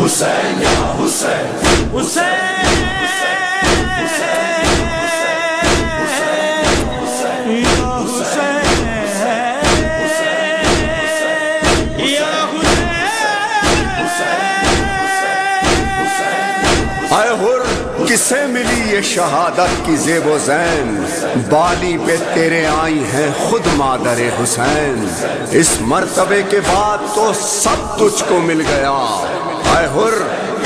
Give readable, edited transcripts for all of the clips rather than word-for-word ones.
حسین یا حسین حسین اے ہر کسے ملی یہ شہادت کی زیب و زین، بالی پہ تیرے آئی ہیں خود مادر حسین، اس مرتبے کے بعد تو سب تجھ کو مل گیا، اے ہر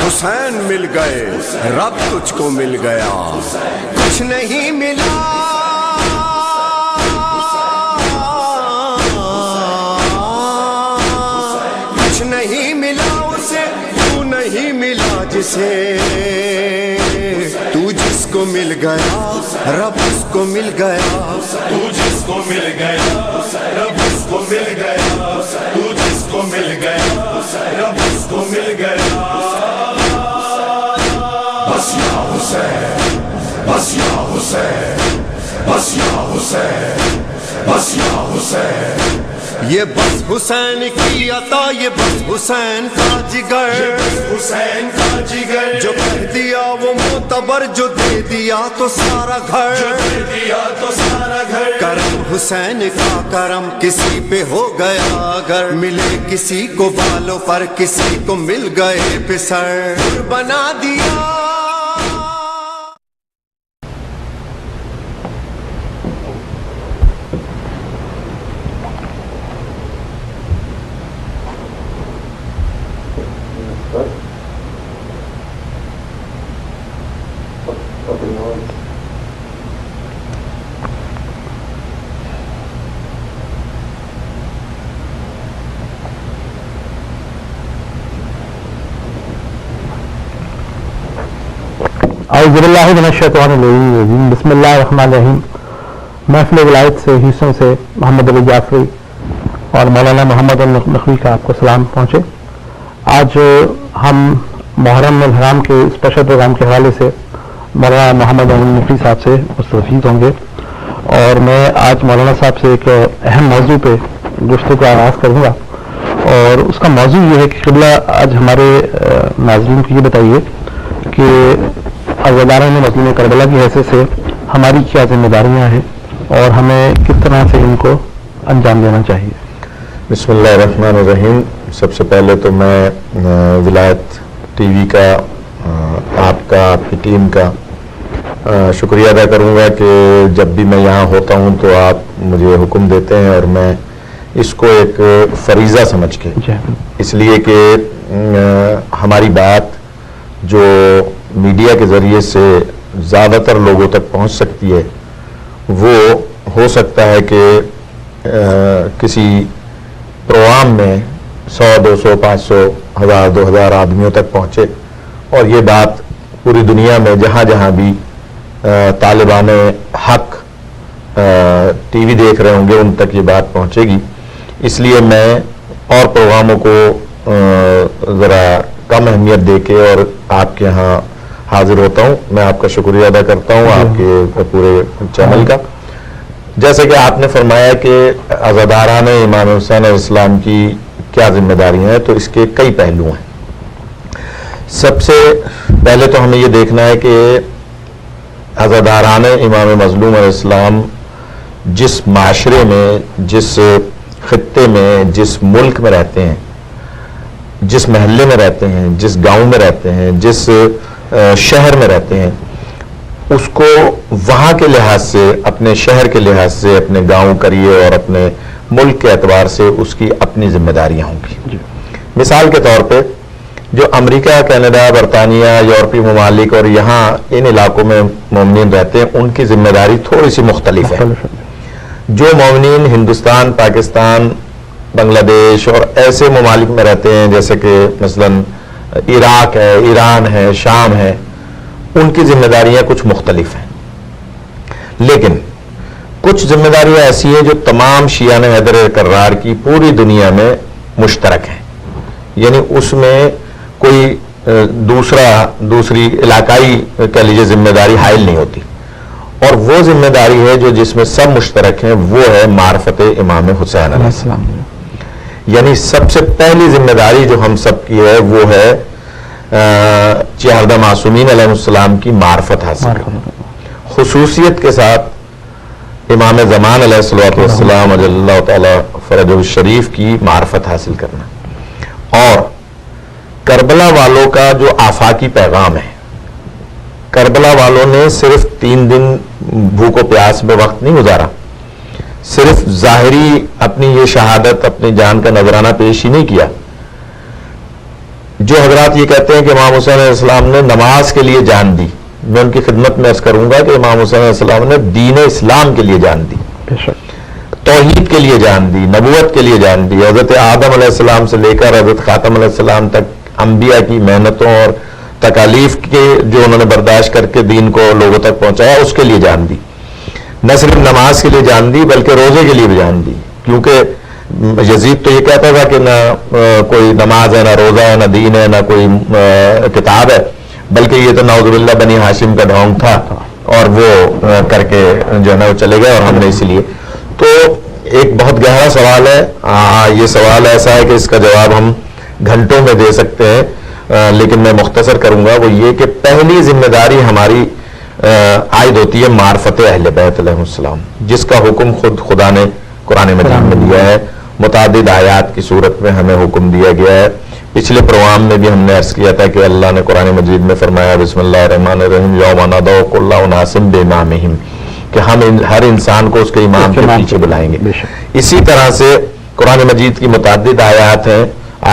حسین مل گئے، رب تجھ کو مل گیا، کچھ نہیں ملا کچھ نہیں ملا اسے، تو نہیں ملا جسے، تو جس کو مل گیا رب اس کو مل گیا، تو جس کو مل گیا رب اس کو مل گیا، تو جس کو مل گیا رب اس کو مل گیا، بس یا حسین بس یا حسین بس یا حسین بس یا حسین، یہ بس حسین کی عطا، یہ بس حسین کا جگر، حسین کا جگر، جو کہہ دیا وہ معتبر، جو دے دیا تو سارا گھر، جو دے دیا تو سارا گھر، کرم حسین کا کرم کسی پہ ہو گیا اگر، ملے کسی کو بالوں پر کسی کو مل گئے پسر، بنا دیا اعوذ باللہ من الشیطان الرجیم، بسم اللہ الرحمن الرحیم۔ محفل ولایت سے ہیوسٹن سے محمد علی جعفری اور مولانا محمد النقوی کا آپ کو سلام پہنچے۔ آج ہم محرم الحرام کے اسپیشل پروگرام کے حوالے سے مولانا محمد النقوی صاحب سے مستفید ہوں گے، اور میں آج مولانا صاحب سے ایک اہم موضوع پہ گفتگو کا آغاز کروں گا، اور اس کا موضوع یہ ہے کہ قبلہ آج ہمارے ناظرین کو یہ بتائیے کہ عزاداران مظلوم کربلا کی حیثیت سے ہماری کیا ذمہ داریاں ہیں اور ہمیں کس طرح سے ان کو انجام دینا چاہیے۔ بسم اللہ الرحمن الرحیم۔ سب سے پہلے تو میں ولایت ٹی وی کا آپ کی ٹیم کا شکریہ ادا کروں گا کہ جب بھی میں یہاں ہوتا ہوں تو آپ مجھے حکم دیتے ہیں، اور میں اس کو ایک فریضہ سمجھ کے، اس لیے کہ ہماری بات جو میڈیا کے ذریعے سے زیادہ تر لوگوں تک پہنچ سکتی ہے، وہ ہو سکتا ہے کہ کسی پروگرام میں 100 200 500 1000 2000 آدمیوں تک پہنچے، اور یہ بات پوری دنیا میں جہاں جہاں بھی طالبان حق ٹی وی دیکھ رہے ہوں گے ان تک یہ بات پہنچے گی۔ اس لیے میں اور پروگراموں کو ذرا کم اہمیت دے کے اور آپ کے ہاں حاضر ہوتا ہوں۔ میں آپ کا شکریہ ادا کرتا ہوں آپ کے پورے چینل کا۔ جیسے کہ آپ نے فرمایا کہ عزاداران امام حسین علیہ السلام کی کیا ذمہ داریاں ہیں، تو اس کے کئی پہلو ہیں۔ سب سے پہلے تو ہمیں یہ دیکھنا ہے کہ عزاداران امام مظلوم علیہ السلام جس معاشرے میں، جس خطے میں، جس ملک میں رہتے ہیں، جس محلے میں رہتے ہیں، جس گاؤں میں رہتے ہیں، جس شہر میں رہتے ہیں، اس کو وہاں کے لحاظ سے، اپنے شہر کے لحاظ سے، اپنے گاؤں کریے اور اپنے ملک کے اعتبار سے اس کی اپنی ذمہ داریاں ہوں گی۔ مثال کے طور پہ جو امریکہ، کینیڈا، برطانیہ، یورپی ممالک اور یہاں ان علاقوں میں مومنین رہتے ہیں، ان کی ذمہ داری تھوڑی سی مختلف ہے۔ جو مومنین ہندوستان، پاکستان، بنگلہ دیش اور ایسے ممالک میں رہتے ہیں جیسے کہ مثلاً عراق ہے، ایران ہے، شام ہے، ان کی ذمہ داریاں کچھ مختلف ہیں، لیکن کچھ ذمہ داریاں ایسی ہیں جو تمام شیعان حیدر کرار کی پوری دنیا میں مشترک ہیں، یعنی اس میں کوئی دوسری علاقائی کہہ لیجیے ذمہ داری حائل نہیں ہوتی، اور وہ ذمہ داری ہے جو جس میں سب مشترک ہیں، وہ ہے معرفت امام حسین علیہ السلام۔ یعنی سب سے پہلی ذمہ داری جو ہم سب کی ہے وہ ہے چہردہ معصومین علیہ السلام کی معرفت حاصل کرنا، خصوصیت کے ساتھ امام زمان علیہ السلام علیہ اللہ تعالی فرجہ الشریف کی معرفت حاصل کرنا، اور کربلا والوں کا جو آفاقی پیغام ہے. کربلا والوں نے صرف 3 دن بھوک و پیاس میں وقت نہیں گزارا، صرف ظاہری اپنی یہ شہادت اپنی جان کا نذرانہ پیش ہی نہیں کیا. جو حضرات یہ کہتے ہیں کہ امام حسین علیہ السلام نے نماز کے لیے جان دی، میں ان کی خدمت میں عرض کروں گا کہ امام حسین علیہ السلام نے دین اسلام کے لیے جان دی، توحید کے لیے جان دی، نبوت کے لیے جان دی. حضرت آدم علیہ السلام سے لے کر حضرت خاتم علیہ السلام تک انبیاء کی محنتوں اور تکالیف کے جو انہوں نے برداشت کر کے دین کو لوگوں تک پہنچایا، اس کے لیے جان دی. نہ صرف نماز کے لیے جان دی بلکہ روزے کے لیے بھی جان دی، کیونکہ یزید تو یہ کہتا تھا کہ نہ کوئی نماز ہے، نہ روزہ ہے، نہ دین ہے، نہ کوئی کتاب ہے، بلکہ یہ تو نعوذ باللہ بنی ہاشم کا ڈھونگ تھا، اور وہ کر کے جو ہے نا وہ چلے گئے، اور ہم نے اسی لیے. تو ایک بہت گہرا سوال ہے. یہ سوال ایسا ہے کہ اس کا جواب ہم گھنٹوں میں دے سکتے ہیں، لیکن میں مختصر کروں گا. وہ یہ کہ پہلی ذمہ داری ہماری عائد ہوتی ہے معرفت اہل بیت علیہ السلام، جس کا حکم خود خدا نے قرآن مجید میں دیا ہے، متعدد آیات کی صورت میں ہمیں حکم دیا گیا ہے. پچھلے پروگرام میں بھی ہم نے عرض کیا تھا کہ اللہ نے قرآن مجید میں فرمایا بسم اللہ الرحمن الرحیم یوم ندعو کل اناس بامامہم، کہ ہم ہر انسان کو اس کے امام کے پیچھے بلائیں گے. اسی طرح سے قرآن مجید کی متعدد آیات ہیں.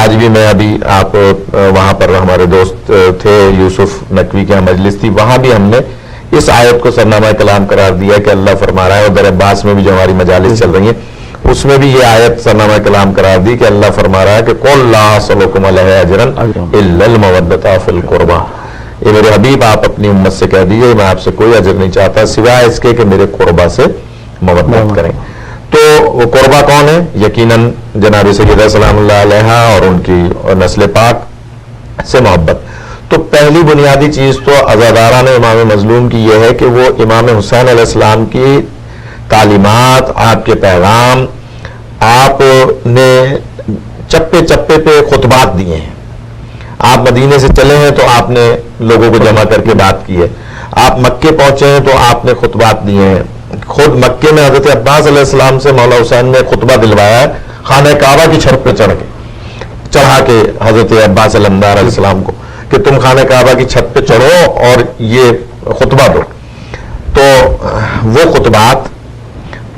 آج بھی میں ابھی آپ وہاں پر ہمارے دوست تھے یوسف نقوی کی مجلس تھی، وہاں بھی ہم نے اس آیت کو سرنامہ کلام قرار دیا کہ اللہ فرما رہا ہے، اور در عباس میں بھی جو ہماری مجالس چل رہی ہیں اس میں بھی یہ آیت سرنامہ کلام قرار دی کہ اللہ فرما رہا ہے کہ قل لا اسألکم علیہ اجرا الا المودۃ فی القربى. یہ میرے حبیب آپ اپنی امت سے کہہ دیجیے میں آپ سے کوئی اجر نہیں چاہتا سوائے اس کے کہ میرے قربا سے مودت کریں. تو وہ قربا کون ہے؟ یقیناً جناب سیدہ سلام اللہ علیہا اور ان کی نسل پاک سے محبت. تو پہلی بنیادی چیز تو عزاداران امام مظلوم کی یہ ہے کہ وہ امام حسین علیہ السلام کی تعلیمات، آپ کے پیغام، آپ نے چپے چپے پہ خطبات دیے ہیں. آپ مدینے سے چلے ہیں تو آپ نے لوگوں کو جمع کر کے بات کی ہے. آپ مکے پہنچے ہیں تو آپ نے خطبات دیے ہیں. خود مکے میں حضرت عباس علیہ السلام سے مولا حسین نے خطبہ دلوایا ہے خانہ کعبہ کی چھت پہ چڑھا کے حضرت عباس علمدار علیہ السلام کو کہ تم خانہ کعبہ کی چھت پہ چڑھو اور یہ خطبہ دو. تو وہ خطبات،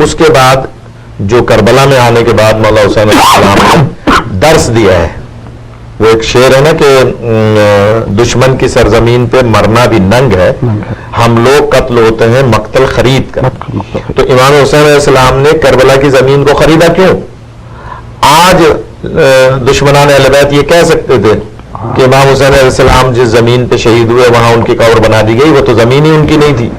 اس کے بعد جو کربلا میں آنے کے بعد مولا حسین علیہ السلام نے درس دیا ہے. وہ ایک شعر ہے نا کہ دشمن کی سرزمین پہ مرنا بھی ننگ ہے، ہم لوگ قتل ہوتے ہیں مقتل خرید کر. تو امام حسین علیہ السلام نے کربلا کی زمین کو خریدا کیوں؟ آج دشمنان اہل بیت یہ کہہ سکتے تھے کہ امام حسین علیہ السلام جس زمین پہ شہید ہوئے وہاں ان کی قبر بنا دی گئی، وہ تو زمین ہی ان کی نہیں تھی.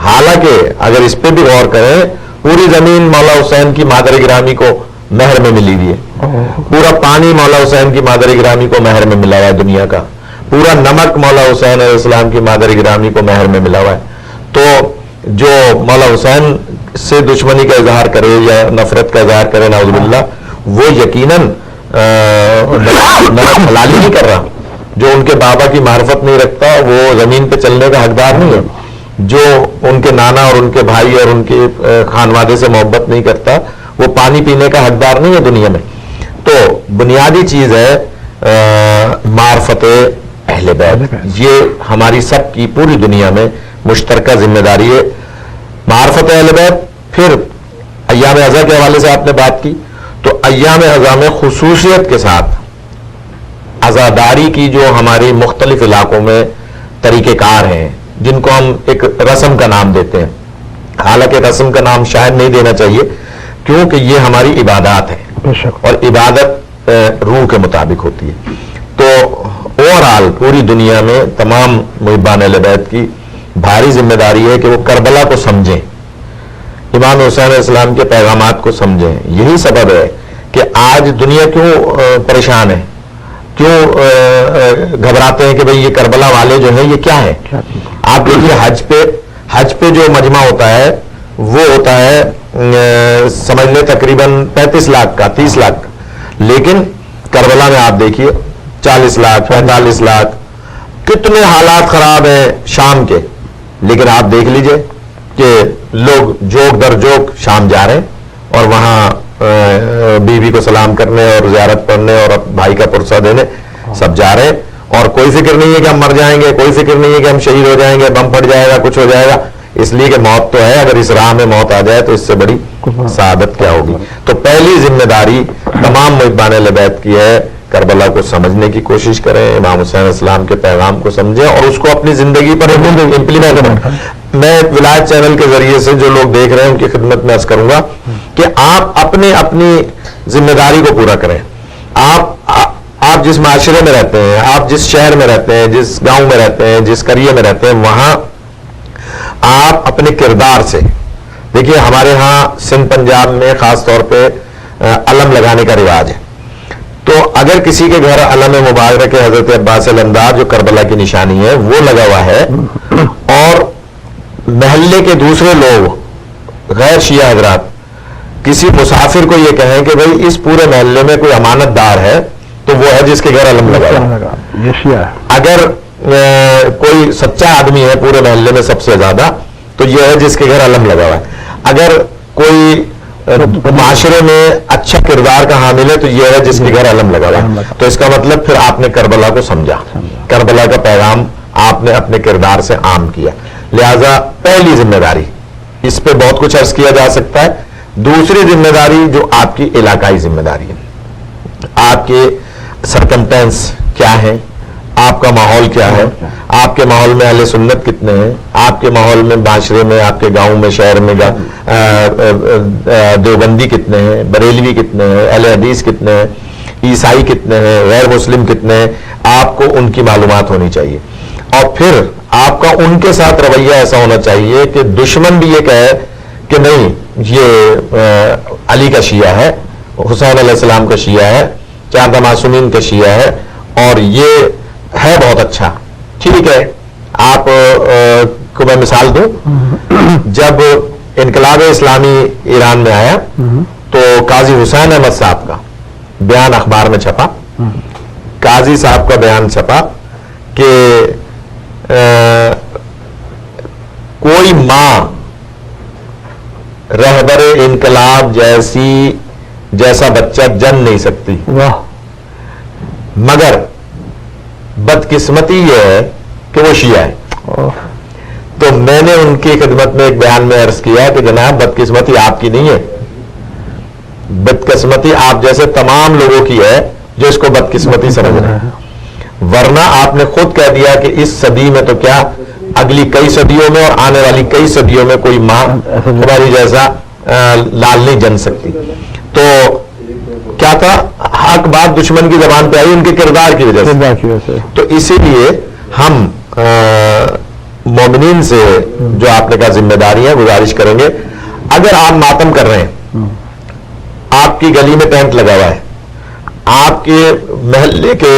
حالانکہ اگر اس پہ بھی غور کریں پوری زمین مولا حسین کی مادر گرامی کو مہر میں ملی ہوئی ہے. پورا پانی مولا حسین کی مادر گرامی کو مہر میں ملا ہوا ہے دنیا کا. پورا نمک مولا حسین علیہ السلام کی مادر گرامی کو مہر میں ملا ہوا ہے. تو جو مولا حسین سے دشمنی کا اظہار کرے یا نفرت کا اظہار کرے نعوذ باللہ، وہ یقیناً نمک حلالی نہیں کر رہا. جو ان کے بابا کی معرفت نہیں رکھتا وہ زمین پہ چلنے کا حقدار نہیں ہے. جو ان کے نانا اور ان کے بھائی اور ان کے خانوادے سے محبت نہیں کرتا وہ پانی پینے کا حقدار نہیں ہے دنیا میں. تو بنیادی چیز ہے معرفت اہل بیت. یہ ہماری سب کی پوری دنیا میں مشترکہ ذمہ داری ہے معرفت اہل بیت. پھر ایام ازا کے حوالے سے آپ نے بات کی تو ایام ازا میں خصوصیت کے ساتھ عزاداری کی جو ہماری مختلف علاقوں میں طریقہ کار ہیں جن کو ہم ایک رسم کا نام دیتے ہیں. حالانکہ رسم کا نام شاید نہیں دینا چاہیے کیونکہ یہ ہماری عبادات ہے اور عبادت روح کے مطابق ہوتی ہے. تو اوورآل پوری دنیا میں تمام محبان اہل بیت کی بھاری ذمہ داری ہے کہ وہ کربلا کو سمجھیں، امام حسین علیہ السلام کے پیغامات کو سمجھیں. یہی سبب ہے کہ آج دنیا کیوں پریشان ہے، کیوں گھبراتے ہیں کہ بھئی یہ کربلا والے جو ہیں یہ کیا ہے. آپ دیکھیے حج پہ جو مجمع ہوتا ہے وہ ہوتا ہے سمجھ لیں تقریباً 35 لاکھ کا 30 لاکھ کا. لیکن کربلا میں آپ دیکھیے 40 لاکھ 45 لاکھ، کتنے حالات خراب ہیں شام کے، لیکن آپ دیکھ لیجئے کہ لوگ جوک در جوک شام جا رہے ہیں اور وہاں بیوی کو سلام کرنے اور زیارت پڑھنے اور بھائی کا پرسہ دینے سب جا رہے ہیں، اور کوئی فکر نہیں ہے کہ ہم مر جائیں گے، کوئی فکر نہیں ہے کہ ہم شہید ہو جائیں گے، بم پھٹ جائے گا، کچھ ہو جائے گا، اس لیے کہ موت تو ہے، اگر اس راہ میں موت آ جائے تو اس سے بڑی سعادت کیا ہوگی۔ تو پہلی ذمہ داری تمام محبان اہل بیت کی ہے، کربلا کو سمجھنے کی کوشش کریں، امام حسین علیہ السلام کے پیغام کو سمجھیں اور اس کو اپنی زندگی پر امپلیمنٹ کریں۔ میں ولایت چینل کے ذریعے سے جو لوگ دیکھ رہے ہیں ان کی خدمت میں عرض کروں گا کہ آپ اپنی ذمہ داری کو پورا کریں۔ آپ جس معاشرے میں رہتے ہیں، آپ جس شہر میں رہتے ہیں، جس گاؤں میں رہتے ہیں، جس قریے میں رہتے ہیں، وہاں آپ اپنے کردار سے دیکھیے، ہمارے ہاں سندھ پنجاب میں خاص طور پہ علم لگانے کا رواج ہے، تو اگر کسی کے گھر علم مبارک ہے حضرت عباس الندار جو کربلا کی نشانی ہے وہ لگا ہوا ہے، اور محلے کے دوسرے لوگ غیر شیعہ حضرات کسی مسافر کو یہ کہیں کہ بھئی اس پورے محلے میں کوئی امانت دار ہے تو وہ ہے جس کے گھر علم لگا ہوا ہے۔ اگر کوئی سچا آدمی ہے پورے محلے میں سب سے زیادہ تو یہ ہے جس کے گھر علم لگا ہوا ہے۔ اگر کوئی معاشرے میں اچھا کردار کا حامل ہے تو یہ ہے جس کے گھر علم لگا ہوا ہے۔ تو اس کا مطلب پھر آپ نے کربلا کو سمجھا، کربلا کا پیغام آپ نے اپنے کردار سے عام کیا، لہذا پہلی ذمہ داری، اس پہ بہت کچھ عرض کیا جا سکتا ہے۔ دوسری ذمہ داری جو آپ کی علاقائی ذمہ داری ہے، آپ کے سرکمٹینس کیا ہے، آپ کا ماحول کیا ہے، آپ کے ماحول میں اہل سنت کتنے ہیں، آپ کے ماحول میں معاشرے میں آپ کے گاؤں میں شہر میں دیوبندی کتنے ہیں، بریلوی کتنے ہیں، اہل حدیث کتنے ہیں، عیسائی کتنے ہیں، غیر مسلم کتنے ہیں، آپ کو ان کی معلومات ہونی چاہیے، اور پھر آپ کا ان کے ساتھ رویہ ایسا ہونا چاہیے کہ دشمن بھی یہ کہے کہ نہیں یہ علی کا شیعہ ہے، حسین علیہ السلام کا شیعہ ہے، چار معصومین کا شیعہ ہے، اور یہ ہے بہت اچھا، ٹھیک ہے۔ آپ کو میں مثال دوں، جب انقلاب اسلامی ایران میں آیا تو قاضی حسین احمد صاحب کا بیان اخبار میں چھپا، قاضی صاحب کا بیان چھپا کہ کوئی ماں رہبر انقلاب جیسا بچہ جن نہیں سکتی، مگر بدقسمتی یہ ہے کہ وہ شیعہ ہے۔ تو میں نے ان کی خدمت میں ایک بیان میں عرض کیا کہ جناب بدقسمتی آپ کی نہیں ہے، بدقسمتی آپ جیسے تمام لوگوں کی ہے جو اس کو بدقسمتی سمجھ رہے ہیں، ورنہ آپ نے خود کہہ دیا کہ اس صدی میں تو کیا اگلی کئی صدیوں میں اور آنے والی کئی صدیوں میں کوئی ماں ہماری جیسا لال نہیں جن سکتی۔ تو کیا تھا، حق بات دشمن کی زبان پہ آئی ان کے کردار کی وجہ سے۔ تو اسی لیے ہم مومنین سے جو آپ نے کہا ذمہ داری ہے گزارش کریں گے، اگر آپ ماتم کر رہے ہیں، آپ کی گلی میں ٹینٹ لگا ہوا ہے، آپ کے محلے کے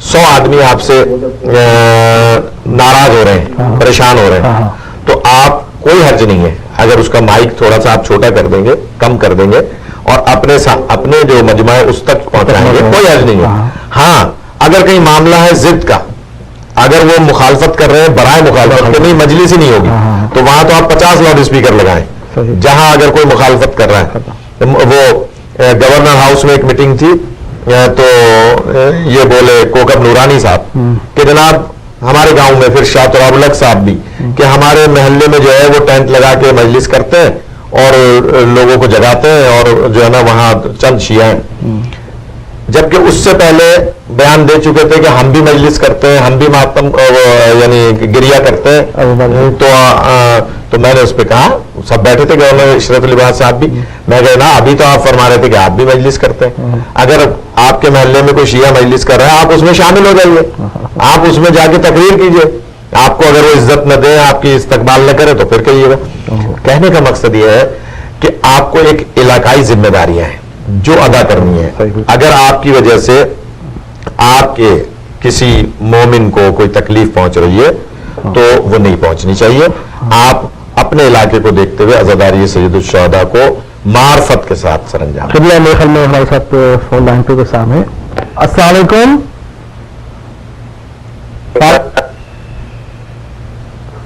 100 آدمی آپ سے ناراض ہو رہے ہیں، پریشان ہو رہے ہیں، تو آپ کوئی حرج نہیں ہے اگر اس کا مائک تھوڑا سا آپ چھوٹا کر دیں گے، کم کر دیں گے اور اپنے جو مجمع ہے اس تک پہنچائیں گے، کوئی حرج نہیں ہے۔ ہاں اگر کہیں معاملہ ہے ضد کا، اگر وہ مخالفت کر رہے ہیں برائے مخالفت کہ نہیں مجلس ہی نہیں ہوگی، تو وہاں تو آپ 50 لاؤڈ اسپیکر لگائیں، جہاں اگر کوئی مخالفت کر رہا ہے۔ وہ گورنر ہاؤس میں ایک میٹنگ تھی تو یہ بولے کوکب نورانی صاحب کہ جناب ہمارے گاؤں میں، پھر شاہ تراب الگ صاحب بھی، کہ ہمارے محلے میں جو ہے وہ ٹینٹ لگا کے مجلس کرتے ہیں اور لوگوں کو جگاتے ہیں، اور جو ہے نا وہاں چند شیعہ ہیں، جبکہ اس سے پہلے بیان دے چکے تھے کہ ہم بھی مجلس کرتے ہیں، ہم بھی ماتم یعنی گریا کرتے ہیں۔ تو میں نے اس پہ کہا، سب بیٹھے تھے گورنر اشرف علی بخش صاحب بھی، میں کہا نا ابھی تو آپ فرما رہے تھے کہ آپ بھی مجلس کرتے ہیں، اگر آپ کے محلے میں کوئی شیعہ مجلس کر رہا ہے آپ اس میں شامل ہو جائیے، آپ اس میں جا کے تقریر کیجئے، آپ کو اگر وہ عزت نہ دے، آپ کی استقبال نہ کرے تو پھر کہیے گا۔ کہنے کا مقصد یہ ہے کہ آپ کو ایک علاقائی ذمہ داریاں ہیں جو ادا کرنی ہے۔ اگر آپ کی وجہ سے آپ کے کسی مومن کو کوئی تکلیف پہنچ رہی ہے تو وہ نہیں پہنچنی چاہیے۔ آپ اپنے علاقے کو دیکھتے ہوئے عزاداری سید الشہداء کو معرفت کے ساتھ سر انجام۔ میرے خیال میں ہمارے ساتھ فون لائن پہ کوئی سامنے۔ السلام علیکم۔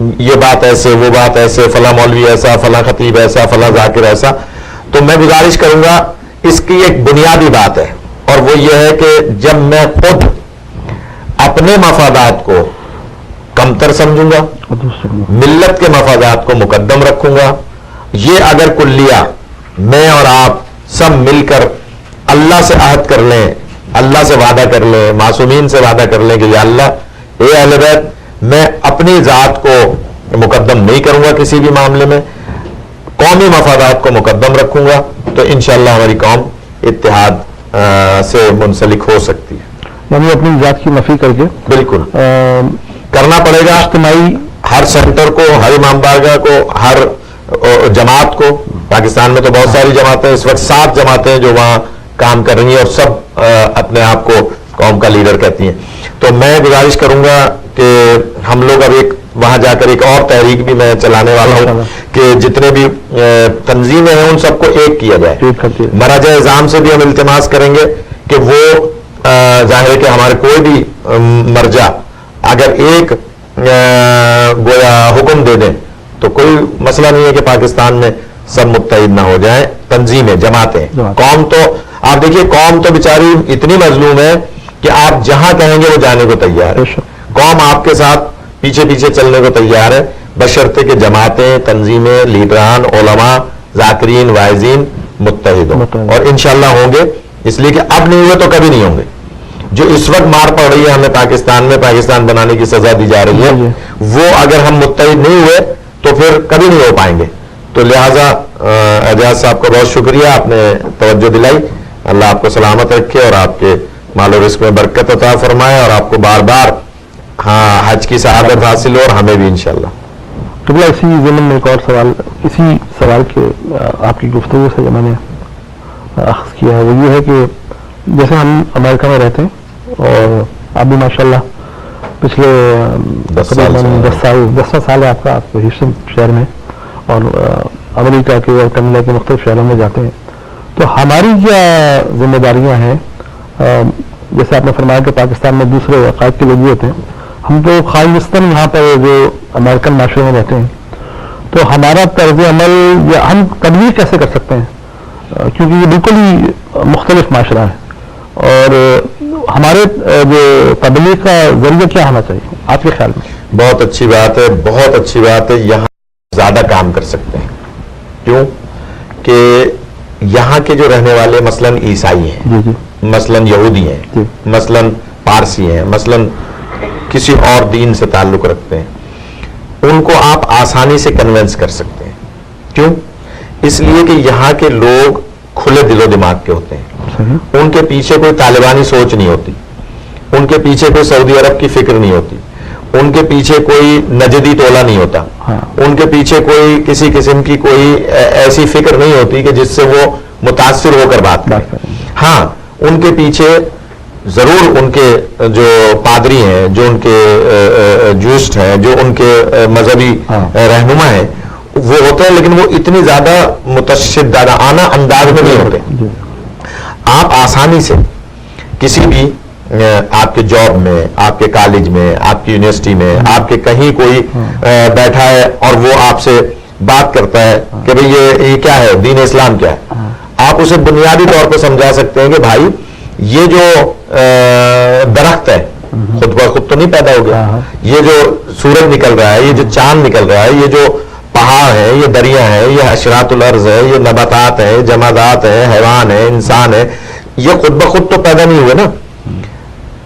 یہ بات ایسے، وہ بات ایسے، فلاں مولوی ایسا، فلاں خطیب ایسا، فلاں ذاکر ایسا. تو میں گزارش کروں گا، اس کی ایک بنیادی بات ہے، اور وہ یہ ہے کہ جب میں خود اپنے مفادات کو کمتر سمجھوں گا، ملت کے مفادات کو مقدم رکھوں گا، یہ اگر کلیہ میں اور آپ سب مل کر اللہ سے عہد کر لیں، اللہ سے وعدہ کر لیں، معصومین سے وعدہ کر لیں کہ یا اللہ، اے اہل بیت، میں اپنی ذات کو مقدم نہیں کروں گا کسی بھی معاملے میں، قومی مفادات کو مقدم رکھوں گا، تو انشاءاللہ ہماری قوم اتحاد سے منسلک ہو سکتی ہے. یعنی اپنی ذات کی نفی کر کے بالکل کرنا پڑے گا. اجتماعی ہر سینٹر کو، ہر امام بارگاہ کو، ہر جماعت کو، پاکستان میں تو بہت ساری جماعتیں، اس وقت 7 جماعتیں جو وہاں کام کر رہی ہیں، اور سب اپنے آپ کو قوم کا لیڈر کہتی ہیں. تو میں گزارش کروں گا کہ ہم لوگ اب وہاں جا کر ایک اور تحریک بھی میں چلانے والا ہوں کہ جتنے بھی تنظیمیں ہیں ان سب کو ایک کیا جائے. مراجع اعظام سے بھی ہم التماس کریں گے کہ وہ ظاہر ہے کہ ہمارے کوئی بھی مرجع اگر ایک گویا حکم دے دیں تو کوئی مسئلہ نہیں ہے کہ پاکستان میں سب متحد نہ ہو جائیں. تنظیمیں، جماعتیں، قوم تو آپ دیکھیے، قوم تو بیچاری اتنی مظلوم ہے کہ آپ جہاں کہیں گے وہ جانے کو تیار ہے. قوم آپ کے ساتھ پیچھے پیچھے چلنے کو تیار ہے، بشرطے کہ جماعتیں، تنظیمیں، لیڈران، علماء، ذاکرین، واعظین متحد ہوں، اور انشاءاللہ ہوں گے. اس لیے کہ اب نہیں ہوئے تو کبھی نہیں ہوں گے. جو اس وقت مار پڑ رہی ہے ہمیں پاکستان میں، پاکستان بنانے کی سزا دی جا رہی ہے، وہ اگر ہم متحد نہیں ہوئے تو پھر کبھی نہیں ہو پائیں گے. تو لہٰذا اعجاز صاحب کو بہت شکریہ، آپ نے توجہ دلائی. اللہ آپ کو سلامت رکھے اور آپ کے مال و رزق میں برکت عطا فرمائے، اور آپ کو بار بار حج کی سعادت حاصل ہو، اور ہمیں بھی انشاءاللہ. قبلہ اسی ضمن میں ایک اور سوال، اسی سوال کے آپ کی گفتگو سے جو میں نے اخذ کیا ہے، وہ یہ ہے کہ جیسے ہم امریکہ میں رہتے ہیں، اور آپ بھی ماشاءاللہ پچھلے 10 سال ہے آپ کا، آپ ہیوسٹن شہر میں اور امریکہ کے اور کینیڈا کے مختلف شہروں میں جاتے ہیں. تو ہماری کیا ذمہ داریاں ہیں؟ جیسے آپ نے فرمایا کہ پاکستان میں دوسرے عقائد کے لوگ بھی ہوتے ہیں، ہم تو خالصتاً یہاں پر جو امریکن معاشرے میں رہتے ہیں، تو ہمارا طرز عمل یا ہم تبلیغ کیسے کر سکتے ہیں؟ کیونکہ یہ بالکل ہی مختلف معاشرہ ہے، اور ہمارے جو تبلیغ کا ذریعہ کیا ہونا چاہیے آپ کے خیال میں؟ بہت اچھی بات ہے، بہت اچھی بات ہے. یہاں زیادہ کام کر سکتے ہیں. کیوں کہ یہاں کے جو رہنے والے مثلاً عیسائی ہیں، مثلاً یہودی ہیں، مثلاً پارسی ہیں، مثلاً کسی اور دین سے تعلق رکھتے ہیں، ان کو آپ آسانی سے کنونس کر سکتے ہیں. کیوں؟ اس لیے کہ یہاں کے لوگ کھلے دل و دماغ کے ہوتے ہیں. ان کے پیچھے کوئی طالبانی سوچ نہیں ہوتی، ان کے پیچھے کوئی سعودی عرب کی فکر نہیں ہوتی، ان کے پیچھے کوئی نجدی ٹولہ نہیں ہوتا، ان کے پیچھے کوئی کسی قسم کی کوئی ایسی فکر نہیں ہوتی کہ جس سے وہ متاثر ہو کر بات کریں. ہاں، ان کے پیچھے ضرور ان کے جو پادری ہیں، جو ان کے جوسٹ ہیں، جو ان کے مذہبی رہنما ہیں، وہ ہوتے ہیں، لیکن وہ اتنی زیادہ متشددانہ انداز میں نہیں ہوتے. آپ آسانی سے کسی بھی آپ کے جاب میں، آپ کے کالج میں، آپ کی یونیورسٹی میں، آپ کے کہیں کوئی بیٹھا ہے اور وہ آپ سے بات کرتا ہے کہ بھئی یہ کیا ہے، دین اسلام کیا ہے، آپ اسے بنیادی طور پہ سمجھا سکتے ہیں کہ بھائی یہ جو درخت ہے خود بخود تو نہیں پیدا ہو گیا، یہ جو سورج نکل رہا ہے، یہ جو چاند نکل رہا ہے، یہ جو پہاڑ ہے، یہ دریا ہے، یہ حشرات الارض ہے، یہ نباتات ہیں، جمادات ہیں، حیوان ہے، انسان ہے، یہ خود بخود تو پیدا نہیں ہوئے نا.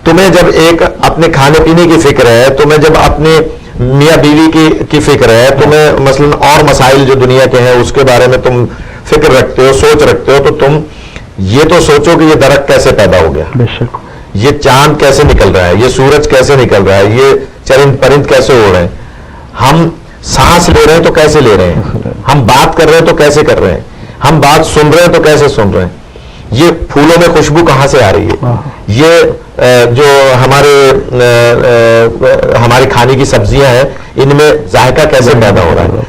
تمہیں جب ایک اپنے کھانے پینے کی فکر ہے، تمہیں جب اپنے میاں بیوی کی فکر ہے، تمہیں مثلا اور مسائل جو دنیا کے ہیں اس کے بارے میں تم فکر رکھتے ہو، سوچ رکھتے ہو، تو تم یہ تو سوچو کہ یہ درخت کیسے پیدا ہو گیا، یہ چاند کیسے نکل رہا ہے، یہ سورج کیسے نکل رہا ہے، یہ چرند پرند کیسے ہو رہے ہیں، ہم سانس لے رہے ہیں تو کیسے لے رہے ہیں، ہم بات کر رہے ہیں تو کیسے کر رہے ہیں، ہم بات سن رہے ہیں تو کیسے سن رہے ہیں، یہ پھولوں میں خوشبو کہاں سے آ رہی ہے، یہ جو ہماری کھانے کی سبزیاں ہیں ان میں ذائقہ کیسے پیدا ہو رہا ہے.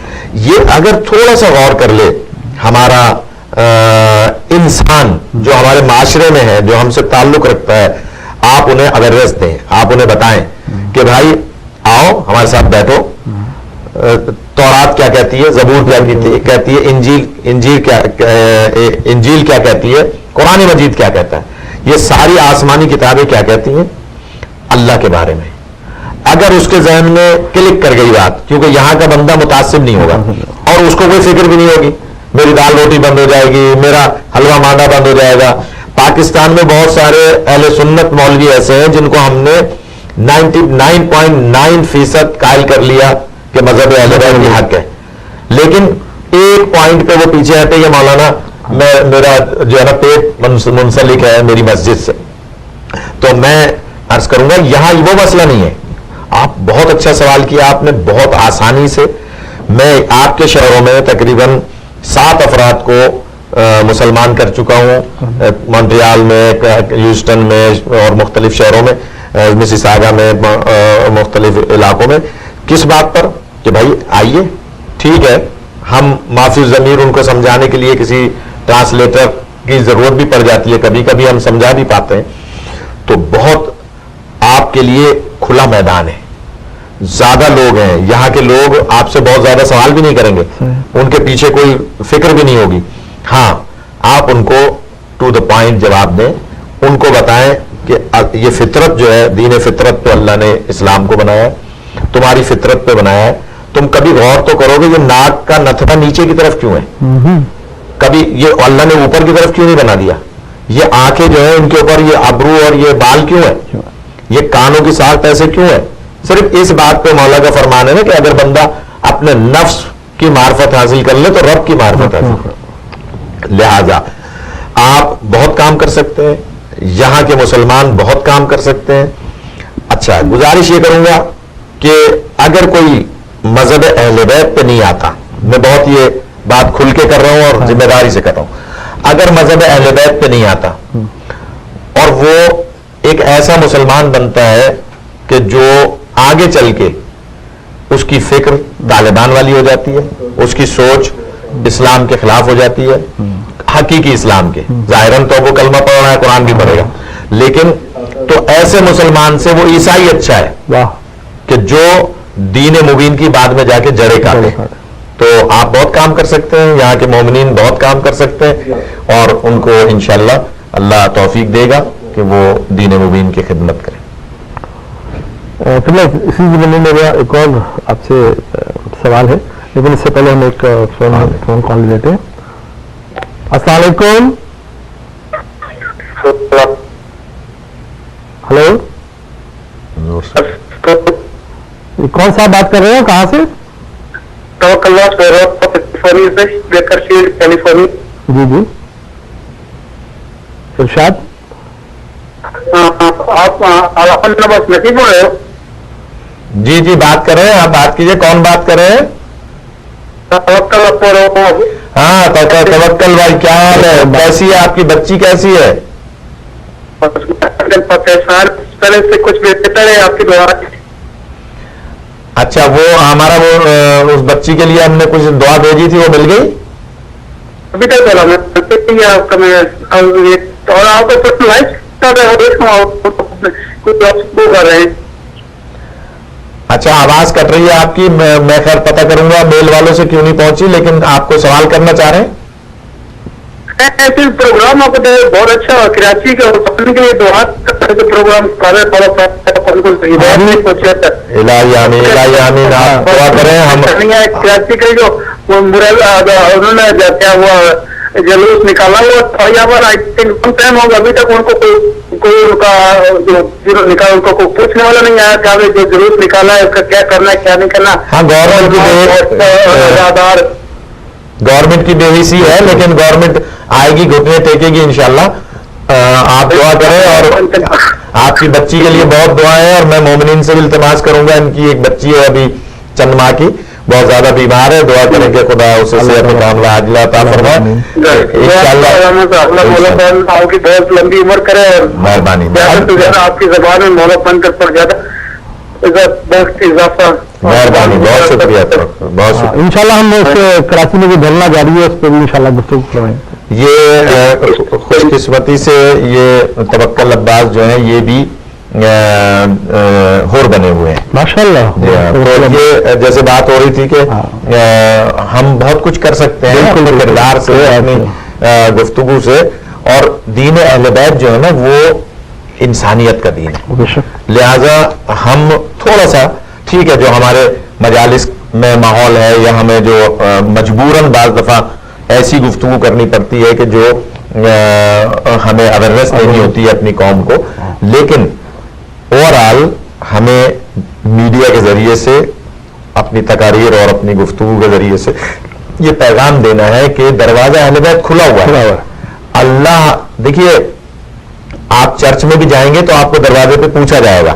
یہ اگر تھوڑا سا غور کر لے ہمارا انسان جو ہمارے معاشرے میں ہے، جو ہم سے تعلق رکھتا ہے، آپ انہیں اویئرنیس دیں، آپ انہیں بتائیں کہ بھائی آؤ ہمارے ساتھ بیٹھو، تورات کیا کہتی ہے, زبور کیا کہتی ہے, انجیل کیا کہتی ہے, قرآن مجید کیا کہتا ہے, یہ ساری آسمانی کتابیں کیا کہتی ہیں اللہ کے بارے میں. اگر اس کے ذہن میں کلک کر گئی بات, کیونکہ یہاں کا بندہ متعصب نہیں ہوگا اور اس کو کوئی فکر بھی نہیں ہوگی میری دال روٹی بند ہو جائے گی, میرا حلوہ مانڈا بند ہو جائے گا. پاکستان میں بہت سارے اہل سنت مولوی ایسے ہیں جن کو ہم نے 99.9% قائل کر لیا کہ مذہب اہل بیت کی حق ہے, لیکن ایک پوائنٹ پہ وہ پیچھے ہٹے, یہ مولانا میرا جو ہے نا پیٹ منسلک ہے میری مسجد سے. تو میں عرض کروں گا یہاں وہ مسئلہ نہیں ہے. آپ بہت اچھا سوال کیا آپ نے, بہت آسانی سے. میں آپ کے شہروں میں تقریباً 7 افراد کو مسلمان کر چکا ہوں, مونٹریال میں, ہیوسٹن میں اور مختلف شہروں میں, مسیساگا میں, مختلف علاقوں میں. کس بات پر کہ بھائی آئیے, ٹھیک ہے ہم معافی ضمیر ان کو سمجھانے کے لیے کسی ٹرانسلیٹر کی ضرورت بھی پڑ جاتی ہے, کبھی کبھی ہم سمجھا بھی پاتے ہیں. تو بہت آپ کے لیے کھلا میدان ہے, زیادہ لوگ ہیں یہاں کے لوگ آپ سے بہت زیادہ سوال بھی نہیں کریں گے, ان کے پیچھے کوئی فکر بھی نہیں ہوگی. ہاں آپ ان کو ٹو دا پوائنٹ جواب دیں, ان کو بتائیں کہ یہ فطرت جو ہے, دین فطرت پہ اللہ نے اسلام کو بنایا ہے, تمہاری فطرت پہ بنایا ہے. تم کبھی غور تو کرو گے یہ ناک کا نتھنا نیچے کی طرف کیوں ہے, کبھی یہ اللہ نے اوپر کی طرف کیوں نہیں بنا دیا, یہ آنکھیں جو ہیں ان کے اوپر یہ ابرو اور یہ بال کیوں ہے, یہ کانوں کی ساخت ایسے کیوں ہے. صرف اس بات پہ مولا کا فرمان ہے نا کہ اگر بندہ اپنے نفس کی معرفت حاصل کر لے تو رب کی معرفت حاصل کر. لہذا آپ بہت کام کر سکتے ہیں, یہاں کے مسلمان بہت کام کر سکتے ہیں. اچھا گزارش یہ کروں گا کہ اگر کوئی مذہب اہل بیت پہ نہیں آتا, میں بہت یہ بات کھل کے کر رہا ہوں اور ذمہ داری سے کر رہا ہوں, اگر مذہب اہل بیت پہ نہیں آتا اور وہ ایک ایسا مسلمان بنتا ہے کہ جو آگے چل کے اس کی فکر طالبان والی ہو جاتی ہے, اس کی سوچ اسلام کے خلاف ہو جاتی ہے, حقیقی اسلام کے, ظاہراً تو وہ کلمہ پڑھ رہا ہے, قرآن بھی پڑھے گا, لیکن تو ایسے مسلمان سے وہ عیسائی اچھا ہے کہ جو دین مبین کی بعد میں جا کے جڑے کاٹے. تو آپ بہت کام کر سکتے ہیں, یہاں کے مومنین بہت کام کر سکتے ہیں, اور ان کو انشاءاللہ اللہ توفیق دے گا کہ وہ دین مبین کی خدمت کریں. اسی ضمن میں میرا ایک اور آپ سے سوال ہے, لیکن اس سے پہلے ہم ایک فون کال لیتے ہیں. السلام علیکم. ہلو, کون صاحب بات کر رہے ہیں, کہاں سے؟ جی جی ارشاد. آپ نصیب ہو رہے ہو؟ جی جی بات کر رہے ہیں, آپ بات کیجئے, کون بات کر رہے ہیں؟ ہاں توکل بھائی, کیا حال ہے, کیسی ہے آپ کی بچی, کیسی ہے؟ پہلے سے کچھ بہتر ہے, آپ کی دعا. اچھا وہ ہمارا وہ اس بچی کے لیے ہم نے کچھ دعا بھیجی تھی, وہ مل گئی؟ ابھی تک بولا میں, اور آپ کو کر رہے ہیں. اچھا آواز کٹ رہی ہے آپ کی, میں خیر پتہ کروں گا میل والوں سے کیوں نہیں پہنچی, لیکن آپ کو سوال کرنا چاہ رہے ہیں. پروگرام آپ کو بہت اچھا, کراچی کے کے لیے پروگرام کر رہے, کراچی کے جو انہوں نے کیا ہوا جلوس نکالا ہوا یہاں پر ٹائم ہوگا, ابھی تک ان کو کوئی ان کا ان کو پوچھنے والا نہیں آیا کہ جو جلوس نکالا ہے اس کا کیا کرنا ہے کیا نہیں کرنا. ہاں گورنمنٹ کی بے حسی ہے, لیکن گورنمنٹ آئے گی, گھٹنے ٹیکے گی انشاءاللہ. آپ دعا کریں, اور آپ کی بچی کے لیے بہت دعائیں ہیں, اور میں مومنین سے بھی التماس کروں گا, ان کی ایک بچی ہے ابھی چند ماہ کی, بہت زیادہ بیمار ہے, دعا کریں کہ خدا اسے صحت کاملہ عاجلہ عطا فرمائے انشاءاللہ. آپ کی بہت لمبی عمر کرے, اور مہربانی, آپ کی زبان میں مولا بن کر پڑ جاتا اضافہ. مہربانی, بہت شکریہ, بہت شکریہ. انشاءاللہ ہم کراچی میں جو دھرنا جاری ہے اس پہ بھی انشاءاللہ گفتگو کریں. یہ خوش قسمتی سے یہ توکل عباس جو ہیں, یہ بھی ہور بنے ہوئے ہیں ماشاءاللہ. تو یہ جیسے بات ہو رہی تھی کہ ہم بہت کچھ کر سکتے ہیں اپنے کردار سے، اپنی گفتگو سے، اور دین اہل بیت جو ہے نا وہ انسانیت کا دین ہے. لہذا ہم تھوڑا سا ٹھیک ہے جو ہمارے مجالس میں ماحول ہے یا ہمیں جو مجبوراً بعض دفعہ ایسی گفتگو کرنی پڑتی ہے کہ جو ہمیں اویئرنیس دینی ہوتی ہے اپنی قوم کو، لیکن اوور آل ہمیں میڈیا کے ذریعے سے اپنی تقاریر اور اپنی گفتگو کے ذریعے سے یہ پیغام دینا ہے کہ دروازہ اہل بیت کھلا ہوا ہے. اللہ دیکھیے، آپ چرچ میں بھی جائیں گے تو آپ کو دروازے پہ پوچھا جائے گا،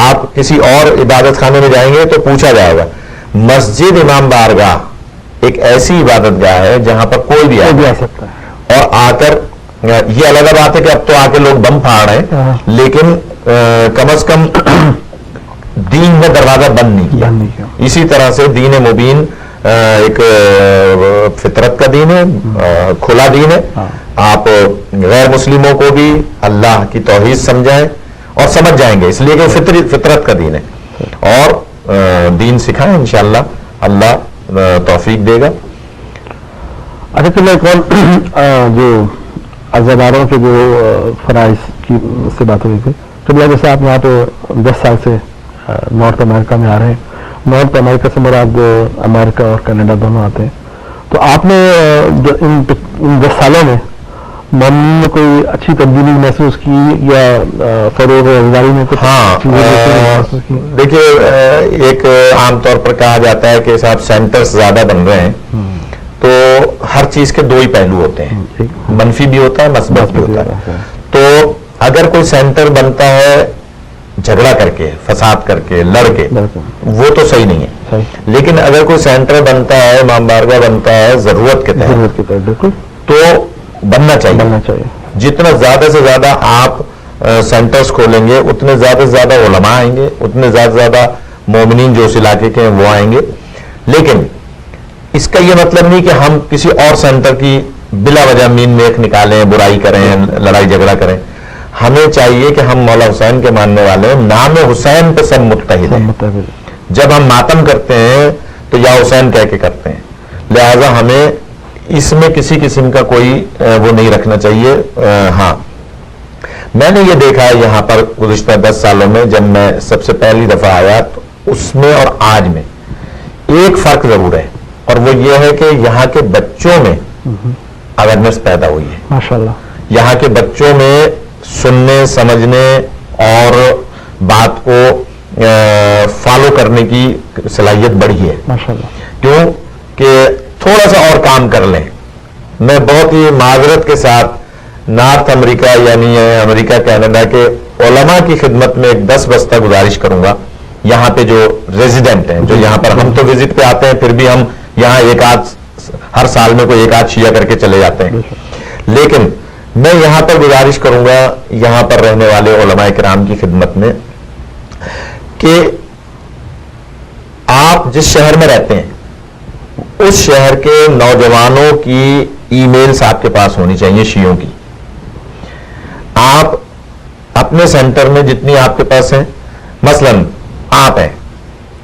آپ کسی اور عبادت خانے میں جائیں گے تو پوچھا جائے گا. مسجد امام بارگاہ ایک ایسی عبادت گاہ ہے جہاں پر کوئی بھی آ سکتا ہے، اور آ کر یہ الگ بات ہے کہ اب تو آ کے لوگ بم پھاڑ رہے ہیں، لیکن کم از کم دین میں دروازہ بند نہیں کیا. اسی طرح سے دین مبین ایک فطرت کا دین ہے، کھلا دین ہے. آپ غیر مسلموں کو بھی اللہ کی توحید سمجھائیں اور سمجھ جائیں گے، اس لیے کہ فطرت کا دین ہے، اور دین سکھائیں، انشاءاللہ اللہ توفیق دے گا. اچھا چلو ایک اور جو عزاداروں کے جو فرائض کی سے بات ہوئی تھی، تو جیسے آپ یہاں پہ 10 سال سے نارتھ امریکہ میں آ رہے ہیں، نارتھ امریکہ سے مراد امریکہ اور کینیڈا دونوں آتے ہیں، تو آپ نے ان 10 سالوں میں مومنین میں کوئی اچھی تبدیلی محسوس کی یا فروغ روزگاری میں کچھ؟ ہاں دیکھیے، ایک عام طور پر کہا جاتا ہے کہ صاحب سینٹرز زیادہ بن رہے ہیں تو ہر چیز کے 2 ہی پہلو ہوتے ہیں، منفی بھی ہوتا ہے، مثبت بھی ہوتا ہے. تو اگر کوئی سینٹر بنتا ہے جھگڑا کر کے، فساد کر کے، لڑ کے، وہ تو صحیح نہیں ہے. لیکن اگر کوئی سینٹر بنتا ہے، امام بارگاہ بنتا ہے ضرورت کے تحت، تو بننا چاہیے. جتنا زیادہ سے زیادہ آپ سینٹرز کھولیں گے اتنے زیادہ سے زیادہ علماء آئیں گے، اتنے زیادہ سے زیادہ مومنین جو اس علاقے کے ہیں وہ آئیں گے. لیکن اس کا یہ مطلب نہیں کہ ہم کسی اور سینٹر کی بلا وجہ مین میخ نکالیں، برائی کریں، لڑائی جھگڑا کریں. ہمیں چاہیے کہ ہم مولا حسین کے ماننے والے ہیں، نام حسین پہ سب متحد ہیں. جب ہم ماتم کرتے ہیں تو یا حسین کہہ کے کرتے ہیں، لہذا ہمیں اس میں کسی قسم کا کوئی وہ نہیں رکھنا چاہیے. ہاں میں نے یہ دیکھا ہے یہاں پر گزشتہ 10 سالوں میں، جب میں سب سے پہلی دفعہ آیا تو اس میں اور آج میں ایک فرق ضرور ہے، اور وہ یہ ہے کہ یہاں کے بچوں میں اویئرنیس پیدا ہوئی ہے. ماشاءاللہ یہاں کے بچوں میں سننے، سمجھنے اور بات کو فالو کرنے کی صلاحیت بڑھی ہے. ماشاءاللہ. کیوں کہ تھوڑا سا اور کام کر لیں. میں بہت ہی معذرت کے ساتھ نارتھ امریکہ یعنی امریکہ کینیڈا کے علماء کی خدمت میں ایک 10 بستہ گزارش کروں گا. یہاں پہ جو ریزیڈنٹ ہیں، جو یہاں پر ہم تو وزٹ پہ آتے ہیں، پھر بھی ہم یہاں ایک آدھ ہر سال میں کوئی ایک آدھ شیعہ کر کے چلے جاتے ہیں، لیکن میں یہاں پر گزارش کروں گا یہاں پر رہنے والے علماء کرام کی خدمت میں کہ آپ جس شہر میں رہتے ہیں اس شہر کے نوجوانوں کی ای میلز آپ کے پاس ہونی چاہیے شیعوں کی. آپ اپنے سینٹر میں جتنی آپ کے پاس ہیں، مثلاً آپ ہیں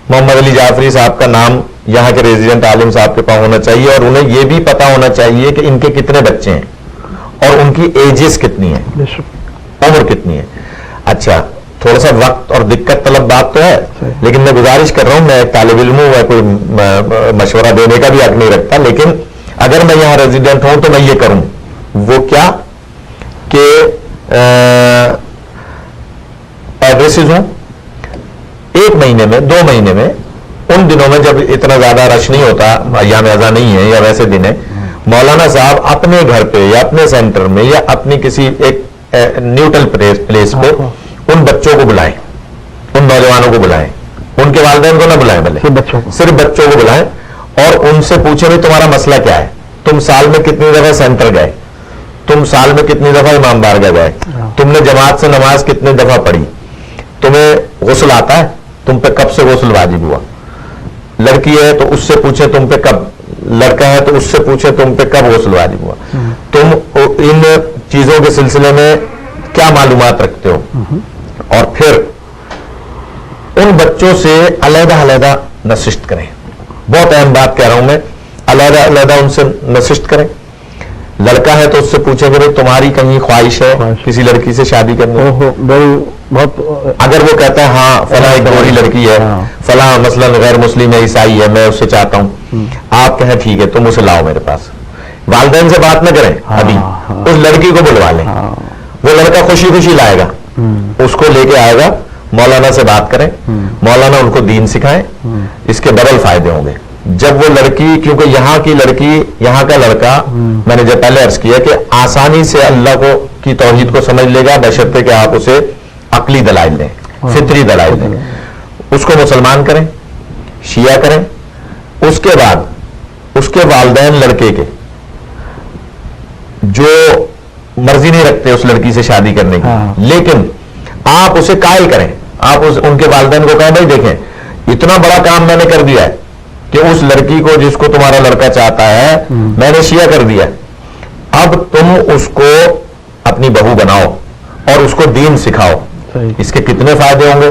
محمد علی جعفری صاحب کا نام یہاں کے ریزیڈنٹ عالم صاحب کے پاس ہونا چاہیے، اور انہیں یہ بھی پتا ہونا چاہیے کہ ان کے کتنے بچے ہیں اور ان کی ایجز کتنی ہیں، عمر کتنی ہے. اچھا تھوڑا سا وقت اور دقت طلب بات تو ہے، لیکن میں گزارش کر رہا ہوں، میں ایک طالب علم ہوں، میں کوئی مشورہ دینے کا بھی حق نہیں رکھتا، لیکن اگر میں یہاں ریزیڈنٹ ہوں تو میں یہ کروں. وہ کیا کہ ایڈریسز ہوں، 1 مہینے میں 2 مہینے میں، ان دنوں میں جب اتنا زیادہ رش نہیں ہوتا، ایام اعزاں نہیں ہے یا ویسے دن ہے، مولانا صاحب اپنے گھر پہ یا اپنے سینٹر میں یا اپنی کسی ایک نیوٹرل پلیس پہ ان بچوں کو بلائیں، ان نوجوانوں کو بلائیں، ان کے والدین کو نہ بلائیں، بھلے صرف بچوں کو بلائیں اور ان سے پوچھیں بھی تمہارا مسئلہ کیا ہے، تم سال میں کتنی دفعہ سینٹر گئے، تم سال میں کتنی دفعہ امام بارگاہ گئے، تم نے جماعت سے نماز کتنی دفعہ پڑھی، تمہیں غسل آتا ہے، تم پہ کب سے غسل واجب ہوا. لڑکی ہے تو اس سے پوچھیں تم پہ کب، لڑکا ہے تو اس سے پوچھیں تم پہ کب غسل واجب ہوا. تم ان چیزوں کے سلسلے میں کیا معلومات رکھتے ہو، اور پھر ان بچوں سے علیحدہ علیحدہ نصیحت کریں. بہت اہم بات کہہ رہا ہوں میں, علیحدہ علیحدہ ان سے نصیحت کریں. لڑکا ہے تو اس سے پوچھیں کہ تمہاری کہیں خواہش ہے کسی لڑکی سے شادی کرنے؟ بہت اگر وہ کہتا ہے ہاں فلاں ایک گوری لڑکی ہے, فلاں مثلا غیر مسلم ہے, عیسائی ہے, میں اس سے چاہتا ہوں, آپ کہیں ٹھیک ہے تم اسے لاؤ میرے پاس. والدین سے بات نہ کریں, ابھی اس لڑکی کو بلوا لیں. وہ لڑکا خوشی خوشی لائے گا, اس کو لے کے آئے گا, مولانا سے بات کریں, مولانا ان کو دین سکھائیں. اس کے ڈبل فائدے ہوں گے. جب وہ لڑکی, کیونکہ یہاں کی لڑکی, یہاں کا لڑکا, میں نے جب پہلے عرض کیا کہ آسانی سے اللہ کو کی توحید کو سمجھ لے گا, بشرطے کہ آپ اسے عقلی دلائل دیں, فطری دلائل دیں. اس کو مسلمان کریں, شیعہ کریں. اس کے بعد اس کے والدین لڑکے کے جو مرضی نہیں رکھتے اس لڑکی سے شادی کرنے کی, لیکن آپ اسے قائل کریں. آپ ان کے والدین کو کہیں بھائی دیکھیں اتنا بڑا کام میں نے کر دیا ہے کہ اس لڑکی کو جس کو تمہارا لڑکا چاہتا ہے میں نے شیعہ کر دیا, اب تم اس کو اپنی بہو بناؤ اور اس کو دین سکھاؤ. اس کے کتنے فائدے ہوں گے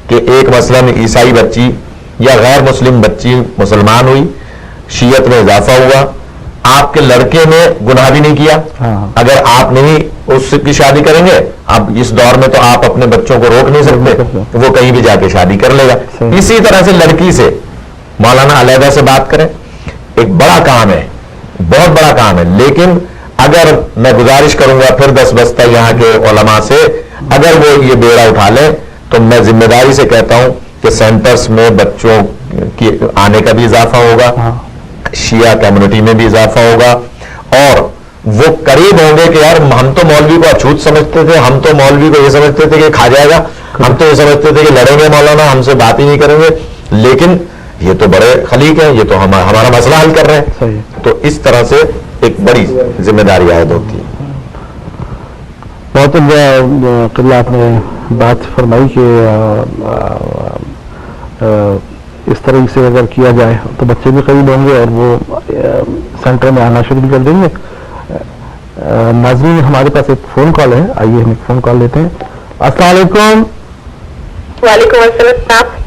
کہ ایک مثلا عیسائی بچی یا غیر مسلم بچی مسلمان ہوئی, شیعت میں اضافہ ہوا, آپ کے لڑکے نے گناہ بھی نہیں کیا. اگر آپ نہیں اس کی شادی کریں گے, اب اس دور میں تو آپ اپنے بچوں کو روک نہیں سکتے, وہ کہیں بھی جا کے شادی کر لے گا. اسی طرح سے لڑکی سے مولانا علیحدہ سے بات کریں. ایک بڑا کام ہے, بہت بڑا کام ہے, لیکن اگر میں گزارش کروں گا پھر 10 بستہ یہاں کے علماء سے, اگر وہ یہ بیڑا اٹھا لیں تو میں ذمہ داری سے کہتا ہوں کہ سینٹرز میں بچوں کی آنے کا بھی اضافہ ہوگا, شیعہ کمیونٹی میں بھی اضافہ ہوگا, اور وہ قریب ہوں گے کہ یار ہم تو مولوی کو اچھوت سمجھتے تھے, ہم تو مولوی کو یہ سمجھتے تھے کہ کھا جائے گا, ہم تو یہ سمجھتے تھے کہ لڑیں گے مولانا, ہم سے بات ہی نہیں کریں گے, لیکن یہ تو بڑے خلیق ہیں, یہ تو ہمارا مسئلہ حل کر رہے ہیں. تو اس طرح سے ایک بڑی ذمہ داری عائد ہوتی ہے. بہت قبلہ آپ نے بات فرمائی کہ اس طرح سے اگر کیا جائے تو بچے بھی قریب ہوں گے اور وہ سینٹر میں آنا شروع بھی کر دیں گے. ناظرین ہمارے پاس ایک فون کال ہے, آئیے ہم ایک فون کال لیتے ہیں. السلام علیکم. وعلیکم السلام.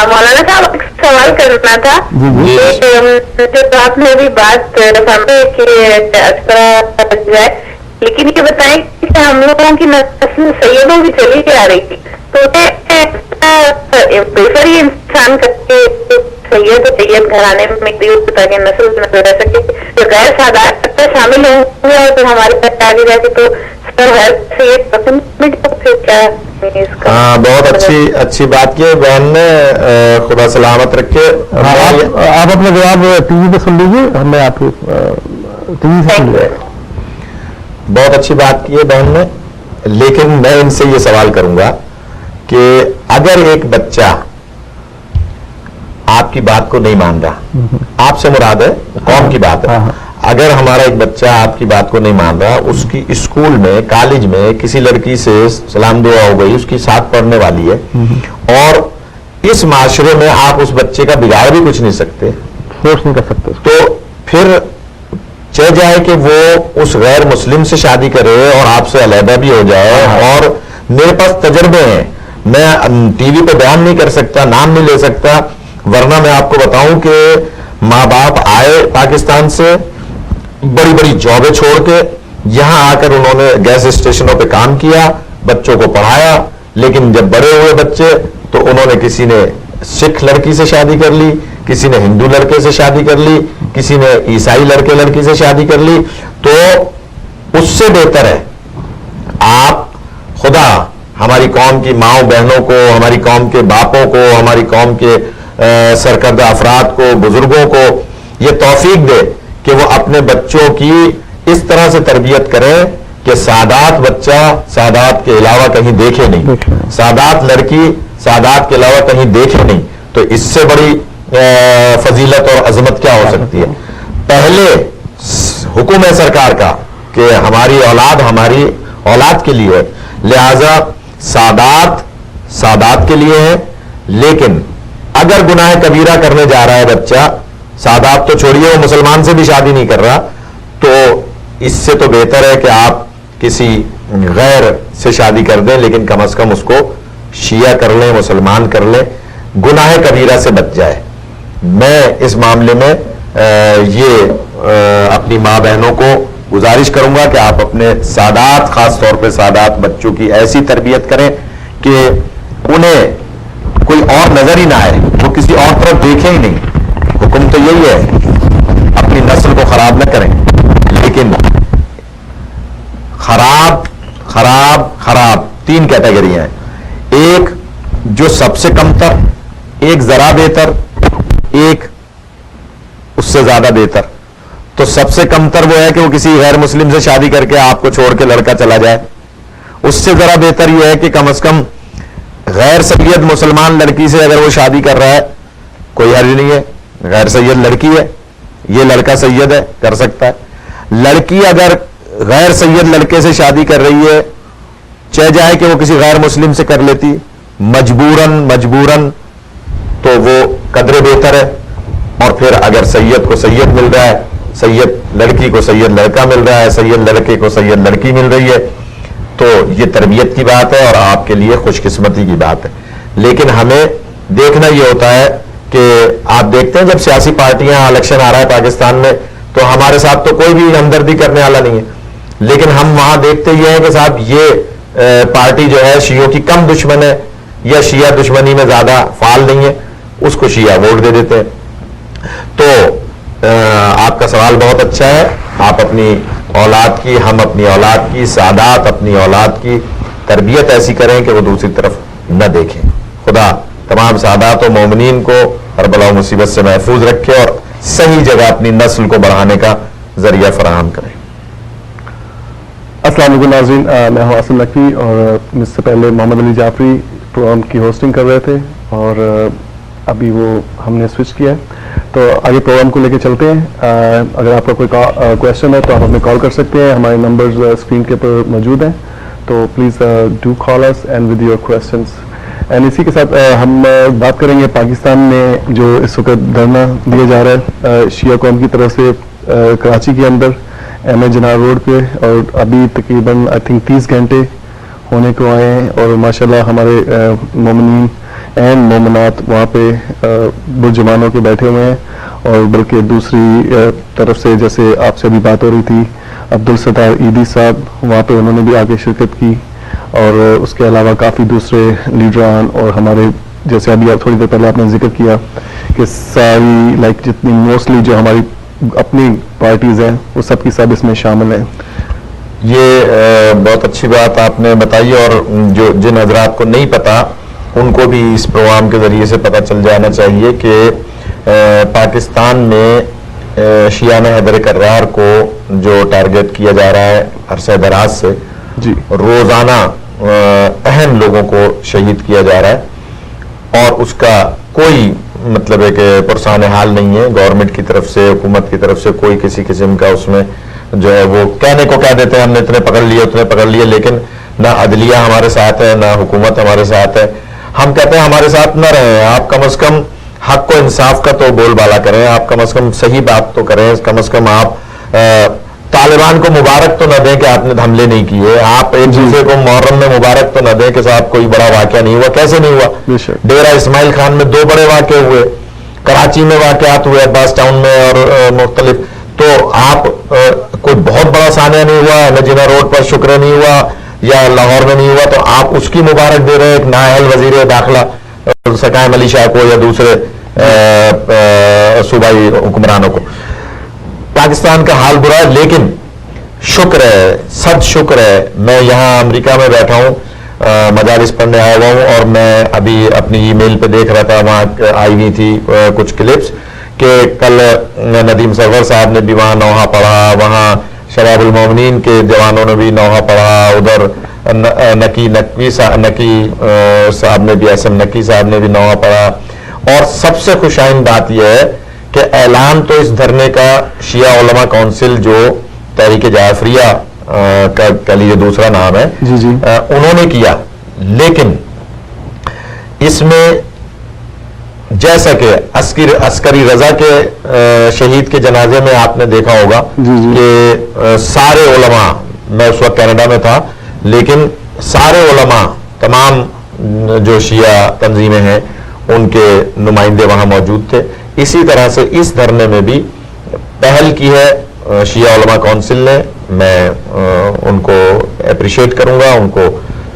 مولانا صاحب ایک سوال کرنا تھا. جو آپ نے ابھی بات فرمائی کہ جائے, لیکن یہ بتائیں کہ ہم لوگوں کی نسل سیدوں کی چلی آ رہی تھی, تو پریفر یہ انسان کر کے سید گھرانے میں تاکہ نسل میں رہ سکے, جو غیر سادات شامل ہوں گے اور پھر ہمارے پاس آگے جا کے تو سید پسند کیا. ہاں بہت اچھی بات کی بہن نے, خدا سلامت رکھے. آپ اپنا جواب ٹی وی پہ سن لیجیے, ہمیں آپ ٹی وی سے سن لیا. بہت اچھی بات کی ہے بہن نے, لیکن میں ان سے یہ سوال کروں گا کہ اگر ایک بچہ آپ کی بات کو نہیں مان رہا, آپ سے مراد ہے قوم کی بات ہے, اگر ہمارا ایک بچہ آپ کی بات کو نہیں مان رہا, اس کی اسکول میں کالج میں کسی لڑکی سے سلام دعا ہو گئی, اس کی ساتھ پڑھنے والی ہے, اور اس معاشرے میں آپ اس بچے کا بگاڑ بھی کچھ نہیں سکتے, فورس نہیں کر سکتے, تو پھر چاہے جائے کہ وہ اس غیر مسلم سے شادی کرے اور آپ سے علیحدہ بھی ہو جائے. اور میرے پاس تجربے ہیں, میں ٹی وی پہ بیان نہیں کر سکتا, نام نہیں لے سکتا, ورنہ میں آپ کو بتاؤں کہ ماں باپ آئے پاکستان سے بڑی بڑی جابیں چھوڑ کے, یہاں آ کر انہوں نے گیس اسٹیشنوں پہ کام کیا, بچوں کو پڑھایا, لیکن جب بڑے ہوئے بچے تو انہوں نے کسی نے سکھ لڑکی سے شادی کر لی, کسی نے ہندو لڑکے سے شادی کر لی, کسی نے عیسائی لڑکی سے شادی کر لی. تو اس سے بہتر ہے آپ خدا ہماری قوم کی ماؤں بہنوں کو, ہماری قوم کے باپوں کو, ہماری قوم کے سرکردہ افراد کو, بزرگوں کو یہ توفیق دے کہ وہ اپنے بچوں کی اس طرح سے تربیت کریں کہ سادات بچہ سادات کے علاوہ کہیں دیکھے نہیں, سادات لڑکی سادات کے علاوہ کہیں دیکھے نہیں. تو اس سے بڑی فضیلت اور عظمت کیا ہو سکتی ہے. پہلے حکم ہے سرکار کا کہ ہماری اولاد کے لیے, لہذا سادات کے لیے ہے, لیکن اگر گناہ کبیرہ کرنے جا رہا ہے بچہ, سادات تو چھوڑیے وہ مسلمان سے بھی شادی نہیں کر رہا, تو اس سے تو بہتر ہے کہ آپ کسی غیر سے شادی کر دیں, لیکن کم از کم اس کو شیعہ کر لیں مسلمان کر لیں گناہ کبیرہ سے بچ جائے. میں اس معاملے میں یہ اپنی ماں بہنوں کو گزارش کروں گا کہ آپ اپنے سادات خاص طور پہ سادات بچوں کی ایسی تربیت کریں کہ انہیں کوئی اور نظر ہی نہ آئے, وہ کسی اور طرف دیکھیں ہی نہیں. حکم تو یہی ہے اپنی نسل کو خراب نہ کریں, لیکن خراب خراب خراب 3 کیٹیگریاں ہیں. ایک جو سب سے کمتر, ایک ذرا بہتر, ایک اس سے زیادہ بہتر. تو سب سے کمتر وہ ہے کہ وہ کسی غیر مسلم سے شادی کر کے آپ کو چھوڑ کے لڑکا چلا جائے. اس سے ذرا بہتر یہ ہے کہ کم از کم غیر سید مسلمان لڑکی سے اگر وہ شادی کر رہا ہے کوئی حرج نہیں ہے, غیر سید لڑکی ہے, یہ لڑکا سید ہے کر سکتا ہے. لڑکی اگر غیر سید لڑکے سے شادی کر رہی ہے چاہے جائے کہ وہ کسی غیر مسلم سے کر لیتی مجبوراً تو وہ قدر بہتر ہے. اور پھر اگر سید کو سید مل رہا ہے, سید لڑکی کو سید لڑکا مل رہا ہے, سید لڑکے کو سید لڑکی مل رہی ہے, تو یہ تربیت کی بات ہے اور آپ کے لیے خوش قسمتی کی بات ہے. لیکن ہمیں دیکھنا یہ ہوتا ہے کہ آپ دیکھتے ہیں جب سیاسی پارٹیاں الیکشن آ رہا ہے پاکستان میں تو ہمارے ساتھ تو کوئی بھی ہمدردی کرنے والا نہیں ہے, لیکن ہم وہاں دیکھتے یہ ہیں کہ صاحب یہ پارٹی جو ہے شیعوں کی کم دشمن ہے یا شیعہ دشمنی میں زیادہ فعال نہیں ہے, اس کو شیعہ ووٹ دے دیتے ہیں. تو آپ کا سوال بہت اچھا ہے. آپ اپنی اولاد کی, ہم اپنی اولاد کی, سادات اپنی اولاد کی تربیت ایسی کریں کہ وہ دوسری طرف نہ دیکھیں. خدا تمام سادات و مومنین کو ہر بلا و مصیبت سے محفوظ رکھے اور صحیح جگہ اپنی نسل کو بڑھانے کا ذریعہ فراہم کرے. السلام علیکم ناظرین, میں ہوں عاصم نقوی اور مجھ سے پہلے محمد علی جعفری پروگرام کی ہوسٹنگ کر رہے تھے اور ابھی وہ ہم نے سوئچ کیا ہے. تو آگے پروگرام کو لے کے چلتے ہیں. اگر آپ کا کوئی کویشچن ہے تو آپ ہمیں کال کر سکتے ہیں, ہمارے نمبرز اسکرین کے پر موجود ہیں, تو please do call us and with your questions. And اسی کے ساتھ ہم بات کریں گے پاکستان میں جو اس وقت دھرنا دیا جا رہا ہے شیعہ قوم کی طرف سے کراچی کے اندر ایم اے جنار روڈ پہ, اور ابھی تقریباً آئی تھنک 30 گھنٹے ہونے کو آئے ہیں اور ماشاءاللہ ہمارے مومنین اینڈ مومنات وہاں پہ برجمانوں کے بیٹھے ہوئے ہیں. اور بلکہ دوسری طرف سے جیسے آپ سے ابھی بات ہو رہی تھی عبدالستار عیدی صاحب وہاں پہ انہوں نے بھی آگے شرکت کی, اور اس کے علاوہ کافی دوسرے لیڈران اور ہمارے جیسے ابھی تھوڑی دیر پہلے آپ نے ذکر کیا کہ ساری لائک جتنی موسٹلی جو ہماری اپنی پارٹیز ہیں وہ سب کی سب اس میں شامل ہیں. یہ بہت اچھی بات آپ نے بتائی, اور جو جن حضرات کو نہیں پتا ان کو بھی اس پروگرام کے ذریعے سے پتہ چل جانا چاہیے کہ پاکستان میں شیعہ حیدر کرار کو جو ٹارگٹ کیا جا رہا ہے عرصہ دراز سے, جی روزانہ اہم لوگوں کو شہید کیا جا رہا ہے اور اس کا کوئی مطلب ہے کہ پرسان حال نہیں ہے. گورنمنٹ کی طرف سے, حکومت کی طرف سے کوئی کسی قسم کا اس میں جو ہے وہ کہنے کو کہہ دیتے ہیں ہم نے اتنے پکڑ لیے اتنے پکڑ لیے, لیکن نہ عدلیہ ہمارے ساتھ ہے نہ حکومت ہمارے ساتھ ہے. ہم کہتے ہیں ہمارے ساتھ نہ رہیں, آپ کم از کم حق و انصاف کا تو بول بالا کریں, آپ کم از کم صحیح بات تو کریں, کم از کم آپ طالبان کو مبارک تو نہ دیں کہ آپ نے حملے نہیں کیے, آپ ایک دوسرے کو محرم میں مبارک تو نہ دیں کہ صاحب کوئی بڑا واقعہ نہیں ہوا. کیسے نہیں ہوا؟ ڈیرہ اسماعیل خان میں 2 بڑے واقعے ہوئے, کراچی میں واقعات ہوئے عباس ٹاؤن میں اور مختلف. تو آپ کوئی بہت بڑا سانحہ نہیں ہوا, نجینا روڈ پر شکر نہیں ہوا یا لاہور میں نہیں ہوا, تو آپ اس کی مبارک دے رہے ہیں ایک نااہل وزیر داخلہ سقائم علی شاہ کو یا دوسرے صوبائی حکمرانوں کو. پاکستان کا حال برا ہے, لیکن شکر ہے, صد شکر ہے, میں یہاں امریکہ میں بیٹھا ہوں, مجالس پڑھنے آیا ہوا ہوں, اور میں ابھی اپنی ای میل پہ دیکھ رہا تھا, وہاں آئی ہوئی تھی کچھ کلپس کہ کل ندیم سرور صاحب نے بھی وہاں نوحہ پڑھا, وہاں شباب المومنین کے جوانوں نے بھی نوحہ پڑھا, ادھر نکی صاحب نے بھی, احسن نکی صاحب نے بھی نوحہ پڑھا. اور سب سے خوشائن بات یہ ہے کہ اعلان تو اس دھرنے کا شیعہ علماء کونسل جو تحریک جعفریہ کا لیے دوسرا نام ہے, انہوں نے کیا, لیکن اس میں جیسا کہ عسکری رضا کے شہید کے جنازے میں آپ نے دیکھا ہوگا کہ سارے علماء, میں اس وقت کینیڈا میں تھا, لیکن سارے علماء تمام جو شیعہ تنظیمیں ہیں ان کے نمائندے وہاں موجود تھے. اسی طرح سے اس دھرنے میں بھی پہل کی ہے شیعہ علماء کونسل نے. میں ان کو اپریشیٹ کروں گا, ان کو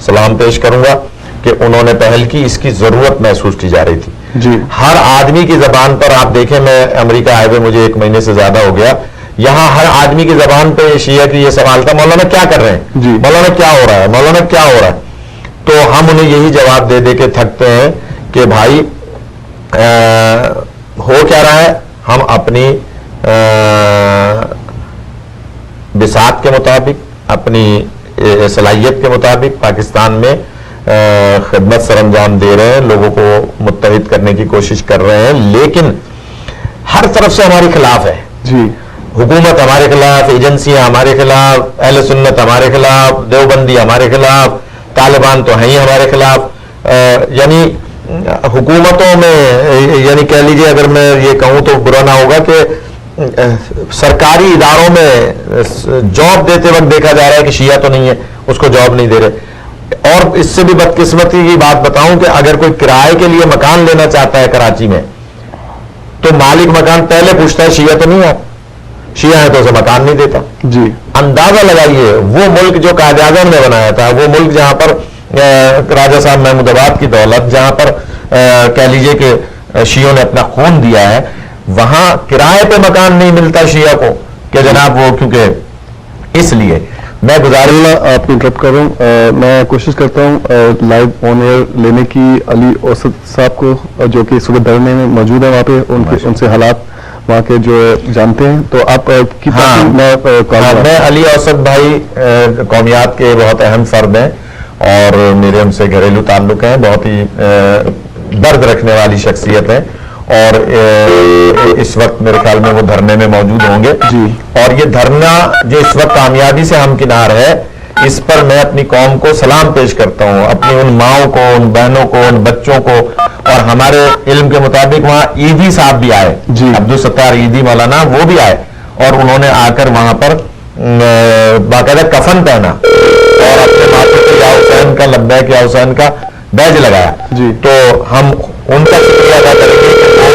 سلام پیش کروں گا کہ انہوں نے پہل کی. اس کی ضرورت محسوس کی جا رہی تھی. جی ہر آدمی کی زبان پر آپ دیکھیں, میں امریکہ آئے ہوئے مجھے 1 مہینے سے زیادہ ہو گیا, یہاں ہر آدمی کی زبان پہ شیعہ کی یہ سوال تھا, مولانا کیا کر رہے ہیں, جی مولانا کیا ہو رہا ہے, مولانا کیا ہو رہا ہے. تو ہم انہیں یہی جواب دے دے کے تھکتے ہیں کہ بھائی ہو کیا رہا ہے. ہم اپنی بساط کے مطابق, اپنی صلاحیت کے مطابق پاکستان میں خدمت سر انجام دے رہے ہیں, لوگوں کو متحد کرنے کی کوشش کر رہے ہیں, لیکن ہر طرف سے ہمارے خلاف ہے. جی حکومت ہمارے خلاف, ایجنسیاں ہمارے خلاف, اہل سنت ہمارے خلاف, دیوبندی ہمارے خلاف, طالبان تو ہیں ہی ہمارے خلاف. یعنی حکومتوں میں, یعنی کہہ لیجئے اگر میں یہ کہوں تو برا نہ ہوگا کہ سرکاری اداروں میں جاب دیتے وقت دیکھا جا رہا ہے کہ شیعہ تو نہیں ہے, اس کو جاب نہیں دے رہے. اور اس سے بھی بدقسمتی کی بات بتاؤں کہ اگر کوئی کرائے کے لیے مکان لینا چاہتا ہے کراچی میں تو مالک مکان پہلے پوچھتا ہے شیعہ تو نہیں ہے, شیعہ ہے تو اسے مکان نہیں دیتا. جی اندازہ لگائیے وہ ملک جو قائد اعظم نے بنایا تھا, وہ ملک جہاں پر راجہ صاحب محمود آباد کی دولت, جہاں پر کہہ لیجئے کہ شیعوں نے اپنا خون دیا ہے, وہاں کرائے پہ مکان نہیں ملتا شیعہ کو کہ جناب وہ, کیونکہ اس لیے میں گزارش آپ کو انٹرپٹ کر رہا ہوں. میں کوشش کرتا ہوں لائیو آن ایئر لینے کی علی اوسط صاحب کو, جو کہ اس وقت دھرنے میں موجود ہیں وہاں پہ, ان سے حالات وہاں کے جو جانتے ہیں. تو آپ میں علی اوسط بھائی قومیات کے بہت اہم فرد ہیں اور میرے ان سے گھریلو تعلق ہیں, بہت ہی درد رکھنے والی شخصیت ہیں, اور اس وقت میرے خیال میں وہ دھرنے میں موجود ہوں گے. جی اور یہ دھرنا جو اس وقت کامیابی سے ہمکنار ہے, اس پر میں اپنی قوم کو سلام پیش کرتا ہوں, اپنی ان ماؤں کو, ان بہنوں کو, ان بچوں کو. اور ہمارے علم کے مطابق وہاں عیدی صاحب بھی آئے, جی عبدالستار عیدی مولانا, وہ بھی آئے, اور انہوں نے آ کر وہاں پر باقاعدہ کفن پہنا اور اپنے ماتھے پہ یا حسین کا لبیک یا حسین کا بیج لگایا. جی تو ہم ان کا شکریہ ادا کریں گے کہ وہ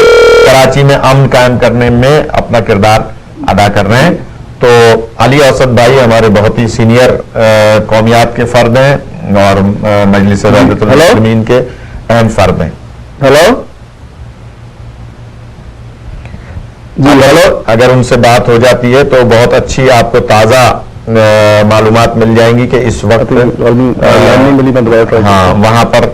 کراچی میں امن قائم کرنے میں اپنا کردار ادا کر رہے ہیں. تو علی اوسط بھائی ہمارے بہت ہی سینئر قومیات کے فرد ہیں اور مجلس رحمت المسلمین کے اہم فرد ہیں. ہیلو جی ہیلو, اگر ان سے بات ہو جاتی ہے تو بہت اچھی آپ کو تازہ معلومات مل جائیں گی کہ اس وقت ہاں وہاں پر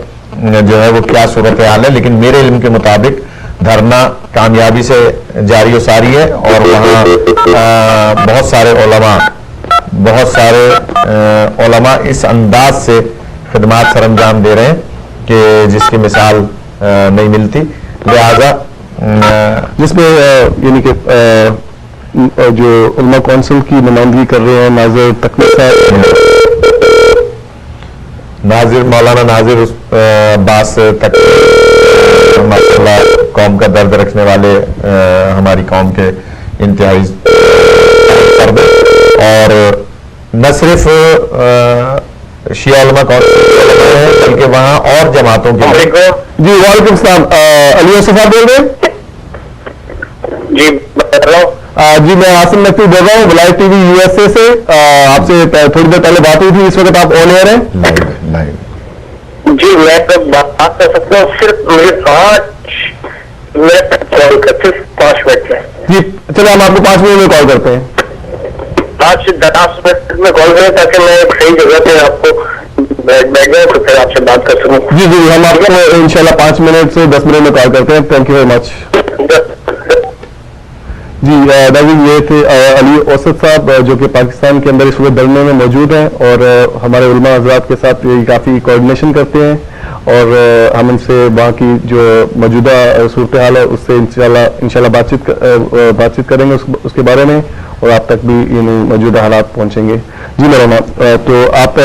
جو ہے وہ کیا صورتحال ہے. لیکن میرے علم کے مطابق دھرنا کامیابی سے جاری و ساری ہے, اور وہاں بہت سارے علماء اس انداز سے خدمات سر انجام دے رہے ہیں کہ جس کی مثال نہیں ملتی. لہذا جس میں یعنی کہ جو علماء کونسل کی نمائندگی کر رہے ہیں ناظر تقوی صاحب, مولانا ناظر عباس تقوی, ماشاء اللہ قوم کا درد رکھنے والے, ہماری قوم کے انتہائی فرد, اور نہ صرف شیعہ علماء کونسل ہیں بلکہ وہاں اور جماعتوں کے. جی وعلیکم السلام, علی اوسط صاحب بول رہے ہیں؟ جی بتا رہا ہوں. جی میں عاصم نقوی بول رہا ہوں ولایت T V U S A سے. آپ سے تھوڑی دیر پہلے بات ہوئی تھی, اس وقت آپ آن ایئر ہیں. جی میں تو بات کر سکتا ہوں, صرف مجھے 5 منٹ کال کرتے, 5 منٹ ہے. جی چلے ہم آپ کو 5 منٹ میں کال کرتے ہیں. 5 سے 10 منٹ میں کال کریں تاکہ میں ایک صحیح جگہ پہ آپ کو بیٹھ جاؤں تو پھر آپ سے بات کر سکوں. جی جی ہم آپ کو انشاءاللہ 5 منٹ سے 10 منٹ میں کال کرتے ہیں. Thank you very much. جی ناظرین, یہ تھے علی اوسط صاحب جو کہ پاکستان کے اندر اس وقت دھرنے میں موجود ہیں, اور ہمارے علماء حضرات کے ساتھ کافی کوآرڈینیشن کرتے ہیں, اور ہم ان سے وہاں کی جو موجودہ صورتحال ہے اس سے انشاءاللہ بات چیت کریں گے اس کے بارے میں, اور آپ تک بھی موجودہ حالات پہنچیں گے. جی مولانا, تو آپ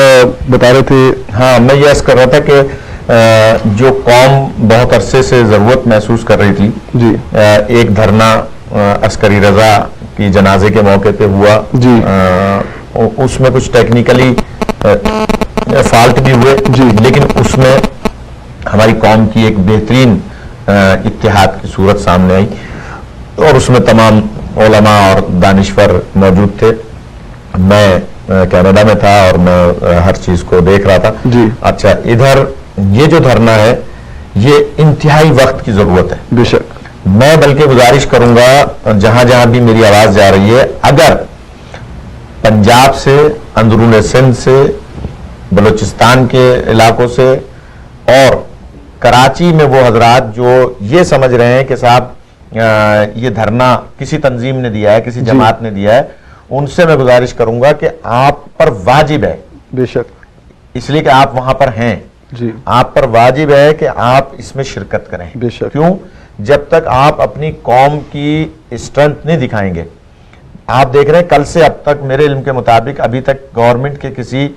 بتا رہے تھے. ہاں میں یہ عرض کر رہا تھا کہ جو قوم بہت عرصے سے ضرورت محسوس کر رہی تھی, جی ایک دھرنا عسکری رضا کی جنازے کے موقع پہ ہوا. جی اس میں کچھ ٹیکنیکلی فالٹ بھی ہوئے, جی لیکن اس میں ہماری قوم کی ایک بہترین اتحاد کی صورت سامنے آئی اور اس میں تمام علماء اور دانشور موجود تھے. میں کینیڈا میں تھا اور میں ہر چیز کو دیکھ رہا تھا. جی. اچھا, ادھر یہ جو دھرنا ہے یہ انتہائی وقت کی ضرورت ہے. بے شک. میں بلکہ گزارش کروں گا جہاں جہاں بھی میری آواز جا رہی ہے, اگر پنجاب سے, اندرون سندھ سے, بلوچستان کے علاقوں سے اور کراچی میں وہ حضرات جو یہ سمجھ رہے ہیں کہ صاحب یہ دھرنا کسی تنظیم نے دیا ہے, کسی جماعت نے دیا ہے, ان سے میں گزارش کروں گا کہ آپ پر واجب ہے, بے شک, اس لیے کہ آپ وہاں پر ہیں, جی, آپ پر واجب ہے کہ آپ اس میں شرکت کریں. بے شک. کیوں؟ جب تک آپ اپنی قوم کی اسٹرینتھ نہیں دکھائیں گے. آپ دیکھ رہے ہیں کل سے اب تک میرے علم کے مطابق ابھی تک گورنمنٹ کے کسی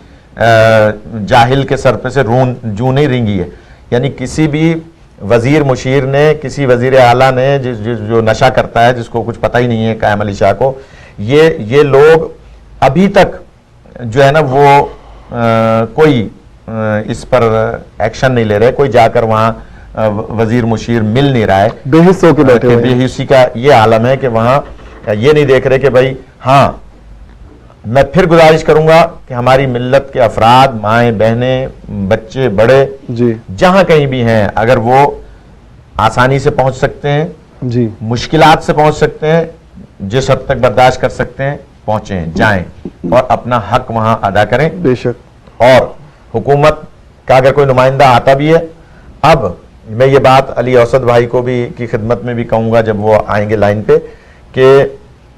جاہل کے سر پہ سے جو نہیں رینگی ہے. یعنی کسی بھی وزیر مشیر نے, کسی وزیر اعلیٰ نے جو نشہ کرتا ہے, جس کو کچھ پتہ ہی نہیں ہے قائم علی شاہ کو, یہ لوگ ابھی تک جو ہے نا وہ کوئی اس پر ایکشن نہیں لے رہے. کوئی جا کر وہاں وزیر مشیر مل نہیں رہا ہے, بے حس ہو کے بیٹھے ہوئے ہیں. بے حسی کا یہ عالم ہے کہ وہاں یہ نہیں دیکھ رہے کہ بھائی. ہاں, میں پھر گزارش کروں گا کہ ہماری ملت کے افراد, مائیں بہنیں, بچے بڑے, جی, جہاں کہیں بھی ہیں, اگر وہ آسانی سے پہنچ سکتے ہیں, جی, مشکلات سے پہنچ سکتے ہیں, جس حد تک برداشت کر سکتے ہیں, پہنچیں, جائیں اور اپنا حق وہاں ادا کریں. بے شک. اور حکومت کا اگر کوئی نمائندہ آتا بھی ہے, اب میں یہ بات علی اوسط بھائی کو بھی کی خدمت میں بھی کہوں گا جب وہ آئیں گے لائن پہ, کہ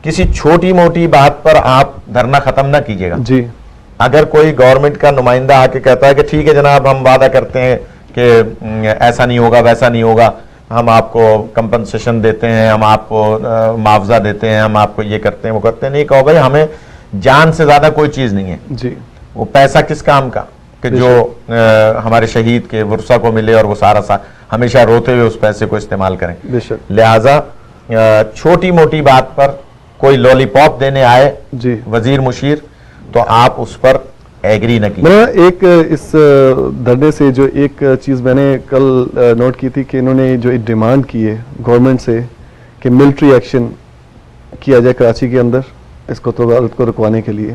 کسی چھوٹی موٹی بات پر آپ دھرنا ختم نہ کیجیے گا. جی, اگر کوئی گورنمنٹ کا نمائندہ آ کے کہتا ہے کہ ٹھیک ہے جناب, ہم وعدہ کرتے ہیں کہ ایسا نہیں ہوگا, ویسا نہیں ہوگا, ہم آپ کو کمپنسیشن دیتے ہیں, ہم آپ کو معاوضہ دیتے ہیں, ہم آپ کو یہ کرتے ہیں, وہ کرتے ہیں, نہیں کہو بھائی ہمیں جان سے زیادہ کوئی چیز نہیں ہے. جی, وہ پیسہ کس کام کا کہ جو ہمارے شہید کے ورثہ کو ملے اور وہ سارا ہمیشہ روتے ہوئے اس پیسے کو استعمال کریں. بے شک. لہٰذا چھوٹی موٹی بات پر کوئی لولی پاپ دینے آئے جی, وزیر مشیر, تو آپ اس پر ایگری نہ کیجیے. میں ایک اس دھرنے سے جو ایک چیز میں نے کل نوٹ کی تھی کہ انہوں نے جو ایک ڈیمانڈ کی ہے گورنمنٹ سے کہ ملٹری ایکشن کیا جائے کراچی کے اندر اس کو تجارت کو رکوانے کے لیے.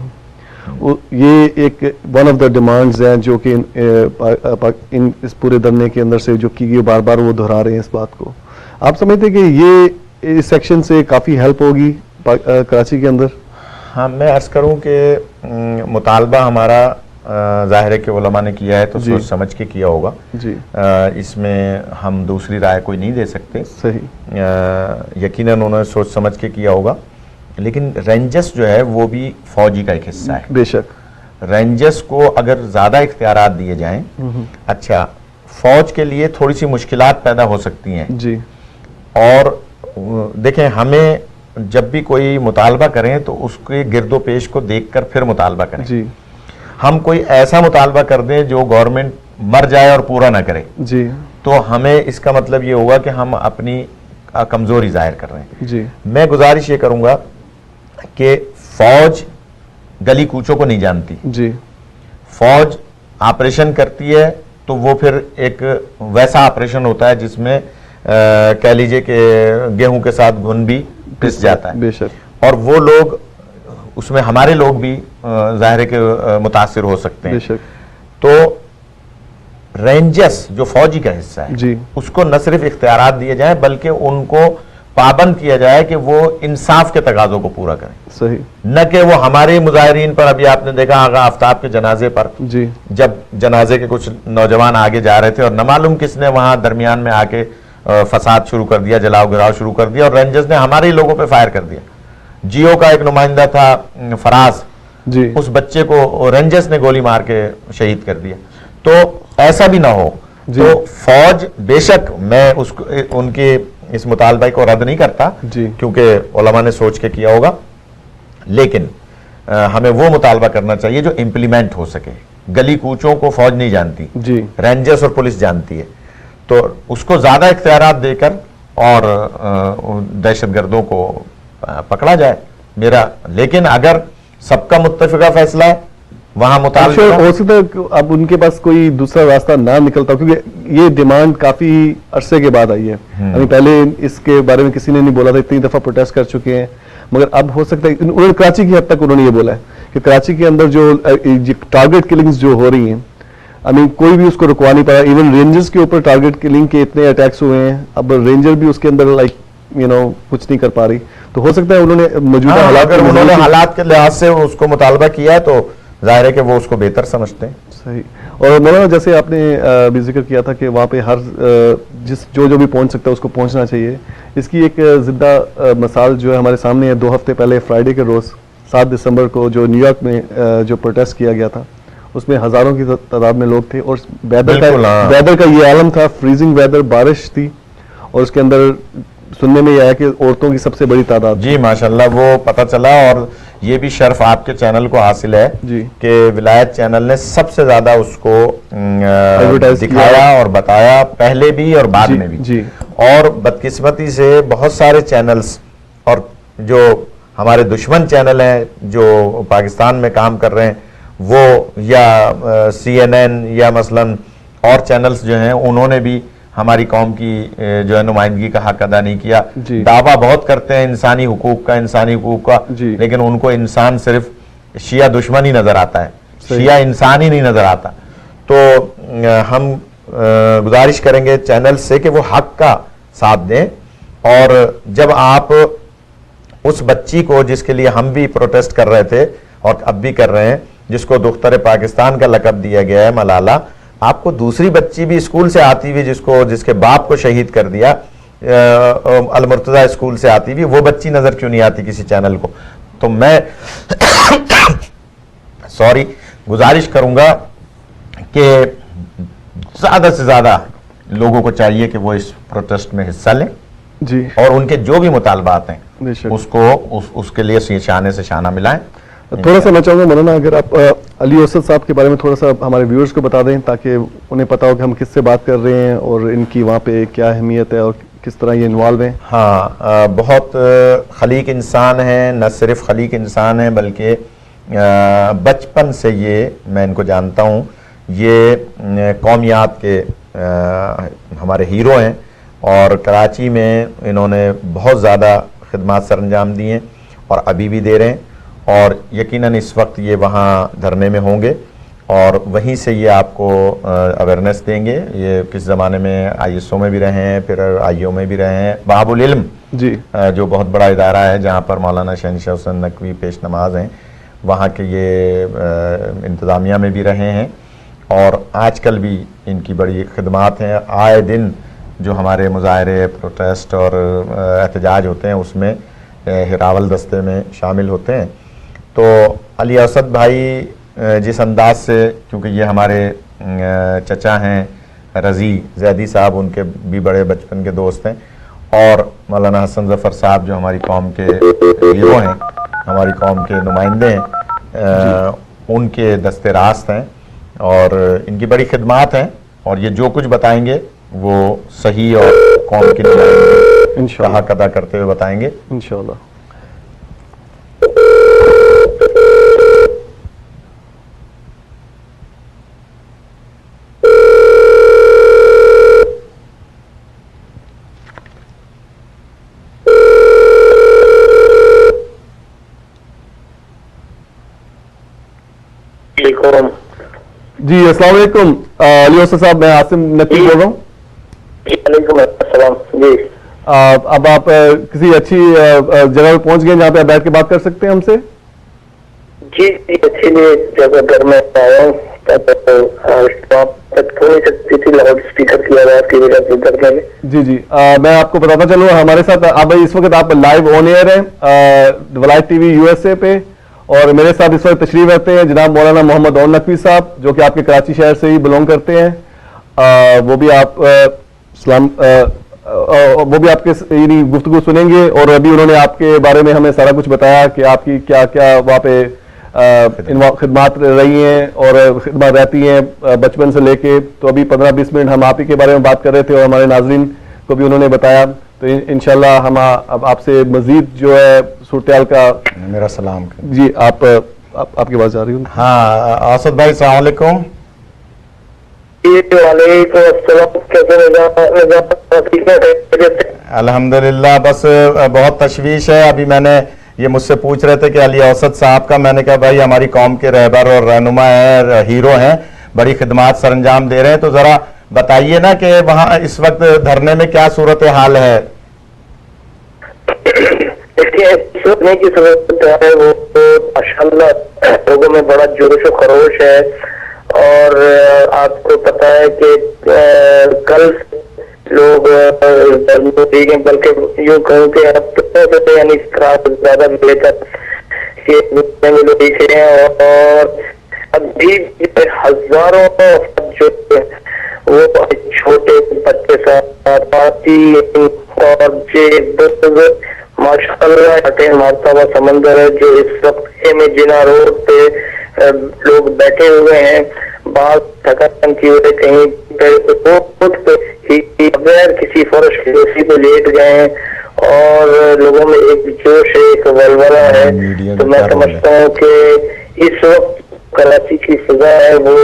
یہ ایک ون آف دا ڈیمانڈز ہیں جو کہ اس پورے دھرنے کے اندر سے جو کی گئی, بار بار وہ دہرا رہے ہیں اس بات کو. آپ سمجھتے ہیں کہ یہ اس سیکشن سے کافی ہیلپ ہوگی کراچی کے اندر؟ ہاں, میں عرض کروں کہ مطالبہ ہمارا ظاہر ہے کہ علماء نے کیا ہے تو سوچ سمجھ کے کیا ہوگا. جی, اس میں ہم دوسری رائے کوئی نہیں دے سکتے. صحیح. یقیناً انہوں نے سوچ سمجھ کے کیا ہوگا, لیکن رینجرز جو ہے وہ بھی فوجی کا ایک حصہ ہے. بے شک. رینجرز کو اگر زیادہ اختیارات دیے جائیں, اچھا فوج کے لیے تھوڑی سی مشکلات پیدا ہو سکتی ہیں. جی, اور دیکھیں ہمیں جب بھی کوئی مطالبہ کریں تو اس کے گرد و پیش کو دیکھ کر پھر مطالبہ کریں. جی, ہم کوئی ایسا مطالبہ کر دیں جو گورنمنٹ مر جائے اور پورا نہ کرے, جی, تو ہمیں اس کا مطلب یہ ہوگا کہ ہم اپنی کمزوری ظاہر کر رہے ہیں. جی, میں گزارش یہ کروں گا کہ فوج گلی کوچوں کو نہیں جانتی. جی, فوج آپریشن کرتی ہے تو وہ پھر ایک ویسا آپریشن ہوتا ہے جس میں کہہ لیجئے کہ گیہوں کے ساتھ گھن بھی پس جاتا ہے. بے شک. اور وہ لوگ اس میں ہمارے لوگ بھی ظاہر ہے کہ متاثر ہو سکتے ہیں. بے شک. تو رینجرز جو فوجی کا حصہ ہے, جی, اس کو نہ صرف اختیارات دیے جائیں بلکہ ان کو پابند کیا جائے کہ وہ انصاف کے تقاضوں کو پورا کریں. صحیح. نہ کہ وہ ہمارے مظاہرین پر, ابھی آپ نے دیکھا آغا آفتاب کے جنازے پر, جی, جب جنازے کے کچھ نوجوان آگے جا رہے تھے اور نہ معلوم کس نے وہاں درمیان میں آ کے فساد شروع کر دیا, جلاؤ گراؤ شروع کر دیا, اور رینجرز نے ہمارے ہی لوگوں پہ فائر کر دیا. جیو کا ایک نمائندہ تھا فراز, جی, اس بچے کو رینجرز نے گولی مار کے شہید کر دیا. تو ایسا بھی نہ ہو. تو فوج بے شک میں ان کے اس مطالبہ کو رد نہیں کرتا, جی, کیونکہ علماء نے سوچ کے کیا ہوگا, لیکن ہمیں وہ مطالبہ کرنا چاہیے جو امپلیمنٹ ہو سکے. گلی کوچوں کو فوج نہیں جانتی, جی, رینجرز اور پولیس جانتی ہے. تو اس کو زیادہ اختیارات دے کر اور دہشت گردوں کو پکڑا جائے میرا. لیکن اگر سب کا متفقہ فیصلہ ہے وہاں مطالبہ ہو سکتا ہے اب ان کے پاس کوئی دوسرا راستہ نہ نکلتا، کیونکہ یہ ڈیمانڈ کافی عرصے کے بعد آئی ہے. ابھی پہلے اس کے بارے میں کسی نے نہیں بولا تھا، اتنی دفعہ پروٹیسٹ کر چکے ہیں، مگر اب ہو سکتا ہے انہوں نے کراچی کی حد تک انہوں نے یہ بولا ہے کہ کراچی کے اندر جو ٹارگٹ کلنگز جو ہو رہی ہیں، کوئی بھی اس کو رکوا نہیں پا رہا. ایون رینجرز کے اوپر ٹارگٹ کلنگ کے اتنے اٹیکس ہوئے ہیں، اب رینجر بھی اس کے اندر کچھ نہیں کر پا رہی. تو ہو سکتا ہے انہوں نے موجودہ حالات کے لحاظ سے اس کو مطالبہ کیا ہے تو ظاہر ہے کہ وہ اس کو بہتر سمجھتے ہیں. صحیح. اور مولانا جیسے آپ نے بھی ذکر کیا تھا کہ وہاں پہ ہر جو بھی پہنچ سکتا ہے اس کو پہنچنا چاہیے. اس کی ایک زندہ مثال جو ہے ہمارے سامنے ہے. 2 ہفتے پہلے فرائیڈے کے روز 7 دسمبر کو جو نیو یارک میں جو پروٹیسٹ کیا گیا تھا، اس میں ہزاروں کی تعداد میں لوگ تھے، اور ویدر کا یہ عالم تھا، فریزنگ ویدر، بارش تھی، اور اس کے اندر سننے میں یہ آیا کہ عورتوں کی سب سے بڑی تعداد. جی ماشاءاللہ وہ پتہ چلا، اور یہ بھی شرف آپ کے چینل کو حاصل ہے کہ ولایت چینل نے سب سے زیادہ اس کو دکھایا اور بتایا، پہلے بھی اور بعد میں بھی. اور بدقسمتی سے بہت سارے چینلز اور جو ہمارے دشمن چینل ہیں جو پاکستان میں کام کر رہے ہیں، وہ یا CNN یا مثلاً اور چینلز جو ہیں، انہوں نے بھی ہماری قوم کی جو ہے نمائندگی کا حق ادا نہیں کیا. دعویٰ بہت کرتے ہیں انسانی حقوق کا، لیکن ان کو انسان صرف شیعہ دشمن ہی نظر آتا ہے، شیعہ انسان ہی نہیں نظر آتا. تو ہم گزارش کریں گے چینل سے کہ وہ حق کا ساتھ دیں. اور جب آپ اس بچی کو، جس کے لیے ہم بھی پروٹیسٹ کر رہے تھے اور اب بھی کر رہے ہیں، جس کو دختر پاکستان کا لقب دیا گیا ہے، ملالہ، آپ کو دوسری بچی بھی اسکول سے آتی ہوئی جس کے باپ کو شہید کر دیا، المرتضی اسکول سے آتی ہوئی، وہ بچی نظر کیوں نہیں آتی کسی چینل کو؟ تو میں گزارش کروں گا کہ زیادہ سے زیادہ لوگوں کو چاہیے کہ وہ اس پروٹیسٹ میں حصہ لیں اور ان کے جو بھی مطالبات ہیں اس کے لیے شانے سے شانہ ملائیں. تھوڑا سا میں چاہوں گا مولانا اگر آپ علی اسد صاحب کے بارے میں تھوڑا سا ہمارے ویورز کو بتا دیں تاکہ انہیں پتا ہو کہ ہم کس سے بات کر رہے ہیں اور ان کی وہاں پہ کیا اہمیت ہے اور کس طرح یہ انوالو ہیں. ہاں، بہت خلیق انسان ہیں، نہ صرف خلیق انسان ہیں بلکہ بچپن سے یہ میں ان کو جانتا ہوں، یہ قومیات کے ہمارے ہیرو ہیں، اور کراچی میں انہوں نے بہت زیادہ خدمات سر انجام دی ہیں اور ابھی بھی دے رہے ہیں. اور یقیناً اس وقت یہ وہاں دھرنے میں ہوں گے اور وہیں سے یہ آپ کو اویئرنیس دیں گے. یہ کس زمانے میں ISO میں بھی رہے ہیں، پھر IO میں بھی رہے ہیں. باب العلم جو بہت بڑا ادارہ ہے جہاں پر مولانا شہنشاہ حسین نقوی پیش نماز ہیں، وہاں کے یہ انتظامیہ میں بھی رہے ہیں، اور آج کل بھی ان کی بڑی خدمات ہیں. آئے دن جو ہمارے مظاہرے، پروٹیسٹ اور احتجاج ہوتے ہیں اس میں ہراول دستے میں شامل ہوتے ہیں. تو علی اسد بھائی جس انداز سے، کیونکہ یہ ہمارے چچا ہیں رضی زیدی صاحب، ان کے بھی بڑے بچپن کے دوست ہیں، اور مولانا حسن ظفر صاحب جو ہماری قوم کے ہیرو ہیں، ہماری قوم کے نمائندے ہیں، ان کے دست راست ہیں اور ان کی بڑی خدمات ہیں. اور یہ جو کچھ بتائیں گے وہ صحیح اور قوم کے لیے حق ادا کرتے ہوئے بتائیں گے انشاءاللہ. جی السلام علیکم علی اسد صاحب، میں عاصم نقوی بول رہا ہوں. وعلیکم السلام. جی اب آپ کسی اچھی جگہ پہ پہنچ گئے جہاں پہ آپ بیٹھ کے بات کر سکتے ہیں ہم سے؟ جی اچھی جگہ گھر میں آیا ہوں، لاؤڈ اسپیکر کی آواز کی وجہ سے ادھر میں. جی میں آپ کو بتاتا چلوں ہمارے ساتھ اب اس وقت آپ لائیو آن ایئر ہیں ولایت ٹی وی USA پہ، اور میرے ساتھ اس وقت تشریف رکھتے ہیں جناب مولانا محمد عون نقوی صاحب جو کہ آپ کے کراچی شہر سے ہی بلونگ کرتے ہیں. وہ بھی آپ کے یعنی گفتگو سنیں گے، اور ابھی انہوں نے آپ کے بارے میں ہمیں سارا کچھ بتایا کہ آپ کی کیا کیا وہاں پہ خدمات رہی ہیں اور خدمات رہتی ہیں بچپن سے لے کے. تو ابھی 15-20 منٹ ہم آپ ہی کے بارے میں بات کر رہے تھے اور ہمارے ناظرین کو بھی انہوں نے بتایا. تو انشاءاللہ ہم اب آپ سے مزید جو ہے صورتحال کا میرا سلام جی آپ آپ کی آواز آ رہی ہوں. ہاں اسد بھائی السلام علیکم. وعلیکم السلام. الحمدللہ. بس بہت تشویش ہے. ابھی میں نے یہ مجھ سے پوچھ رہے تھے کہ علی اوسط صاحب کا, میں نے کہا بھائی ہماری قوم کے رہبر اور رہنما ہیں, ہیرو ہیں, بڑی خدمات سر انجام دے رہے ہیں, تو ذرا بتائیے نا کہ وہاں اس وقت دھرنے میں کیا صورتحال ہے. سوچنے کی ضرورت ہے. وہ ماشاءاللہ لوگوں میں بڑا جوش و خروش ہے, اور آپ کو پتا ہے کہ کل لوگ بلکہ یوں کہوں کہ اب یعنی زیادہ لے کر دیکھے ہیں, اور ابھی ہزاروں جو وہ چھوٹے بچے ساتھی اور ماشاء اللہ مرتبہ سمندر ہے جو اس وقت میں جنا روڈ پہ لوگ بیٹھے ہوئے ہیں. بعض تھکن کی وجہ کہیں بغیر کسی فرش کے اسی پہ لیٹ گئے ہیں, اور لوگوں میں ایک جوش ہے, ایک ولولہ ہے. تو میں سمجھتا ہوں کہ اس وقت کراچی کی فضا ہے وہ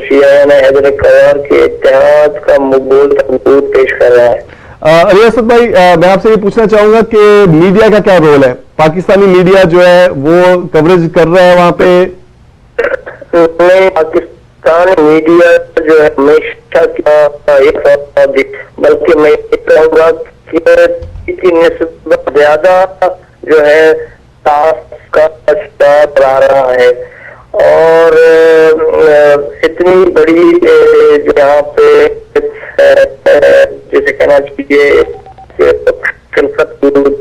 شیعہ حیدر کرار کے اتحاد کا مقبول ثبوت پیش کر رہا ہے. علی اسد بھائی, میں آپ سے یہ پوچھنا چاہوں گا کہ میڈیا کا کیا رول ہے؟ پاکستانی میڈیا جو ہے وہ کوریج کر رہا ہے وہاں پہ؟ پاکستانی میڈیا جو ہے ہمیشہ بلکہ میں کہوں گا کہ نسبت زیادہ جو ہے کا رہا ہے, اور اتنی بڑی یہاں پہ جیسے کہنا چاہیے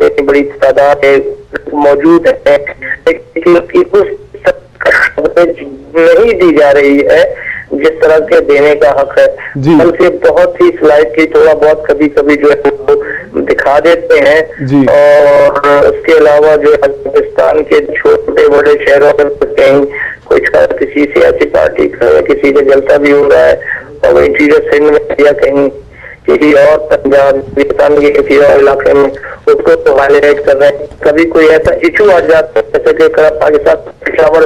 اتنی بڑی تعداد موجود ہے, نہیں دی جا رہی ہے جس طرح کے دینے کا حق ہے. بلکہ بہت ہی سلائٹلی تھوڑا بہت کبھی کبھی جو ہے وہ دکھا دیتے ہیں, اور اس کے علاوہ جو ہے پاکستان کے چھوٹے بڑے شہروں میں کہیں کوئی کسی سیاسی پارٹی کا کسی کا جلسہ بھی ہو رہا ہے, اور انٹیریئر سندھ میں یا کہیں کسی اور پنجاب ہندوستان کے کسی اور علاقے میں اس کو تو ہائی لائٹ کر رہے ہیں. کبھی کوئی ایسا ایشو آ جاتا ہے جیسے کہ پاکستان پشاور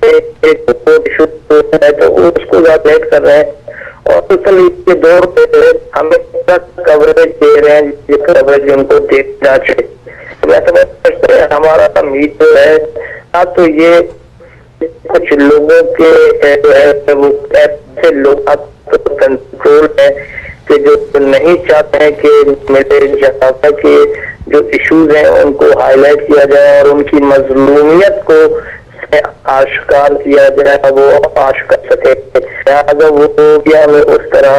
ایک ایشو ہے تو اس کو ہائی لائٹ کر رہے ہیں, اور کے دور پہ ہمیں کوریج دے رہے ہیں جس کوریج ان کو دینا چاہیے. میں سمجھتا ہوں ہمارا میڈیا ہے تو یہ کچھ لوگوں کے جو ہے وہ ایسے لوگ کنٹرول ہے کہ جو نہیں چاہتے ہیں کہ میرے جہاں کے جو ایشوز ہیں ان کو ہائی لائٹ کیا جائے اور ان کی مظلومیت کو آشکار کیا جائے, وہ آشکار سکے. لہٰذا وہ میڈیا میں اس طرح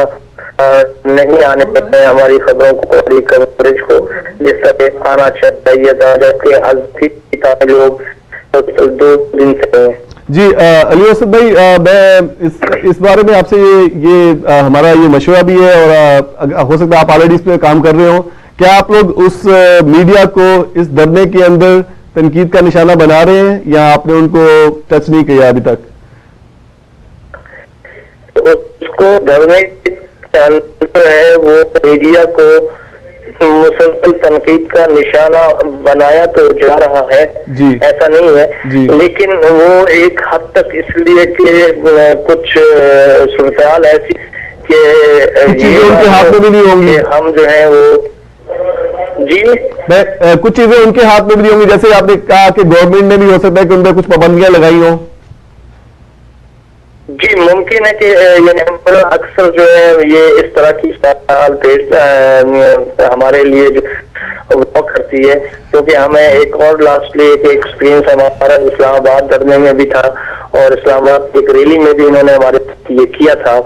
نہیں آنے پڑتے ہیں ہماری خبروں کو, ہماری کوریج کو جس طرح آنا چاہیے تھا, جبکہ لوگ 2 دن سے. جی علی اسد بھائی, میں اس بارے میں آپ سے یہ ہمارا یہ مشورہ بھی ہے, اور ہو سکتا ہے آپ آلریڈی اس پہ کام کر رہے ہوں, کیا آپ لوگ اس میڈیا کو اس دھرنے کے اندر تنقید کا نشانہ بنا رہے ہیں, یا آپ نے ان کو ٹچ نہیں کیا ابھی تک؟ اس کو دھرنے ہے وہ میڈیا کو مسلسل تنقید کا نشانہ بنایا تو جا رہا ہے, ایسا نہیں ہے, لیکن وہ ایک حد تک اس لیے کہ کچھ صورتحال ایسی کہ ان کے ہاتھ میں بھی نہیں ہوں گی, ہم جو ہیں وہ کچھ چیزیں ان کے ہاتھ میں بھی نہیں ہوں گی, جیسے آپ نے کہا کہ گورنمنٹ نے بھی ہو سکتا ہے کہ ان پہ کچھ پابندیاں لگائی ہوں. جی ممکن ہے کہ یعنی اکثر جو ہے یہ اس طرح کی پیش ہمارے لیے جو وہ کرتی ہے, کیونکہ ہمیں ایک اور لاسٹلی ایک ایکسپیرینس ہمارا اسلام آباد دھرنے میں بھی تھا, اور اسلام آباد ایک ریلی میں بھی انہوں نے ہمارے یہ کیا تھا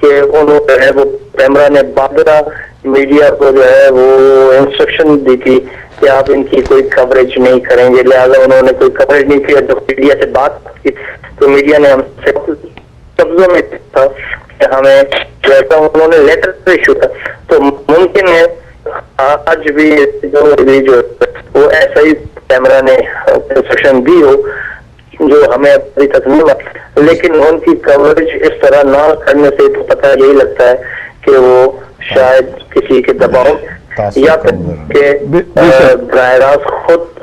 کہ انہوں نے وہ پیمرا نے بادرہ میڈیا کو جو ہے وہ انسٹرکشن دی تھی کہ آپ ان کی کوئی کوریج نہیں کریں گے, لہٰذا انہوں نے کوئی کوریج نہیں کیا. جب میڈیا سے بات کی تو میڈیا نے ہم سے قبضوں میں تھا کہ ہمیں جیسا انہوں نے لیٹر ایشو تھا, تو ممکن ہے آج بھی جو وہ ایسا ہی کیمرہ نے انسٹرکشن دی ہو جو ہمیں ابھی تک نہیں ملا, لیکن ان کی کوریج اس طرح نہ کرنے سے تو پتہ یہی لگتا ہے کہ وہ شاید کسی کے دباؤ یا پھر کہ براہ راست خود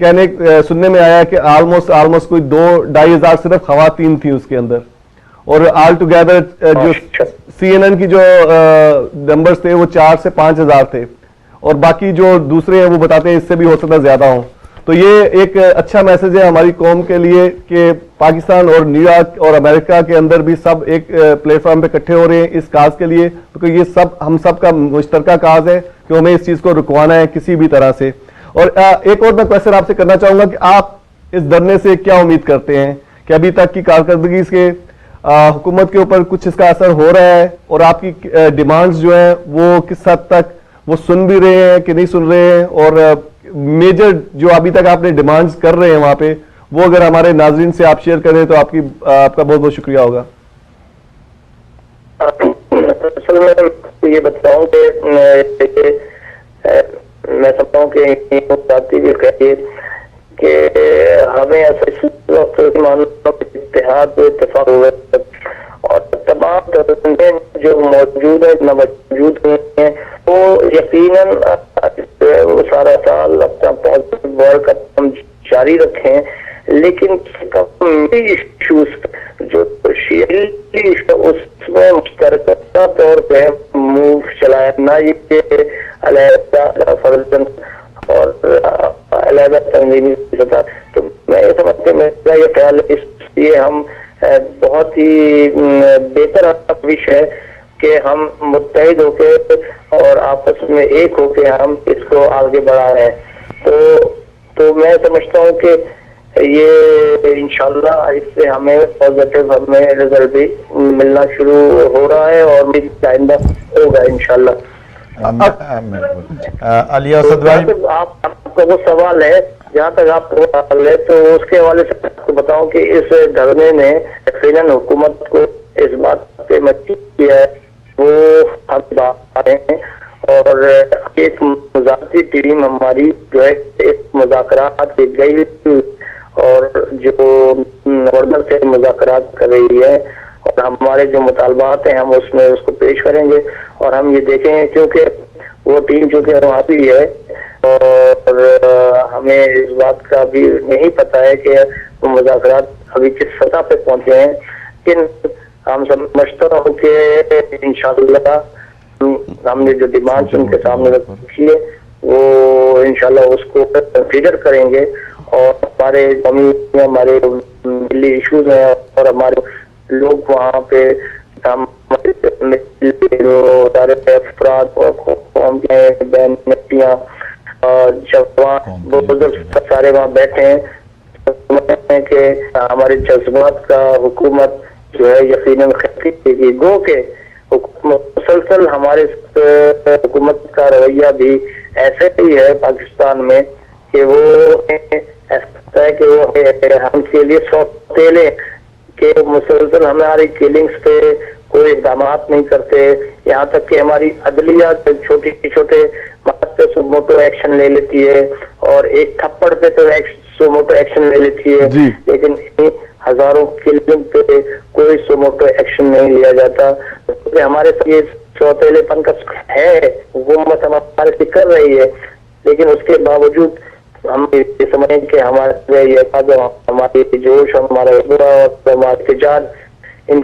سننے میں آیا کہ آلموسٹ کوئی 2-2,500 صرف خواتین تھیں اس کے اندر, اور آل ٹوگیدر جو CNN کی جو نمبرز تھے وہ 4 سے 5,000 تھے, اور باقی جو دوسرے ہیں وہ بتاتے ہیں اس سے بھی ہو سکتا زیادہ ہوں. تو یہ ایک اچھا میسج ہے ہماری قوم کے لیے کہ پاکستان اور نیو یارک اور امریکہ کے اندر بھی سب ایک پلیٹ فارم پہ اکٹھے ہو رہے ہیں اس کاز کے لیے, کیونکہ یہ ہم سب کا مشترکہ کاز ہے کہ ہمیں اس چیز کو رکوانا ہے کسی بھی طرح سے. اور ایک اور میں کوشچن آپ سے کرنا چاہوں گا کہ آپ اس دھرنے سے کیا امید کرتے ہیں کہ ابھی تک کی کارکردگی سے حکومت کے اوپر کچھ اس کا اثر ہو رہا ہے, اور آپ کی ڈیمانڈز جو ہیں وہ کس حد تک وہ سن بھی رہے ہیں کہ نہیں سن رہے ہیں, اور میجر جو ابھی تک آپ نے ڈیمانڈز کر رہے ہیں وہاں پہ وہ اگر ہمارے ناظرین سے آپ شیئر کریں تو آپ کا بہت بہت شکریہ ہوگا. اصل میں یہ بتاؤں کہ میں سمجھتا ہوں کہ بھی کہیے کہ ہمیں اتحاد اتفاق ہوئے اور تمام جو موجود ہیں نہ موجود ہیں وہ یقیناً وہ سارا سال اپنا ورک ہم جاری رکھیں, لیکن ایشوز جو اس میں مشترکہ طور پہ موو چلائے, نہ یہ علیحدہ فرزن اور علیحدہ تنظیمی سطح. تو میں یہ سمجھتے میرا یہ خیال ہے اس لیے ہم بہت ہی بہتر روش ہے کہ ہم متحد ہو کے اور آپس میں ایک ہو کے ہم اس کو آگے بڑھا رہے ہیں. تو میں سمجھتا ہوں کہ یہ انشاءاللہ اس سے ہمیں پازیٹیو ہمیں رزلٹ بھی ملنا شروع ہو رہا ہے اور آئندہ ہوگا انشاءاللہ. علی اسد بھائی, آپ کا وہ سوال ہے جہاں تک آپ کو سوال ہے تو اس کے حوالے سے آپ کو بتاؤں کہ اس دھرنے نے یقیناً حکومت کو اس بات پہ مجبور کیا ہے وہ ہم بات رہے ہیں, اور ایک مذاکراتی ٹیم ہماری جو ہے ایک مذاکرات کی گئی اور جو گورنر سے مذاکرات کر رہی ہے, اور ہمارے جو مطالبات ہیں ہم اس میں اس کو پیش کریں گے اور ہم یہ دیکھیں گے کیونکہ وہ ٹیم چونکہ وہاں بھی ہے اور ہمیں اس بات کا بھی نہیں پتا ہے کہ وہ مذاکرات ابھی کس سطح پہ پہنچے ہیں, لیکن ہم سمجھتا ہوں کہ انشاءاللہ ہم نے جو ڈیمانڈ ان کے سامنے رکھی ہے وہ انشاءاللہ اس کو کنسیڈر کریں گے, اور ہمارے ملی ایشوز ہیں اور ہمارے لوگ وہاں پہ سارے افراد قوم کے بہن بیٹیاں جوان بزرگ سارے وہاں بیٹھے ہیں کہ ہمارے جذبات کا حکومت جو ہے یقیناً گو کے مسلسل ہمارے حکومت کا رویہ بھی ایسے ہی ہے پاکستان میں کہ وہ ایسا ہے کہ وہ ہم کے لیے سوتیلے کہ مسلسل ہماری کلنگز پہ کوئی اقدامات نہیں کرتے, یہاں تک کہ ہماری عدلیہ چھوٹے بات پہ سوموٹو ایکشن لے لیتی ہے اور ایک تھپڑ پہ تو سوموٹو ایکشن لے لیتی ہے, لیکن ہزاروں کلنگ پہ کوئی سوموٹو ایکشن نہیں لیا جاتا. ہمارے یہ سوتیلے پن کا ہے حکومت ہمارے سے کر رہی ہے, لیکن اس کے باوجود ہم یہ سمجھیں کہ ہماری جوش ہمارا ہمارا احتجاج ان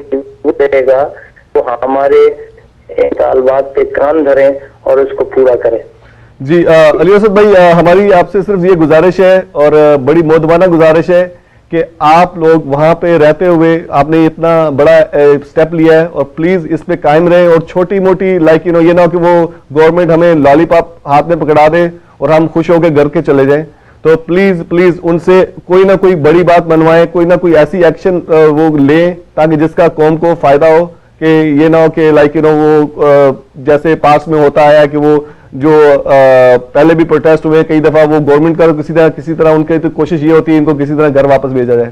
رہے گا تو ہمارے طالبات پہ کان دھریں اور اس کو پورا کریں. جی علی اسد بھائی, ہماری آپ سے صرف یہ گزارش ہے اور بڑی مودبانہ گزارش ہے کہ آپ لوگ وہاں پہ رہتے ہوئے آپ نے اتنا بڑا اسٹیپ لیا ہے اور پلیز اس پہ قائم رہیں, اور چھوٹی موٹی یہ نہ ہو کہ وہ گورنمنٹ ہمیں لالی پاپ ہاتھ میں پکڑا دے اور ہم خوش ہو کے گھر کے چلے جائیں. تو پلیز ان سے کوئی نہ کوئی بڑی بات منوائیں, کوئی نہ کوئی ایسی ایکشن وہ لیں تاکہ جس کا قوم کو فائدہ ہو, کہ یہ نہ ہو کہ وہ جیسے پاس میں ہوتا ہے کہ وہ جو پہلے بھی پروٹیسٹ ہوئے کئی دفعہ وہ گورنمنٹ کا کسی طرح ان کی تو کوشش یہ ہوتی ہے ان کو کسی طرح گھر واپس بھیجا جائے.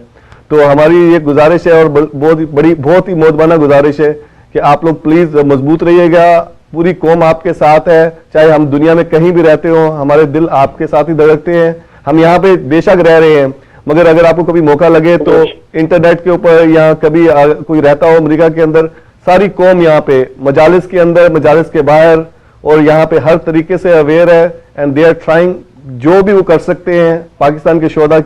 تو ہماری یہ گزارش ہے اور بہت ہی مودبانہ گزارش ہے کہ آپ لوگ پلیز مضبوط رہیے گا, پوری قوم آپ کے ساتھ ہے, چاہے ہم دنیا میں کہیں بھی رہتے ہوں ہمارے دل آپ کے ساتھ ہی دھڑکتے ہیں. ہم یہاں پہ بے شک رہ رہے ہیں, مگر اگر آپ کو کبھی موقع لگے تو انٹرنیٹ کے اوپر یا کبھی کوئی رہتا ہو امریکہ کے اندر, ساری قوم یہاں پہ مجالس کے اندر مجالس کے باہر اور یہاں پہ ہر طریقے سے اویئر ہے, اینڈ دے آر ٹرائنگ جو بھی وہ کر سکتے ہیں پاکستان کے شہداء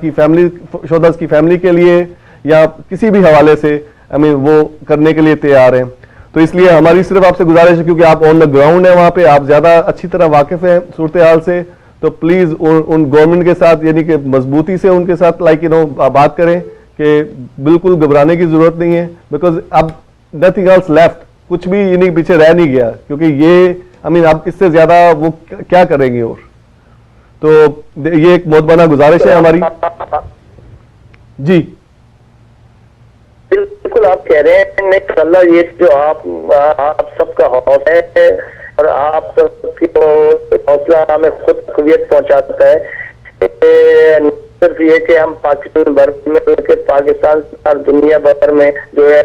کی فیملی کے لیے یا کسی بھی حوالے سے وہ کرنے کے لیے تیار ہیں. تو اس لیے ہماری صرف آپ سے گزارش ہے, کیونکہ آپ آن دا گراؤنڈ ہیں وہاں پہ, آپ زیادہ اچھی طرح واقف ہیں صورتحال سے, تو پلیز ان گورنمنٹ کے ساتھ یعنی کہ مضبوطی سے ان کے ساتھ بات کریں کہ بالکل گھبرانے کی ضرورت نہیں ہے, بیکاز اب نتھنگ ایلس لیفٹ, کچھ بھی یعنی پیچھے رہ نہیں گیا, کیونکہ یہ اب اس سے زیادہ وہ کیا کریں گے. اور تو یہ ایک بہت بڑا گزارش ہے ہماری. جی بالکل آپ کہہ رہے ہیں انشاءاللہ یہ جو آپ سب کا حوصلہ ہے اور آپ سب کی حوصلہ ہمیں خود قوت پہنچاتا ہے. صرف یہ کہ ہم پاکستان بھر میں پاکستان اور دنیا بھر میں جو ہے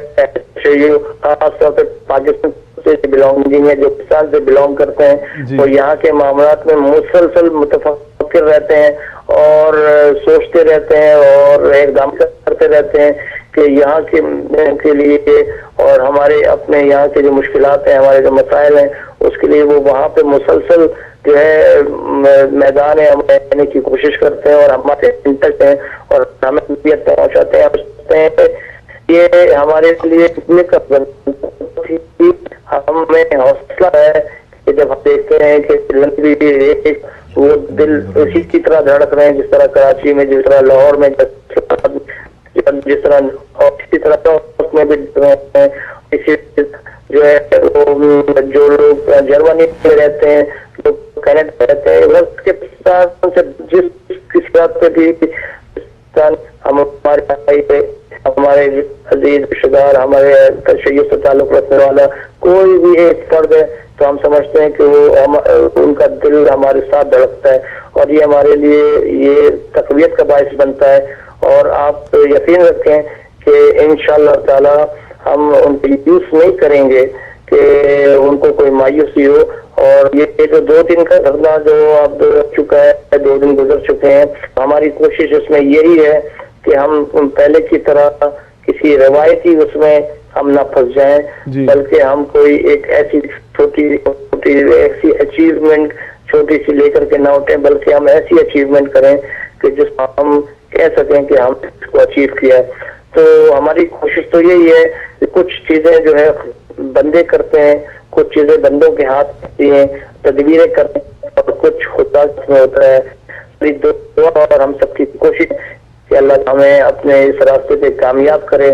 خاص طور پہ پاکستان سے بلونگنگ ہے, جو پاکستان سے بلونگ کرتے ہیں وہ یہاں کے معاملات میں مسلسل متفکر رہتے ہیں اور سوچتے رہتے ہیں اور اقدام کرتے رہتے ہیں کہ یہاں کے لیے اور ہمارے اپنے یہاں کے جو مشکلات ہیں, ہمارے جو مسائل ہیں, اس کے لیے وہ وہاں پہ مسلسل جو ہے میدان آنے کی کوشش کرتے ہیں اور ہمارے انٹچ ہیں اور ہمیں پہنچاتے ہیں. یہ ہمارے لیے ہمیں حوصلہ ہے کہ جب ہم دیکھتے ہیں کہ وہ دل اسی کی طرح دھڑک رہے ہیں جس طرح کراچی میں, جس طرح لاہور میں, جس طرح اسی طرح میں بھی اسی جو ہے جو لوگ جرمنی میں رہتے ہیں, جو کینیڈا میں رہتے ہیں, وقت کے ساتھ جس کسی بات پہ بھی ہمارے عزیز رشتہ دار, ہمارے تشیع سے تعلق رکھنے والا کوئی بھی ایک فرد ہے تو ہم سمجھتے ہیں کہ وہ ان کا دل ہمارے ساتھ دھڑکتا ہے اور یہ ہمارے لیے یہ تقویت کا باعث بنتا ہے. اور آپ یقین رکھیں کہ انشاءاللہ تعالی ہم ان کو یوز نہیں کریں گے کہ ان کو کوئی مایوسی ہو. اور یہ جو 2 دن کا دھرنا جو اب چکا ہے, 2 دن گزر چکے ہیں, ہماری کوشش اس میں یہی ہے کہ ہم پہلے کی طرح کسی روایتی اس میں ہم نہ پھنس جائیں, بلکہ ہم کوئی ایک ایسی ایسی اچیومنٹ چھوٹی سی لے کر کے نہ اٹھیں, بلکہ ہم ایسی اچیومنٹ کریں کہ جس میں ہم کہہ سکیں کہ ہم اس کو اچیو کیا ہے. تو ہماری کوشش تو یہی ہے کہ کچھ چیزیں جو ہے بندے کرتے ہیں, کچھ چیزیں بندوں کے ہاتھ ہوتی ہیں, تدبیریں کرتے ہیں, اور کچھ خدا میں ہوتا ہے. اور ہم سب کی کوشش کہ اللہ ہمیں اپنے اس راستے پہ کامیاب کرے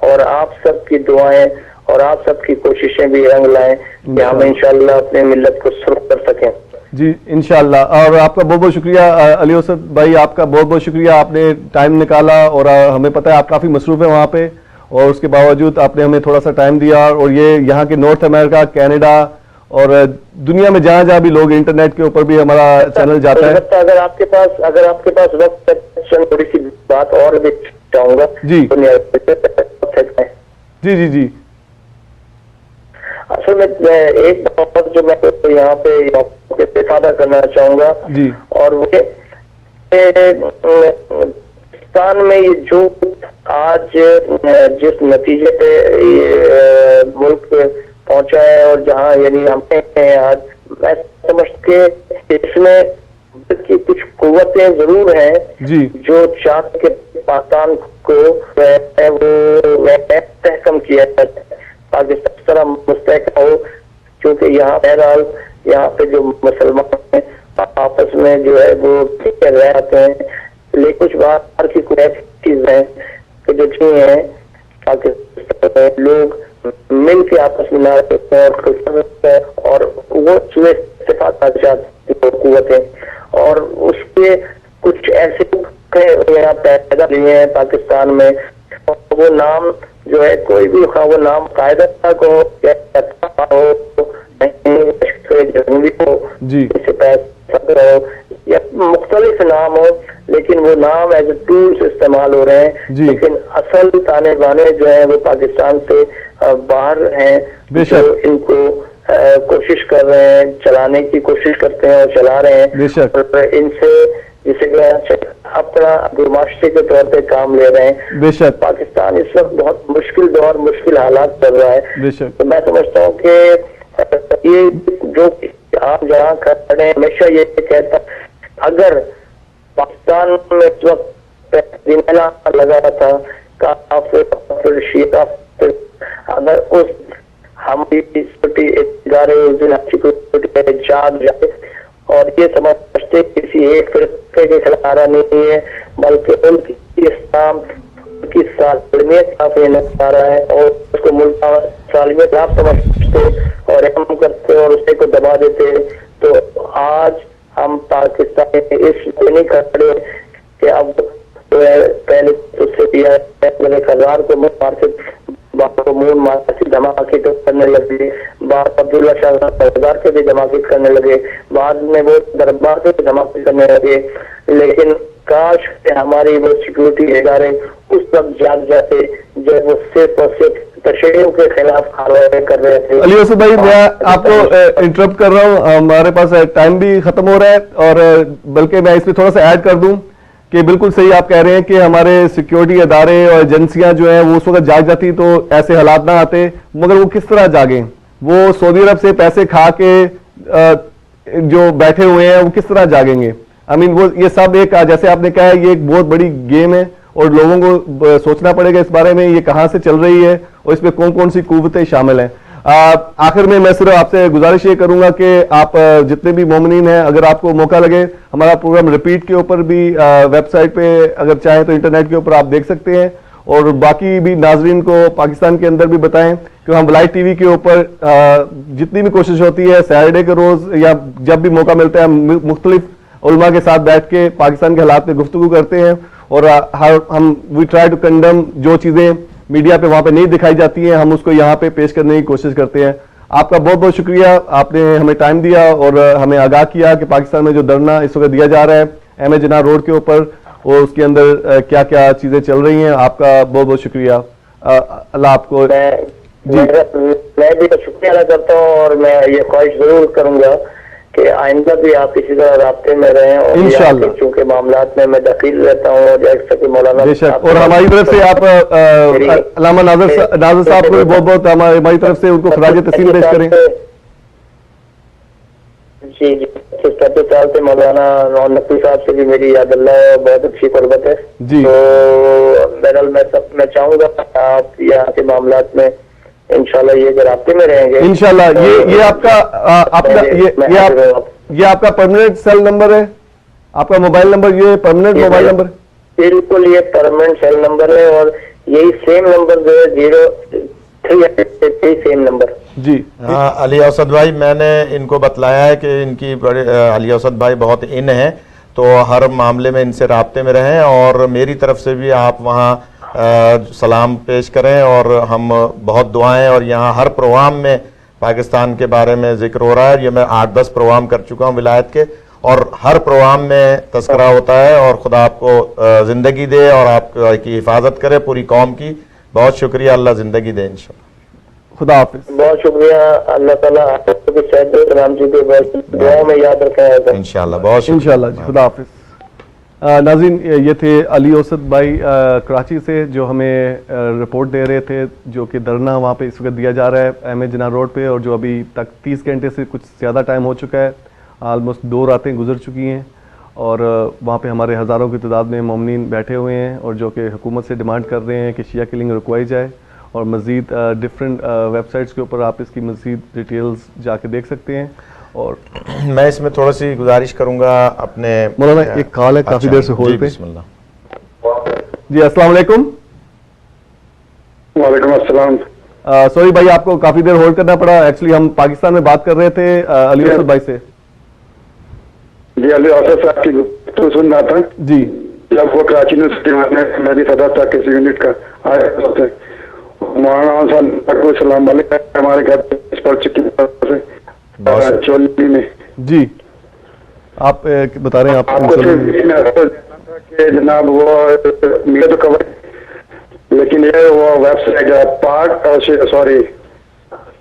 اور آپ سب کی دعائیں اور آپ سب کی کوششیں بھی رنگ لائیں کہ ہم انشاءاللہ اپنے ملت کو سرخ کر سکیں. جی انشاءاللہ. اور آپ کا بہت بہت شکریہ علی اسد بھائی, آپ کا بہت بہت شکریہ, آپ نے ٹائم نکالا اور ہمیں پتہ ہے آپ کافی مصروف ہیں وہاں پہ, اور اس کے باوجود آپ نے ہمیں تھوڑا سا ٹائم دیا. اور یہ یہاں کے نارتھ امریکہ, کینیڈا اور دنیا میں جہاں جہاں بھی لوگ انٹرنیٹ کے اوپر بھی ہمارا چینل جاتا ہے. اگر آپ کے پاس وقت تھوڑی سی بات اور بھی چاہوں گا. جی جی جی جی اصل میں ایک بات جو میں یہاں پہ افادہ کرنا چاہوں گا جی, اور وہ پاکستان میں یہ جو آج جس نتیجے پہ یہ ملک پہنچا ہے اور جہاں یعنی ہم آج میں سمجھتے اس میں کی کچھ قوتیں ضرور ہیں جی جو چاہتے کہ پاکستان کو مستحکم کیا جائے, پاکستان اس طرح مستحکم ہو, کیونکہ یہاں بہرحال یہاں پہ جو مسلمان ہیں آپس میں جو ہے وہ رہتے ہیں, لیکن کچھ باہر کی کوئی ایسی چیز ہے کہ جو چیزیں ہیں پاکستان میں لوگ مل کے آپس میں نہ رہتے ہیں اور وہ چیزیں استفادہ چاہتے قوتیں, اور اس کے کچھ ایسے یہاں پیدا ہوئے ہیں پاکستان میں. وہ نام جو ہے کوئی بھی وہ نام قاعدہ کو جنگی ہو یا مختلف نام ہو, لیکن وہ نام ایز اے ٹولس استعمال ہو رہے ہیں, لیکن اصل تانے بانے جو ہیں وہ پاکستان سے باہر ہیں, جو ان کو کوشش کر رہے ہیں, چلانے کی کوشش کرتے ہیں اور چلا رہے ہیں, اور ان سے جسے کہ اپنا معاشرے کے طور پہ کام لے رہے ہیں. بے شک پاکستان اس وقت بہت مشکل دور, مشکل حالات چل رہا ہے. تو میں سمجھتا ہوں کہ یہ جو آپ جہاں کھڑے ہیں ہمیشہ یہ کہتا اگر پاکستان میں اس وقت لگا تھا کافر شیعہ اگر اس ہماری سیکورٹی ادارے اس دن سیکورٹی جاگ جائے اور یہ سمجھتے کسی ایک فرقے کے خلاف نہیں ہے بلکہ ان کی اسلام کی سالمیت کافی نظر آ رہا ہے اور اس کو ملک سالمیت آپ سمجھتے اور رحم کرتے اور اسے کو دبا دیتے تو آج ہم پاکستان اس نہیں کھڑے کہ اب پہلے اس سے دیا ہزار کو مون مارکیٹ دھماکے کرنے لگے بعد عبداللہ شاہ سردار کے بھی دھماکے کرنے لگے بعد میں وہ دربار کے بھی دھماکے کرنے لگے لیکن کاش ہماری وہ سیکورٹی ادارے اس وقت جاگ جاتے جب وہ صرف اور صرف تشہیروں کے خلاف کارروائی کر رہے تھے. علی یوسف بھائی میں آپ کو انٹرپٹ کر رہا ہوں, ہمارے پاس ٹائم بھی ختم ہو رہا ہے اور بلکہ میں اس میں تھوڑا سا ایڈ کر دوں کہ بالکل صحیح آپ کہہ رہے ہیں کہ ہمارے سیکیورٹی ادارے اور ایجنسیاں جو ہیں وہ اس وقت جاگ جاتی تو ایسے حالات نہ آتے, مگر وہ کس طرح جاگیں؟ وہ سعودی عرب سے پیسے کھا کے جو بیٹھے ہوئے ہیں وہ کس طرح جاگیں گے؟ وہ یہ سب ایک جیسے آپ نے کہا ہے یہ ایک بہت بڑی گیم ہے اور لوگوں کو سوچنا پڑے گا اس بارے میں یہ کہاں سے چل رہی ہے اور اس میں کون کون سی قوتیں شامل ہیں. آخر میں صرف آپ سے گزارش یہ کروں گا کہ آپ جتنے بھی مومنین ہیں اگر آپ کو موقع لگے ہمارا پروگرام ریپیٹ کے اوپر بھی ویب سائٹ پہ اگر چاہیں تو انٹرنیٹ کے اوپر آپ دیکھ سکتے ہیں اور باقی بھی ناظرین کو پاکستان کے اندر بھی بتائیں کہ ہم ولایت ٹی وی کے اوپر جتنی بھی کوشش ہوتی ہے سیٹرڈے کے روز یا جب بھی موقع ملتا ہے مختلف علماء کے ساتھ بیٹھ کے پاکستان کے حالات پہ گفتگو کرتے ہیں اور ہم وی ٹرائی ٹو کنڈم جو چیزیں میڈیا پہ وہاں پہ نہیں دکھائی جاتی ہیں ہم اس کو یہاں پہ پیش کرنے کی کوشش کرتے ہیں. آپ کا بہت بہت شکریہ, آپ نے ہمیں ٹائم دیا اور ہمیں آگاہ کیا کہ پاکستان میں جو دھرنا اس وقت دیا جا رہا ہے ایم اے جناح روڈ کے اوپر اور اس کے اندر کیا کیا چیزیں چل رہی ہیں, آپ کا بہت بہت شکریہ. اللہ آپ کو میں بھی شکریہ ادا کرتا ہوں اور میں یہ خواہش ضرور کروں گا کہ آئندہ بھی آپ اسی طرح رابطے میں رہیں اور انشاءاللہ چونکہ معاملات میں میں دخیل رہتا ہوں جیسا کہ مولانا اور ہماری طرف سے آپ علامہ ناظر صاحب کو بہت بہت ہماری طرف سے ان کو خراج تحسین پیش کریں. جی جی سال سے مولانا نقوی صاحب سے بھی میری یاد اللہ بہت اچھی قربت ہے جی. تو بہرحال میں چاہوں گا آپ یہاں کے معاملات میں انشاءاللہ یہ رابطے میں رہیں گے انشاءاللہ. یہ آپ کا پرماننٹ سیل نمبر ہے, آپ کا موبائل نمبر یہ پرماننٹ موبائل نمبر؟ بالکل یہ پرماننٹ سیل نمبر ہے اور یہی سیم نمبر جو ہے 03 سیم نمبر. جی علی اوسط بھائی میں نے ان کو بتلایا ہے کہ ان کی علی اوسط بھائی بہت ان ہیں تو ہر معاملے میں ان سے رابطے میں رہیں اور میری طرف سے بھی آپ وہاں سلام پیش کریں اور ہم بہت دعائیں اور یہاں ہر پروگرام میں پاکستان کے بارے میں ذکر ہو رہا ہے. یہ میں 8-10 پروگرام کر چکا ہوں ولایت کے اور ہر پروگرام میں تذکرہ ہوتا ہے اور خدا آپ کو زندگی دے اور آپ کی حفاظت کرے پوری قوم کی. بہت شکریہ, اللہ زندگی دے انشاءاللہ. خدا حافظ. بہت شکریہ, اللہ تعالیٰ آپ کو سلام جی کے دعاؤں میں یاد رکھیں انشاءاللہ. بہت انشاءاللہ جی, خدا حافظ. ناظرین یہ تھے علی اوسط بھائی کراچی سے جو ہمیں رپورٹ دے رہے تھے جو کہ دھرنا وہاں پہ اس وقت دیا جا رہا ہے ایم اے جناح روڈ پہ اور جو ابھی تک 30 گھنٹے سے کچھ زیادہ ٹائم ہو چکا ہے, آلموسٹ 2 راتیں گزر چکی ہیں اور وہاں پہ ہمارے ہزاروں کی تعداد میں مومنین بیٹھے ہوئے ہیں اور جو کہ حکومت سے ڈیمانڈ کر رہے ہیں کہ شیعہ کلنگ رکوائی جائے اور مزید ڈفرینٹ ویب سائٹس کے اوپر آپ اس کی مزید ڈیٹیلز جا کے دیکھ سکتے ہیں. اور میں اس میں تھوڑا سی گزارش کروں گا اپنے مولانا ایک کال ہے کافی دیر سے ہولڈ پہ. بسم اللہ. جی السلام علیکم. وعلیکم السلام. سوری بھائی آپ کو کافی دیر ہولڈ کرنا پڑا, ایکچولی ہم پاکستان میں بات کر رہے تھے علی اوسط بھائی سے. جی علی اوسط صاحب کی تو سن رہا تھا جی, جب وہ کراچی میں بھی صدر تھا کسی یونٹ کا آئے ہوتے مولانا صاحب السلام علیکم ہمارے گھر پڑ چکی چولی میں. جی آپ بتا رہے ہیں آپ کہ جناب وہ میرے تو کور لیکن یہ وہ ویب سائٹ ہے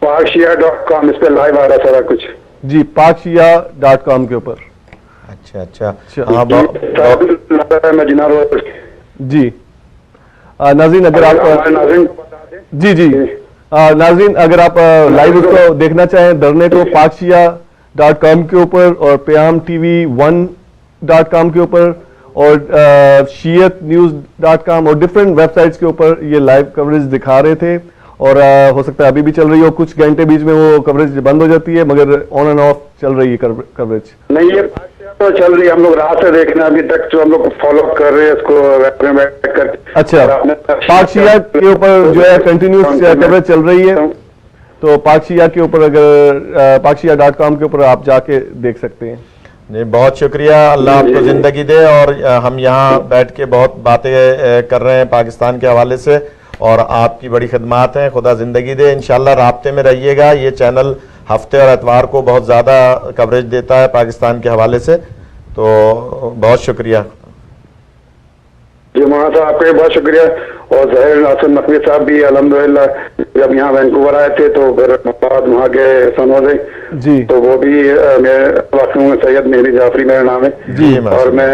پاکشیعہ.com اس پہ لائیو آ رہا سارا کچھ. جی پاکشیعہ.com کے اوپر. اچھا میں جناب جی ناظرین اگر آپ جی ناظرین اگر آپ لائیو اس کو دیکھنا چاہیں دھرنے کو پاکشیعہ.com کے اوپر اور پیام ٹی وی 1 news.com کے اوپر اور shiatnews.com اور ڈفرینٹ ویب سائٹس کے اوپر یہ لائیو کوریج دکھا رہے تھے, اور ہو سکتا ہے ابھی بھی چل رہی ہو, کچھ گھنٹے بیچ میں وہ کوریج بند ہو جاتی ہے, مگر آن اینڈ آف چل رہی ہے کوریج. نہیں یہ تو چل رہی ہے, ہم لوگ رات سے دیکھ رہے ہیں ابھی تک, جو ہم لوگ فالو کر رہے ہیں اس کو. اچھا, پاک شیعہ کے اوپر جو ہے کنٹینیوس کوریج چل رہی ہے, تو پاک شیعہ کے اوپر اگر pakshia.com کے اوپر آپ جا کے دیکھ سکتے ہیں. جی بہت شکریہ, اللہ آپ کو زندگی دے, اور ہم یہاں بیٹھ کے بہت باتیں کر رہے ہیں پاکستان کے حوالے سے, اور آپ کی بڑی خدمات ہیں, خدا زندگی دے. انشاءاللہ رابطے میں رہیے گا, یہ چینل ہفتے اور اتوار کو بہت زیادہ کوریج دیتا ہے پاکستان کے حوالے سے, تو بہت شکریہ. جی مولانا صاحب آپ کا بہت شکریہ. اور ظاہر ناصر نقوی صاحب بھی الحمدللہ جب یہاں وینکوور آئے تھے تو پھر بعد وہاں کے سنوزے, جی تو وہ بھی میں واقع ہوں, سید مہدی جعفری میرا نام ہے, جی, اور میں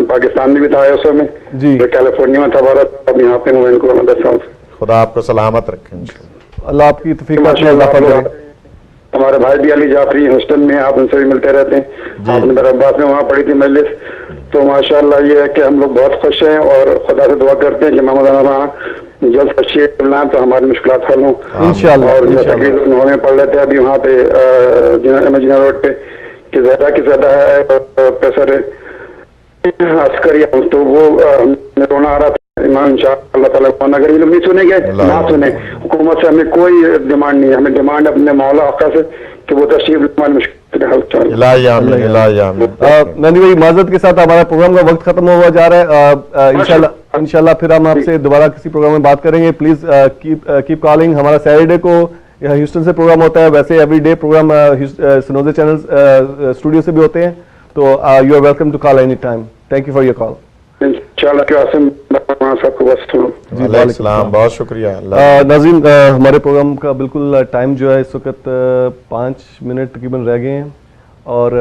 پاکستان میں بھی تھا اس میں, جی کیلیفورنیا میں تھا, اب یہاں پہ ہوں وینکوور میں 10 سال سے. خدا آپ کو سلامت رکھیں. اللہ آپ کی توفیقات میں اضافہ کرے. ہمارے بھائی بھی علی جعفری ہیوسٹن میں, آپ ان سے بھی ملتے رہتے ہیں, آپ نے میرے عباس میں وہاں پڑھی تھی مجلس, تو ماشاءاللہ یہ ہے کہ ہم لوگ بہت خوش ہیں اور خدا سے دعا کرتے ہیں کہ محمد وہاں جلد تشریف لائیں تو ہماری مشکلات حل ہوں انشاءاللہ. اور تقریر ہمیں پڑھ لیتے ہیں ابھی وہاں پہ امیجنا روڈ پہ کہ زیادہ کی زیادہ ہے پروفیسر عسکری, تو وہ ہمیں رونا آ رہا تھا. ایمان ان شاء اللہ تعالیٰ اگر یہ لوگ نہیں سنیں گے نہ سنیں, حکومت سے ہمیں کوئی ڈیمانڈ نہیں ہے, ہمیں ڈیمانڈ اپنے مولا آقا سے کہ وہ تشریف ہماری مشکل نندی بھائی معذرت کے ساتھ ہمارا پروگرام کا وقت ختم ہوا جا رہا ہے. انشاءاللہ پھر ہم آپ سے دوبارہ کسی پروگرام میں بات کریں گے. Please keep calling. ہمارا سیٹرڈے کو ہیوسٹن سے پروگرام ہوتا ہے, ویسے ایوری ڈے پروگرام سنوزے چینل اسٹوڈیو سے بھی ہوتے ہیں, تو you are welcome to call any time. Thank you for your call. بہت شکریہ. ناظرین ہمارے پروگرام کا بالکل ٹائم جو ہے اس وقت 5 منٹ تقریباً رہ گئے ہیں, اور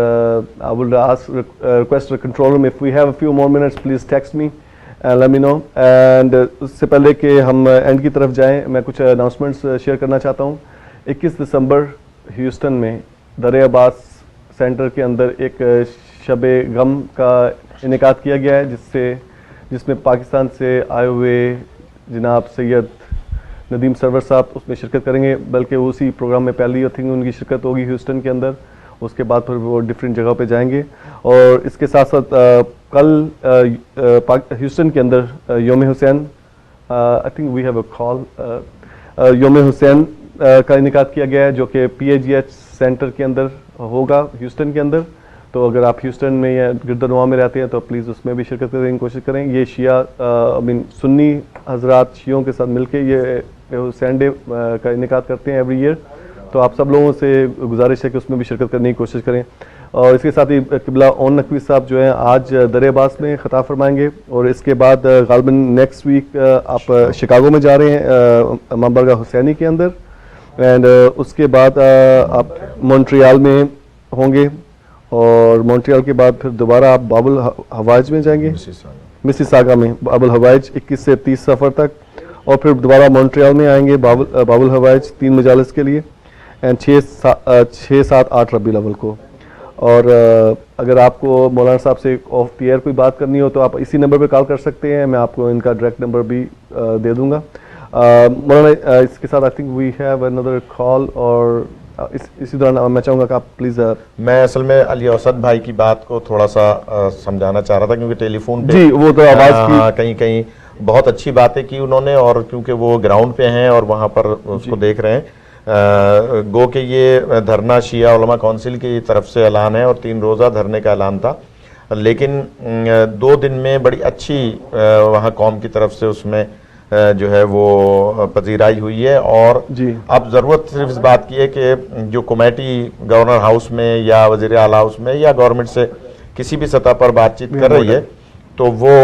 I will request the control room if we have a few more minutes please text me and let me know. And اس سے پہلے کہ ہم اینڈ کی طرف جائیں, میں کچھ اناؤنسمنٹس شیئر کرنا چاہتا ہوں. 21 دسمبر ہیوسٹن میں دریا عباس سینٹر کے اندر ایک شب غم کا انعقاد کیا گیا ہے, جس میں پاکستان سے آئے ہوئے جناب سید ندیم سرور صاحب اس میں شرکت کریں گے, بلکہ اسی پروگرام میں پہلی تھنگ ان کی شرکت ہوگی ہیوسٹن کے اندر, اس کے بعد پھر وہ ڈفرینٹ جگہ پہ جائیں گے. اور اس کے ساتھ ساتھ کل ہیوسٹن کے اندر یوم حسین, آئی تھنک وی ہیو اے کال, یوم حسین کا انعقاد کیا گیا ہے جو کہ PAGH سینٹر کے اندر ہوگا ہیوسٹن کے اندر. تو اگر آپ ہیوسٹن میں یا گردنوا میں رہتے ہیں تو پلیز اس میں بھی شرکت کرنے کی کوشش کریں. یہ شیعہ سنی حضرات شیعوں کے ساتھ مل کے یہ حسین ڈے کا انعقاد کرتے ہیں ایوری ایئر, تو آپ سب لوگوں سے گزارش ہے کہ اس میں بھی شرکت کرنے کی کوشش کریں. اور اس کے ساتھ ہی قبلہ اون نقوی صاحب جو ہیں آج دریا عباس میں خطاب فرمائیں گے, اور اس کے بعد غالباً نیکسٹ ویک آپ شکاگو میں جا رہے ہیں امام برگاہ حسینی کے اندر, اینڈ اس کے بعد آپ مونٹریال میں ہوں گے, اور مونٹریال کے بعد پھر دوبارہ آپ باب الحوائج میں جائیں گے, مسیساگا میں باب الحوائج 21 سے 30 سفر تک, اور پھر دوبارہ مونٹریال میں آئیں گے باب الحوائج 3 مجالس کے لیے, اینڈ 6-7-8 ربیع الاول کو. اور اگر آپ کو مولانا صاحب سے آف دی ایئر کوئی بات کرنی ہو تو آپ اسی نمبر پہ کال کر سکتے ہیں, میں آپ کو ان کا ڈائریکٹ نمبر بھی دے دوں گا. مولانا اس کے ساتھ آئی تھنک وی ہیو اندر کال, اور اسی دوران میں چاہوں گا کہ آپ پلیز. میں اصل میں علی اوسط بھائی کی بات کو تھوڑا سا سمجھانا چاہ رہا تھا, کیونکہ ٹیلی فون پہ جی وہ تو آواز کی کہیں بہت اچھی باتیں کی انہوں نے, اور کیونکہ وہ گراؤنڈ پہ ہیں اور وہاں پر اس کو دیکھ رہے ہیں, گو کہ یہ دھرنا شیعہ علماء کونسل کی طرف سے اعلان ہے اور 3 روزہ دھرنے کا اعلان تھا, لیکن 2 دن میں بڑی اچھی وہاں قوم کی طرف سے اس میں جو ہے وہ پذیرائی ہوئی ہے. اور اب ضرورت صرف اس بات کی ہے کہ جو کمیٹی گورنر ہاؤس میں یا وزیر اعلیٰ ہاؤس میں یا گورنمنٹ سے کسی بھی سطح پر بات چیت کر رہی ہے تو وہ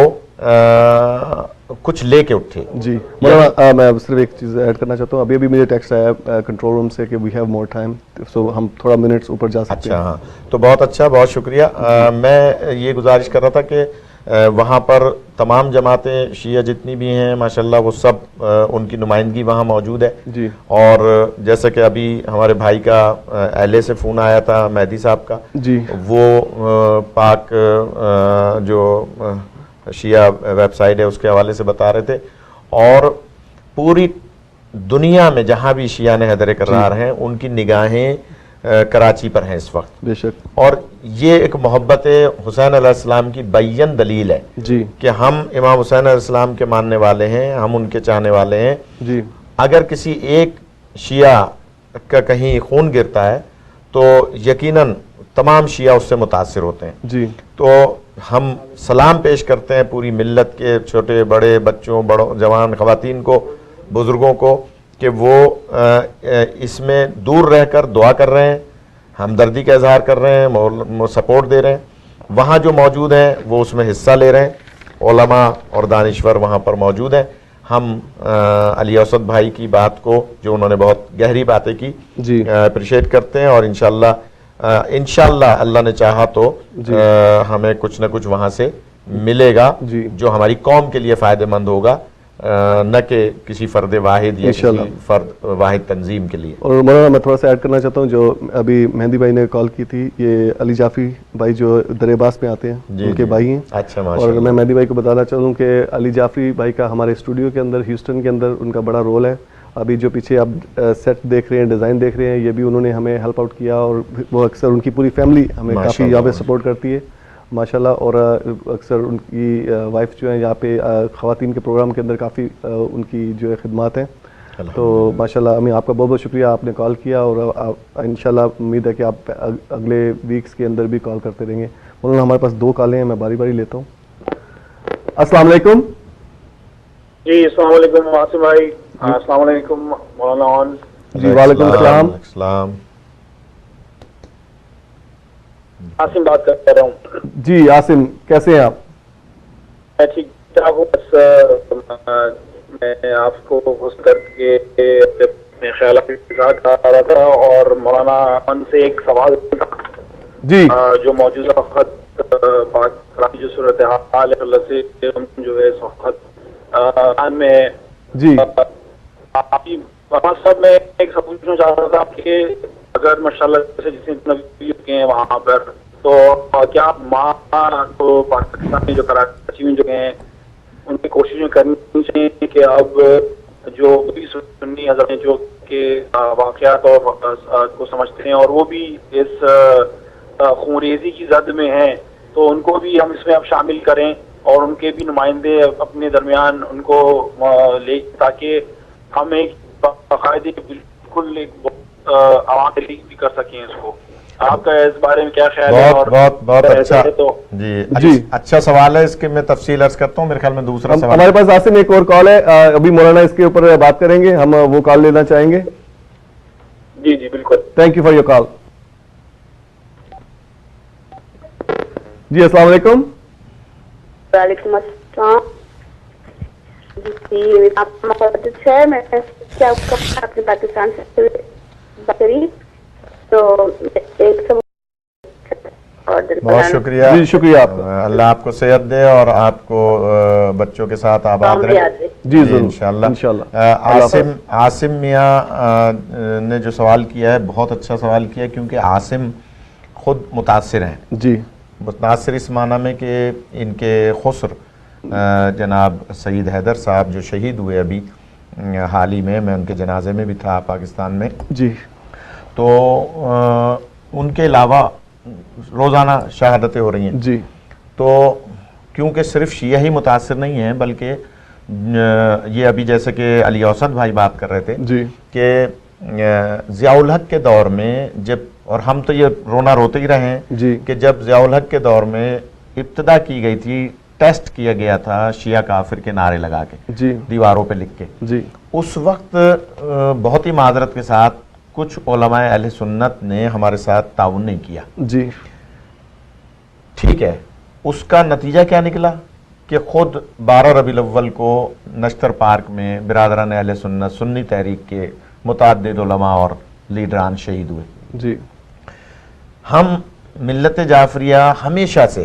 کچھ لے کے اٹھے. جی مولانا میں صرف ایک چیز ایڈ کرنا چاہتا ہوں, ابھی مجھے ٹیکسٹ آیا کنٹرول روم سے کہ وی ہیو مور ٹائم, سو ہم تھوڑا منٹس اوپر جا سکتے ہیں. اچھا ہاں, تو بہت اچھا, بہت شکریہ. میں یہ گزارش کر رہا تھا کہ وہاں پر تمام جماعتیں شیعہ جتنی بھی ہیں ماشاءاللہ وہ سب ان کی نمائندگی وہاں موجود ہے جی. اور جیسے کہ ابھی ہمارے بھائی کا اہلے سے فون آیا تھا مہدی صاحب کا جی. وہ پاک جو شیعہ ویب سائٹ ہے اس کے حوالے سے بتا رہے تھے. اور پوری دنیا میں جہاں بھی شیعہ حیدر کرار ہیں ان کی نگاہیں کراچی پر ہیں اس وقت. بے شک. اور یہ ایک محبت حسین علیہ السلام کی بیان دلیل ہے جی. کہ ہم امام حسین علیہ السلام کے ماننے والے ہیں, ہم ان کے چاہنے والے ہیں. جی. اگر کسی ایک شیعہ کا کہیں خون گرتا ہے تو یقیناً تمام شیعہ اس سے متاثر ہوتے ہیں. جی. تو ہم سلام پیش کرتے ہیں پوری ملت کے چھوٹے بڑے بچوں بڑوں جوان خواتین کو بزرگوں کو کہ وہ اس میں دور رہ کر دعا کر رہے ہیں, ہمدردی کا اظہار کر رہے ہیں, سپورٹ دے رہے ہیں. وہاں جو موجود ہیں وہ اس میں حصہ لے رہے ہیں, علماء اور دانشور وہاں پر موجود ہیں. ہم علی اوسط بھائی کی بات کو جو انہوں نے بہت گہری باتیں کی جی اپریشیٹ کرتے ہیں اور انشاءاللہ اللہ نے چاہا تو ہمیں کچھ نہ کچھ وہاں سے ملے گا جو ہماری قوم کے لیے فائدہ مند ہوگا, نہ کہ کسی فرد واحد یا کسی فرد واحد تنظیم کے لیے. اور مولانا میں تھوڑا سا ایڈ کرنا چاہتا ہوں, جو ابھی مہندی بھائی نے کال کی تھی, یہ علی جعفری بھائی جو درِ عباس میں آتے ہیں ان کے بھائی ہیں. اچھا اور میں مہندی بھائی کو بتانا چاہتا ہوں کہ علی جعفری بھائی کا ہمارے اسٹوڈیو کے اندر ہیوسٹن کے اندر ان کا بڑا رول ہے. ابھی جو پیچھے آپ سیٹ دیکھ رہے ہیں, ڈیزائن دیکھ رہے ہیں, یہ بھی انہوں نے ہمیں ہیلپ آؤٹ کیا اور وہ اکثر ان کی پوری فیملی ہمیں کافی یہاں پہ سپورٹ کرتی ہے ماشاءاللہ. اور اکثر ان کی وائف جو ہیں یہاں پہ خواتین کے پروگرام کے اندر کافی ان کی جو ہے خدمات ہیں. تو ماشاءاللہ ہمیں آپ کا بہت بہت شکریہ, آپ نے کال کیا اور انشاءاللہ امید ہے کہ آپ اگلے ویکس کے اندر بھی کال کرتے رہیں گے. مولانا ہمارے پاس 2 کالیں ہیں, میں باری باری لیتا ہوں. السلام علیکم. جی السلام علیکم عاصم بھائی. السلام علیکم مولانا. جی وعلیکم السلام. عاصم بات کر رہا ہوں. جی عاصم, کیسے ہیں آپ؟ میں ٹھیک ٹھاک ہوں. بس میں آپ کو خوش کر کے اپنے خیالات کا رہا تھا اور مولانا ان سے ایک سوال تھا جی جو موجودہ وقت پاک جو صورت حال ہے اللہ سے جو ہے اس وقت میں جی صاحب میں ایک سب پوچھنا چاہ رہا تھا کہ اگر ماشاءاللہ جتنے نبی کے ہیں وہاں پر تو کیا ماں کو پاکستان میں جو کراچی میں جو ہیں ان کی کوششیں کرنی چاہیے کہ اب جو بھی سنی حضرت جو کہ واقعات اور کو سمجھتے ہیں اور وہ بھی اس خونریزی کی زد میں ہیں تو ان کو بھی ہم اس میں اب شامل کریں اور ان کے بھی نمائندے اپنے درمیان ان کو لے تاکہ ہم ایک باقاعدے بالکل ایک عوام لیگ بھی کر سکیں اس کو. آپ کا اس بارے میں کیا خیال ہے؟ بہت اچھا. جی اچھا سوال ہے, اس کے میں تفصیل عرض کرتا ہوں. میرے خیال میں دوسرا سوال ہمارے پاس عاصم ایک اور کال ہے, ابھی مولانا اس کے اوپر بات کریں گے, ہم وہ کال لینا چاہیں گے. جی جی بالکل. Thank you for your call. جی السلام علیکم. وعلیکم السلام. جی آپ محبت ہے, میں کیا اپنے پاکستان سے بات کری تو ایک سب بہت شکریہ. جی شکریہ آپ کا, اللہ آپ کو صحت دے اور آپ کو بچوں کے ساتھ آباد رہے. جی انشاءاللہ. عاصم میاں نے جو سوال کیا ہے بہت اچھا سوال کیا کیونکہ عاصم خود متاثر ہیں. جی متاثر اس معنی میں کہ ان کے خسر جناب سید حیدر صاحب جو شہید ہوئے ابھی حال ہی میں ان کے جنازے میں بھی تھا پاکستان میں. جی تو ان کے علاوہ روزانہ شہادتیں ہو رہی ہیں. جی تو کیونکہ صرف شیعہ ہی متاثر نہیں ہیں بلکہ یہ ابھی جیسے کہ علی اوسط بھائی بات کر رہے تھے جی کہ ضیاء الحق کے دور میں جب, اور ہم تو یہ رونا روتے ہی رہے ہیں جی کہ جب ضیاء الحق کے دور میں ابتدا کی گئی تھی, ٹیسٹ کیا گیا تھا شیعہ کافر کے نعرے لگا کے جی دیواروں پہ لکھ کے, جی اس وقت بہت ہی معذرت کے ساتھ کچھ علماء اہل سنت نے ہمارے ساتھ تعاون نہیں کیا. جی ٹھیک ہے, اس کا نتیجہ کیا نکلا کہ خود 12 ربیع الاول کو نشتر پارک میں برادران اہل سنت سنی تحریک کے متعدد علماء اور لیڈران شہید ہوئے. جی ہم ملت جعفریہ ہمیشہ سے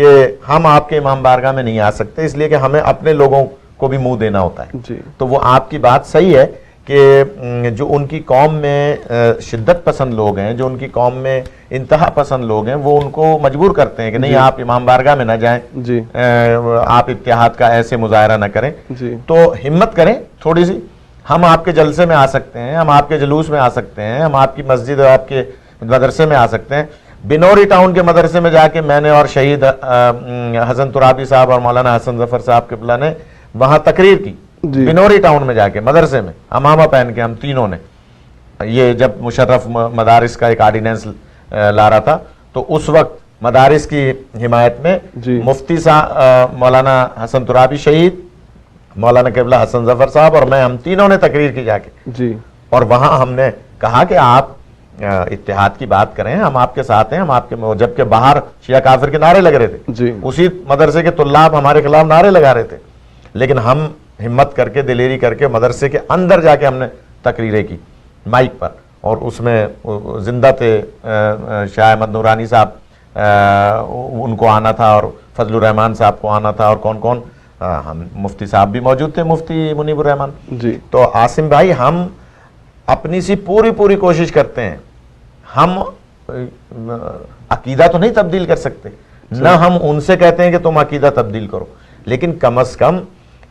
کہ ہم آپ کے امام بارگاہ میں نہیں آ سکتے، اس لیے کہ ہمیں اپنے لوگوں کو بھی منہ دینا ہوتا ہے. جی تو وہ آپ کی بات صحیح ہے کہ جو ان کی قوم میں شدت پسند لوگ ہیں، جو ان کی قوم میں انتہا پسند لوگ ہیں، وہ ان کو مجبور کرتے ہیں کہ نہیں آپ امام بارگاہ میں نہ جائیں، جی آپ اتحاد کا ایسے مظاہرہ نہ کریں. جی تو ہمت کریں تھوڑی سی، ہم آپ کے جلسے میں آ سکتے ہیں، ہم آپ کے جلوس میں آ سکتے ہیں، ہم آپ کی مسجد اور آپ کے مدرسے میں آ سکتے ہیں. بنوری ٹاؤن کے مدرسے میں جا کے میں نے اور شہید حسن ترابی صاحب اور مولانا حسن ظفر صاحب قبلہ نے وہاں تقریر کی. بنوری ٹاؤن میں جا کے مدرسے میں امامہ پہن کے ہم تینوں نے، یہ جب مشرف مدارس کا ایک آرڈیننس لا رہا تھا تو اس وقت مدارس کی حمایت میں مفتی صاحب مولانا حسن ترابی شہید، مولانا قبلہ حسن ظفر صاحب اور میں، ہم تینوں نے تقریر کی جا کے. جی اور وہاں ہم نے کہا کہ آپ اتحاد کی بات کریں، ہم آپ کے ساتھ ہیں، ہم آپ کے، جبکہ باہر شیعہ کافر کے نعرے لگ رہے تھے. جی اسی مدرسے کے طلاب ہمارے خلاف نعرے لگا رہے تھے، لیکن ہم ہمت کر کے، دلیری کر کے مدرسے کے اندر جا کے ہم نے تقریریں کی مائک پر، اور اس میں زندہ تھے شاہ احمد نورانی صاحب، ان کو آنا تھا، اور فضل الرحمان صاحب کو آنا تھا، اور کون کون، ہم مفتی صاحب بھی موجود تھے، مفتی منیب الرحمان. جی تو عاصم بھائی ہم اپنی سی پوری کوشش کرتے ہیں. ہم عقیدہ تو نہیں تبدیل کر سکتے، نہ ہم ان سے کہتے ہیں کہ تم عقیدہ تبدیل کرو، لیکن کم از کم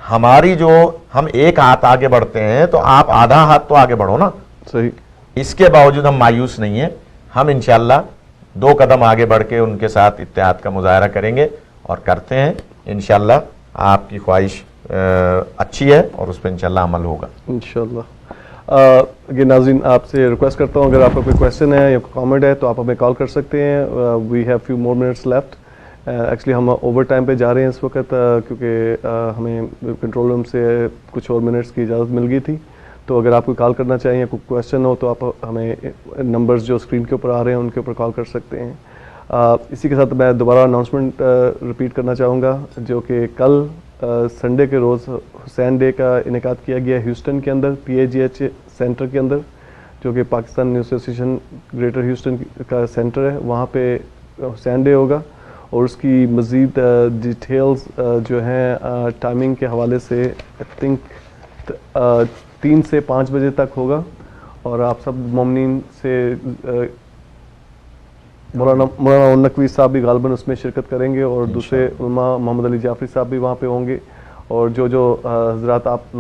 ہماری جو، ہم ایک ہاتھ آگے بڑھتے ہیں تو آپ آدھا ہاتھ تو آگے بڑھو نا. صحیح. اس کے باوجود ہم مایوس نہیں ہیں، ہم انشاءاللہ 2 قدم آگے بڑھ کے ان کے ساتھ اتحاد کا مظاہرہ کریں گے اور کرتے ہیں انشاءاللہ. آپ کی خواہش اچھی ہے اور اس پہ انشاءاللہ عمل ہوگا انشاءاللہ. یہ ناظرین آپ سے ریکویسٹ کرتا ہوں، اگر آپ کا کوئی کویشچن ہے یا کوئی کامنٹ ہے تو آپ ہمیں کال کر سکتے ہیں. We have few more minutes left. Actually ہم اوور ٹائم پہ جا رہے ہیں اس وقت، کیونکہ ہمیں کنٹرول روم سے کچھ اور منٹس کی اجازت مل گئی تھی. تو اگر آپ کوئی کال کرنا چاہیں یا کوئی کویشچن ہو تو آپ ہمیں نمبرز جو اسکرین کے اوپر آ رہے ہیں ان کے اوپر کال کر سکتے ہیں. اسی کے ساتھ میں دوبارہ اناؤنسمنٹ ریپیٹ کرنا چاہوں گا، جو کہ کل سنڈے کے روز حسین ڈے کا انعقاد کیا گیا ہیوسٹن کے اندر، PAGH سینٹر کے اندر، جو کہ Pakistan news association greater Houston کا سینٹر ہے. وہاں پہ حسین ڈے ہوگا، اور اس کی مزید ڈیٹیلز جو ہیں ٹائمنگ کے حوالے سے آئی تھنک 3 سے 5 بجے تک ہوگا. اور آپ سب مومنین سے مولانا نقوی صاحب بھی غالباً اس میں شرکت کریں گے، اور دوسرے علماء محمد علی جعفری صاحب بھی وہاں پہ ہوں گے. اور جو حضرات آپ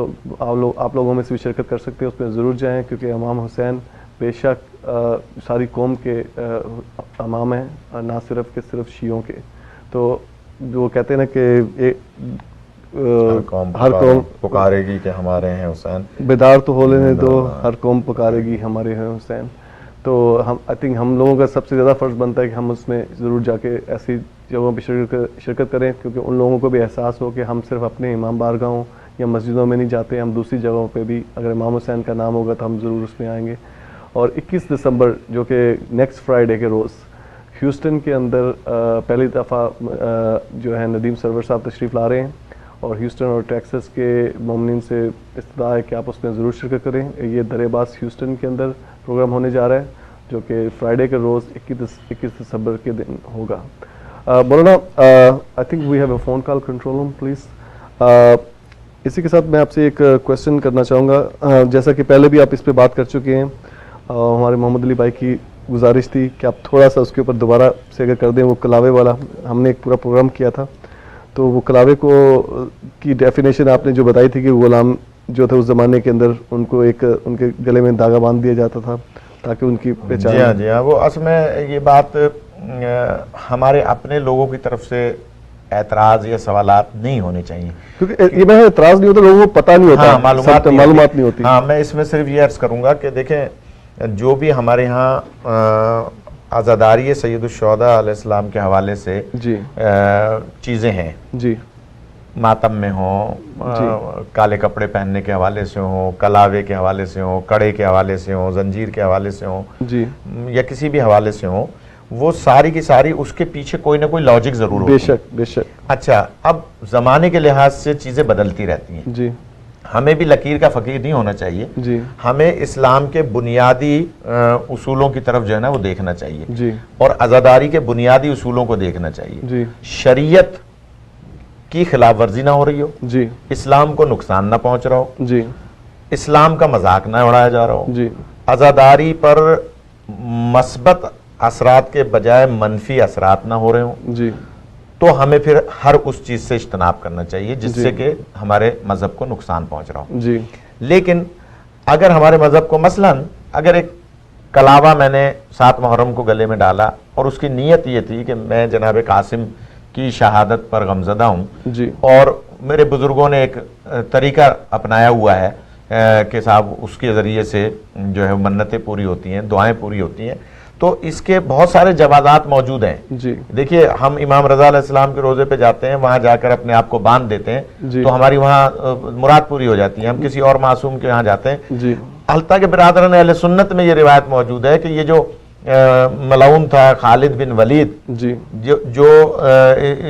لوگوں میں سے بھی شرکت کر سکتے ہیں اس میں ضرور جائیں، کیونکہ امام حسین بے شک ساری قوم کے امام ہیں، نہ صرف کہ صرف شیعوں کے. تو جو کہتے ہیں نا کہ ہر قوم پکارے گی کہ ہمارے ہیں حسین، بیدار تو ہو لینے دو، ہر قوم پکارے گی ہمارے ہیں حسین. تو ہم آئی تھنک ہم لوگوں کا سب سے زیادہ فرض بنتا ہے کہ ہم اس میں ضرور جا کے ایسی جگہوں پہ شرکت کریں، کیونکہ ان لوگوں کو بھی احساس ہو کہ ہم صرف اپنے امام بارگاہوں یا مسجدوں میں نہیں جاتے، ہم دوسری جگہوں پہ بھی اگر امام حسین کا نام ہوگا تو ہم ضرور اس میں آئیں گے. اور 21 دسمبر جو کہ نیکسٹ فرائیڈے کے روز ہیوسٹن کے اندر پہلی دفعہ جو ہے ندیم سرور صاحب تشریف لا رہے ہیں، اور ہیوسٹن اور ٹیکسس کے مومنین سے استدعا ہے کہ آپ اس میں ضرور شرکت کریں. یہ درِ باس ہیوسٹن کے اندر پروگرام ہونے جا رہا ہے، جو کہ فرائیڈے کے روز 21 دسمبر کے دن ہوگا. مولانا I think we have a phone call control room please. اسی کے ساتھ میں آپ سے ایک کویشچن کرنا چاہوں گا، جیسا کہ پہلے بھی آپ اس پہ بات کر چکے ہیں. ہمارے محمد علی بھائی کی گزارش تھی کہ آپ تھوڑا سا اس کے اوپر دوبارہ سے اگر کر دیں. وہ کلاوے والا ہم نے ایک پورا پروگرام کیا تھا، تو وہ کلاوے کو کی ڈیفینیشن آپ نے جو بتائی تھی کہ غلام جو تھے اس زمانے کے اندر ان کو ایک ان کے گلے میں دھاگا باندھ دیا جاتا تھا تاکہ ان کی پہچان. جی ہاں، وہ اصل میں یہ بات ہمارے اپنے لوگوں کی طرف سے اعتراض یا سوالات نہیں ہونے چاہیے، کیونکہ یہ میں اعتراض نہیں ہوتا، لوگوں کو پتہ نہیں ہوتا، معلومات نہیں ہوتی. ہاں، میں اس میں صرف یہ عرض کروں گا کہ دیکھیں، جو بھی ہمارے ہاں عزاداری سید الشہداء علیہ السلام کے حوالے سے چیزیں ہیں، جی، ماتم میں ہوں، کالے کپڑے پہننے کے حوالے سے ہوں، کلاوے کے حوالے سے ہوں، کڑے کے حوالے سے ہوں، زنجیر کے حوالے سے ہوں، جی، یا کسی بھی حوالے سے ہوں، وہ ساری کی ساری اس کے پیچھے کوئی نہ کوئی لاجک ضرور ہوتی ہے. بے شک. اچھا، اب زمانے کے لحاظ سے چیزیں بدلتی رہتی ہیں. جی، ہمیں بھی لکیر کا فقیر نہیں ہونا چاہیے جی ہمیں اسلام کے بنیادی اصولوں کی طرف جو ہے نا وہ دیکھنا چاہیے جی اور عزاداری کے بنیادی اصولوں کو دیکھنا چاہیے جی شریعت کی خلاف ورزی نہ ہو رہی ہو جی اسلام کو نقصان نہ پہنچ رہا ہو جی اسلام کا مذاق نہ اڑایا جا رہا ہو جی عزاداری پر مثبت اثرات کے بجائے منفی اثرات نہ ہو رہے ہوں جی تو ہمیں پھر ہر اس چیز سے اجتناب کرنا چاہیے جس سے کہ ہمارے مذہب کو نقصان پہنچ رہا ہو جی لیکن اگر ہمارے مذہب کو مثلاً اگر ایک کلاوہ میں نے 7 محرم کو گلے میں ڈالا اور اس کی نیت یہ تھی کہ میں جناب قاسم کی شہادت پر غمزدہ ہوں جی اور میرے بزرگوں نے ایک طریقہ اپنایا ہوا ہے کہ صاحب اس کے ذریعے سے جو ہے منتیں پوری ہوتی ہیں دعائیں پوری ہوتی ہیں تو اس کے بہت سارے جوازات موجود ہیں جی دیکھیے ہم امام رضا علیہ السلام کے روزے پہ جاتے ہیں وہاں جا کر اپنے آپ کو باندھ دیتے ہیں جی تو ہماری وہاں مراد پوری ہو جاتی ہے ہم کسی اور معصوم کے یہاں جاتے ہیں جی البتہ کہ برادران اہل سنت میں یہ روایت موجود ہے کہ یہ جو ملعون تھا خالد بن ولید جی جو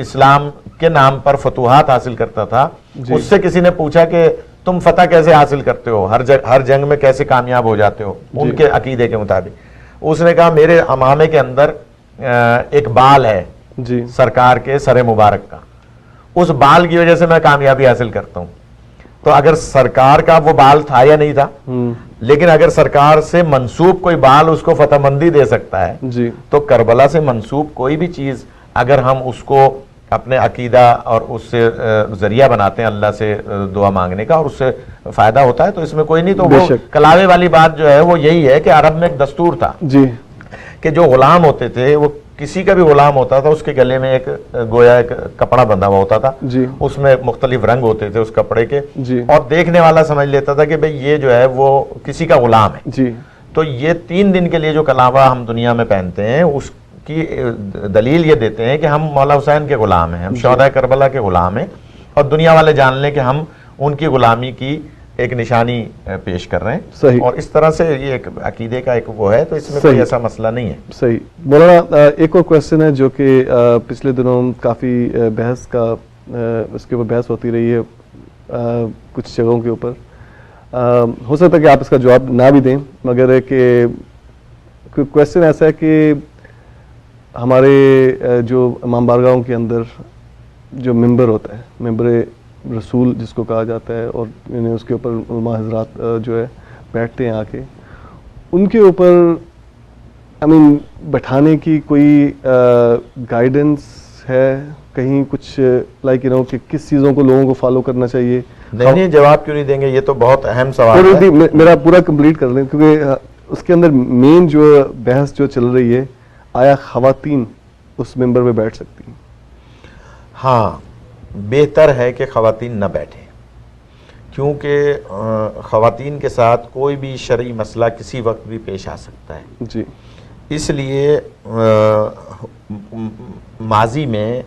اسلام کے نام پر فتوحات حاصل کرتا تھا اس سے کسی نے پوچھا کہ تم فتح کیسے حاصل کرتے ہو ہر جنگ میں کیسے کامیاب ہو جاتے ہو ان کے عقیدے کے مطابق اس نے کہا میرے امامے کے اندر ایک بال ہے جی سرکار کے سر مبارک کا اس بال کی وجہ سے میں کامیابی حاصل کرتا ہوں تو اگر سرکار کا وہ بال تھا یا نہیں تھا لیکن اگر سرکار سے منسوب کوئی بال اس کو فتح مندی دے سکتا ہے جی تو کربلا سے منسوب کوئی بھی چیز اگر ہم اس کو اپنے عقیدہ اور اس سے ذریعہ بناتے ہیں اللہ سے دعا مانگنے کا اور اس سے فائدہ ہوتا ہے تو اس میں کوئی نہیں تو وہ کلاوے والی بات جو ہے وہ یہی ہے کہ عرب میں ایک دستور تھا جی کہ جو غلام ہوتے تھے وہ کسی کا بھی غلام ہوتا تھا اس کے گلے میں ایک گویا ایک کپڑا بندھا ہوا ہوتا تھا جی اس میں مختلف رنگ ہوتے تھے اس کپڑے کے جی اور دیکھنے والا سمجھ لیتا تھا کہ بھئی یہ جو ہے وہ کسی کا غلام ہے جی تو یہ 3 دن کے لیے جو کلاوہ ہم دنیا میں پہنتے ہیں اس کی دلیل یہ دیتے ہیں کہ ہم مولا حسین کے غلام ہیں ہم شہداء کربلا کے غلام ہیں اور دنیا والے جان لیں کہ ہم ان کی غلامی کی ایک نشانی پیش کر رہے ہیں صحیح اور اس طرح سے یہ ایک عقیدے کا ایک وہ ہے تو اس میں کوئی ایسا مسئلہ نہیں ہے صحیح مولانا ایک اور کویسچن ہے جو کہ پچھلے دنوں کافی بحث کا اس کے اوپر بحث ہوتی رہی ہے کچھ جگہوں کے اوپر ہو سکتا ہے کہ آپ اس کا جواب نہ بھی دیں مگر کہ کویسچن ایسا ہے کہ ہمارے جو امام بارگاہوں کے اندر جو ممبر ہوتا ہے ممبر رسول جس کو کہا جاتا ہے اور یعنی اس کے اوپر علماء حضرات جو ہے بیٹھتے ہیں آ کے ان کے اوپر بٹھانے کی کوئی گائیڈنس ہے کہیں کچھ لائک کہ کس چیزوں کو لوگوں کو فالو کرنا چاہیے نہیں جواب کیوں نہیں دیں گے یہ تو بہت اہم سوال ہے میرا پورا کمپلیٹ کر لیں کیونکہ اس کے اندر مین جو بحث جو چل رہی ہے آیا خواتین اس ممبر پہ بیٹھ سکتی ہیں ہاں بہتر ہے کہ خواتین نہ بیٹھیں کیونکہ خواتین کے ساتھ کوئی بھی شرعی مسئلہ کسی وقت بھی پیش آ سکتا ہے جی اس لیے ماضی میں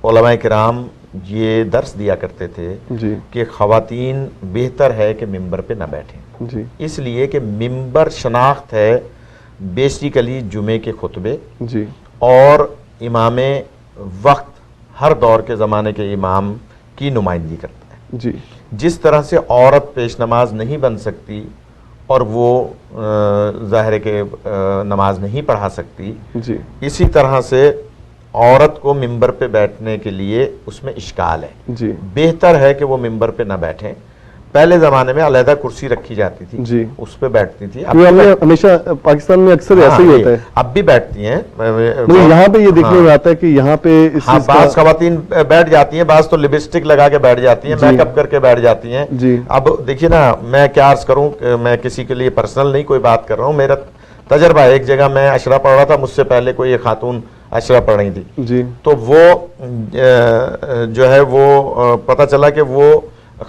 علماء کرام یہ درس دیا کرتے تھے جی کہ خواتین بہتر ہے کہ ممبر پہ نہ بیٹھیں جی اس لیے کہ ممبر شناخت ہے بیسیکلی جمعے کے خطبے جی اور امام وقت ہر دور کے زمانے کے امام کی نمائندگی کرتا ہے جی جس طرح سے عورت پیش نماز نہیں بن سکتی اور وہ ظاہر ہے کہ نماز نہیں پڑھا سکتی جی اسی طرح سے عورت کو ممبر پہ بیٹھنے کے لیے اس میں اشکال ہے جی بہتر ہے کہ وہ ممبر پہ نہ بیٹھیں پہلے زمانے میں علیحدہ کرسی رکھی جاتی تھی جی اس پہ بیٹھتی تھی ہمیشہ پاکستان میں اکثر ایسا ہی ہوتا ہے اب بھی بیٹھتی ہیں یہاں پہ یہ دیکھنے میں آتا ہے کہ یہاں پہ بعض خواتین بیٹھ جاتی ہیں بعض تو لپسٹک لگا کے بیٹھ جاتی ہیں میک اپ کر کے بیٹھ جاتی ہیں جی اب دیکھیے نا میں کیا عرض کروں میں کسی کے لیے پرسنل نہیں کوئی بات کر رہا ہوں میرا تجربہ ایک جگہ میں اشرا پڑھ رہا تھا مجھ سے پہلے کوئی ایک خاتون اشرا پڑھ رہی تھی جی تو وہ جو ہے وہ پتہ چلا کہ وہ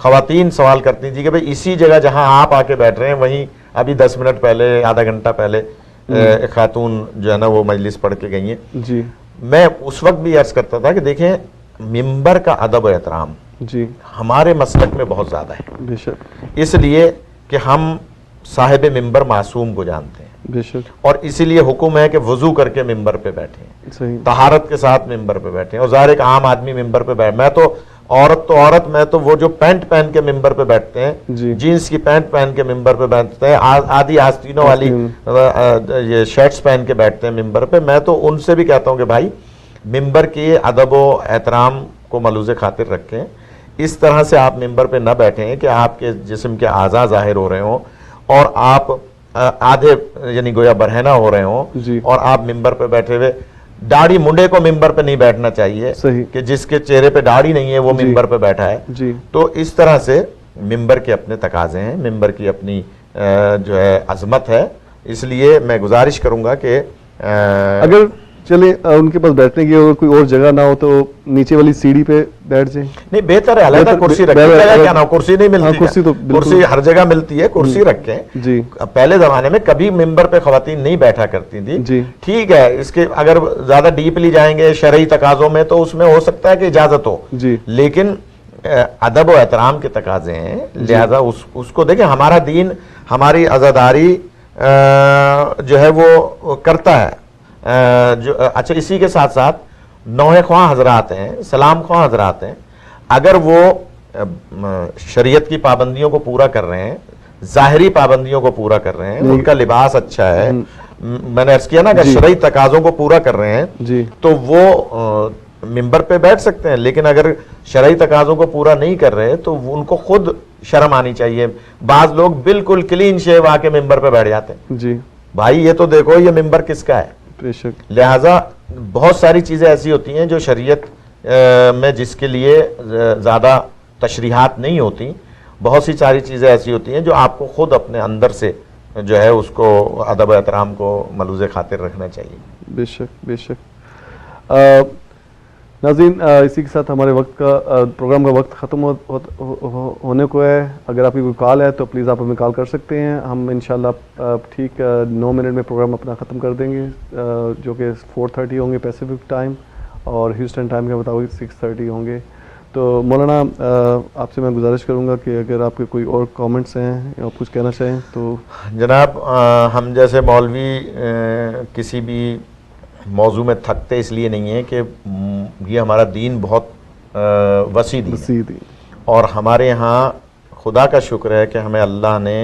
خواتین سوال کرتی تھی کہ بھئی اسی جگہ جہاں آپ آ کے بیٹھ رہے ہیں وہیں ابھی 10 منٹ پہلے آدھا گھنٹہ پہلے ایک خاتون جو ہے نا وہ مجلس پڑھ کے گئی ہیں جی میں اس وقت بھی عرض کرتا تھا کہ دیکھیں ممبر کا ادب و احترام جی ہمارے مسلک میں بہت زیادہ ہے بے شک اس لیے کہ ہم صاحب ممبر معصوم کو جانتے ہیں بے شک اور اسی لیے حکم ہے کہ وضو کر کے ممبر پہ بیٹھیں صحیح طہارت کے ساتھ ممبر پہ بیٹھیں اور ظاہر ایک عام آدمی ممبر پہ بیٹھ میں تو عورت تو عورت، میں تو وہ جو پینٹ پہن کے ممبر پہ بیٹھتے ہیں، جینس کی پینٹ پہن کے ممبر پہ بیٹھتے ہیں، آدھی آستینوں والی یہ شرٹس پہن کے بیٹھتے ہیں ممبر پہ، میں تو ان سے بھی کہتا ہوں کہ بھائی ممبر کی ادب و احترام کو ملوز خاطر رکھیں، اس طرح سے آپ ممبر پہ نہ بیٹھیں کہ آپ کے جسم کے اعضاء ظاہر ہو رہے ہوں اور آپ آدھے یعنی گویا برہنہ ہو رہے ہوں اور آپ ممبر پہ بیٹھے ہوئے. داڑھی منڈے کو ممبر پہ نہیں بیٹھنا چاہیے کہ جس کے چہرے پہ داڑھی نہیں ہے وہ ممبر پہ بیٹھا ہے. تو اس طرح سے ممبر کے اپنے تقاضے ہیں، ممبر کی اپنی جو ہے عظمت ہے. اس لیے میں گزارش کروں گا کہ اگر چلے ان کے پاس بیٹھنے کی کوئی اور جگہ نہ ہو تو نیچے والی سیڑھی پہ بیٹھ جائیں. نہیں بہتر ہے، علیحدہ کرسی رکھیں. کیا نہ کرسی نہیں ملتی، کرسی ہر جگہ ملتی ہے، کرسی رکھیں. پہلے زمانے میں کبھی ممبر پہ خواتین نہیں بیٹھا کرتی تھی. ٹھیک ہے، اس کے اگر زیادہ ڈیپلی جائیں گے شرعی تقاضوں میں تو اس میں ہو سکتا ہے کہ اجازت ہو، لیکن ادب و احترام کے تقاضے ہیں، لہذا اس کو دیکھیں. ہمارا دین ہماری عزاداری جو ہے وہ کرتا ہے. اچھا، اسی کے ساتھ ساتھ نوحہ خواہ حضرات ہیں، سلام خواہ حضرات ہیں، اگر وہ شریعت کی پابندیوں کو پورا کر رہے ہیں، ظاہری پابندیوں کو پورا کر رہے ہیں، ان کا لباس اچھا ہے، میں نے عرض کیا نا کہ شرعی تقاضوں کو پورا کر رہے ہیں تو وہ ممبر پہ بیٹھ سکتے ہیں. لیکن اگر شرعی تقاضوں کو پورا نہیں کر رہے تو ان کو خود شرم آنی چاہیے. بعض لوگ بالکل کلین شیو آ کے ممبر پہ بیٹھ جاتے ہیں. بھائی یہ تو دیکھو یہ ممبر کس کا ہے. لہٰذا بہت ساری چیزیں ایسی ہوتی ہیں جو شریعت میں جس کے لیے زیادہ تشریحات نہیں ہوتی، بہت سی ساری چیزیں ایسی ہوتی ہیں جو آپ کو خود اپنے اندر سے جو ہے اس کو ادب و احترام کو ملوز خاطر رکھنا چاہیے. بے شک بے شک. ناظرین، اسی کے ساتھ ہمارے پروگرام کا وقت ختم ہونے کو ہے. اگر آپ کی کوئی کال ہے تو پلیز آپ ہمیں کال کر سکتے ہیں. ہم انشاءاللہ ٹھیک 9 منٹ میں پروگرام اپنا ختم کر دیں گے، جو کہ 4:30 ہوں گے پیسیفک ٹائم اور ہیوسٹن ٹائم کے مطابق 6:30 ہوں گے. تو مولانا آپ سے میں گزارش کروں گا کہ اگر آپ کے کوئی اور کامنٹس ہیں یا آپ کچھ کہنا چاہیں تو. جناب، ہم جیسے مولوی کسی بھی موضوع میں تھکتے اس لیے نہیں ہے کہ یہ ہمارا دین بہت وسیع دین ہے اور ہمارے ہاں خدا کا شکر ہے کہ ہمیں اللہ نے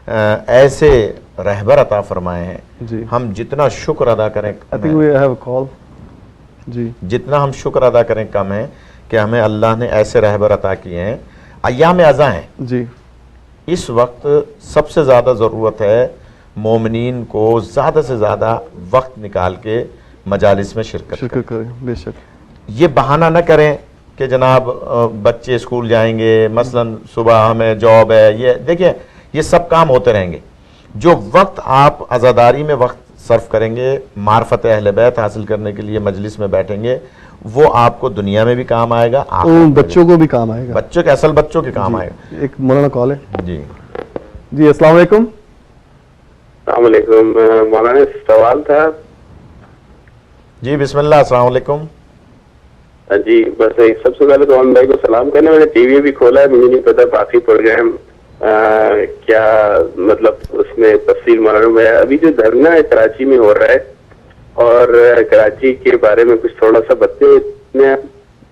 ایسے رہبر عطا فرمائے ہیں. ہم جتنا شکر ادا کریں جتنا ہم شکر ادا کریں کم ہے کہ ہمیں اللہ نے ایسے رہبر عطا کیے ہیں. ایام ازاں ہیں، اس وقت سب سے زیادہ ضرورت ہے مومنین کو زیادہ سے زیادہ وقت نکال کے مجالس میں شرکت کریں. بے شک یہ بہانہ نہ کریں کہ جناب بچے اسکول جائیں گے، مثلا صبح ہمیں جاب ہے. یہ دیکھیں یہ سب کام ہوتے رہیں گے. جو وقت آپ عزاداری میں وقت صرف کریں گے، معرفت اہل بیت حاصل کرنے کے لیے مجلس میں بیٹھیں گے، وہ آپ کو دنیا میں بھی کام آئے گا، بچوں کو بھی کام آئے گا، بچوں کے اصل بچوں کے کام آئے گا. ایک مولانا کال ہے. جی السلام علیکم. السلام علیکم مولانا، سوال تھا. جی بسم اللہ. السلام علیکم. جی بس سب سے پہلے تو بھائی کو سلام کرنا. میں نے ٹی وی بھی کھولا ہے، مجھے نہیں پتا باقی پروگرام کیا مطلب اس میں تفصیل معلوم ہے. ابھی جو دھرنا ہے کراچی میں ہو رہا ہے اور کراچی کے بارے میں کچھ تھوڑا سا بتائیں.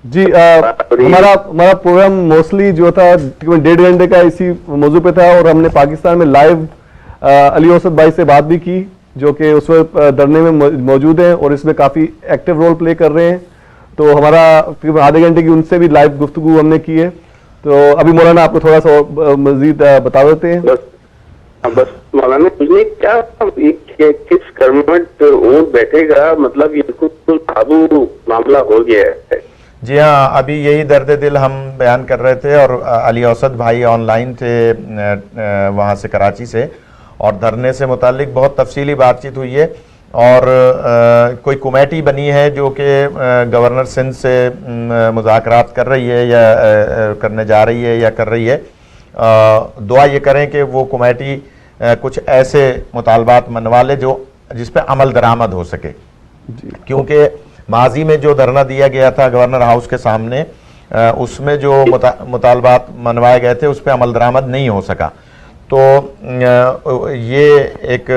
جی ہمارا پروگرام موسٹلی جو تھا 1.5 گھنٹے کا اسی موضوع پہ تھا اور ہم نے پاکستان میں لائیو علی اوسط بھائی سے بات بھی کی جو کہ اس وقت دھرنے میں موجود ہیں اور اس میں کافی ایکٹیو رول پلے کر رہے ہیں. تو ہمارا تقریباً آدھے گھنٹے کی ان سے بھی لائیو گفتگو ہم نے کی ہے. تو ابھی مولانا آپ کو تھوڑا سا مزید بتا دیتے ہیں. بس مولانا مجھے کیا کس کرمٹ اونٹ بیٹھے گا، مطلب یہ بالکل قابو معاملہ ہو گیا ہے. جی ہاں، ابھی یہی درد دل ہم بیان کر رہے تھے اور علی اوسط بھائی آن لائن تھے وہاں سے کراچی سے، اور دھرنے سے متعلق بہت تفصیلی بات چیت ہوئی ہے. اور کوئی کمیٹی بنی ہے جو کہ گورنر سندھ سے مذاکرات کر رہی ہے یا کرنے جا رہی ہے یا کر رہی ہے. دعا یہ کریں کہ وہ کمیٹی کچھ ایسے مطالبات منوا لے جس پہ عمل درآمد ہو سکے. کیونکہ ماضی میں جو دھرنا دیا گیا تھا گورنر ہاؤس کے سامنے، اس میں جو مطالبات منوائے گئے تھے اس پہ عمل درآمد نہیں ہو سکا. تو یہ ایک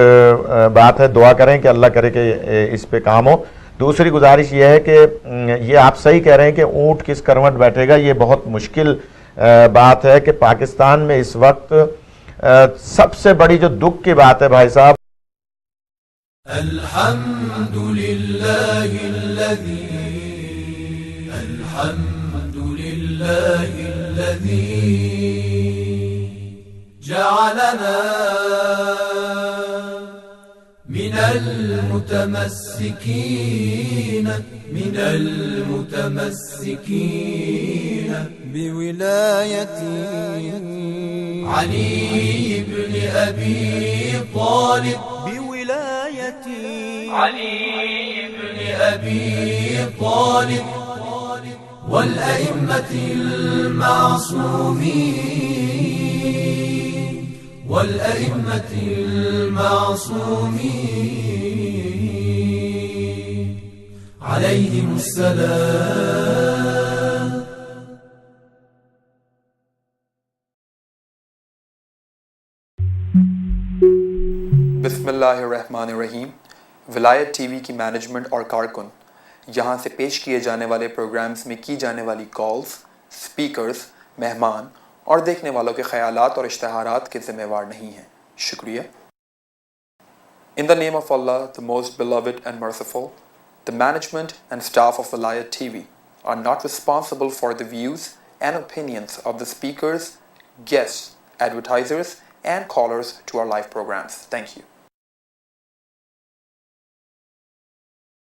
بات ہے، دعا کریں کہ اللہ کرے کہ اس پہ کام ہو دوسری گزارش یہ ہے کہ یہ آپ صحیح کہہ رہے ہیں کہ اونٹ کس کروٹ بیٹھے گا، یہ بہت مشکل بات ہے کہ پاکستان میں اس وقت سب سے بڑی جو دکھ کی بات ہے بھائی صاحب، الحمد للہ الذی جعلنا من المتمسكين بولاية علي بن أبي طالب والأئمة المعصومين عليهم السلام. بسم اللہ الرحمن الرحیم. ولایت ٹی وی کی مینجمنٹ اور کارکن یہاں سے پیش کیے جانے والے پروگرامز میں کی جانے والی کالز، سپیکرز، مہمان اور دیکھنے والوں کے خیالات اور اشتہارات کے ذمہ وار نہیں ہیں. شکریہ. In the name of Allah, the most beloved and merciful, the management and staff of Vilayat TV are not responsible for the views and opinions of the speakers, guests, advertisers, and callers to our live programs. Thank you.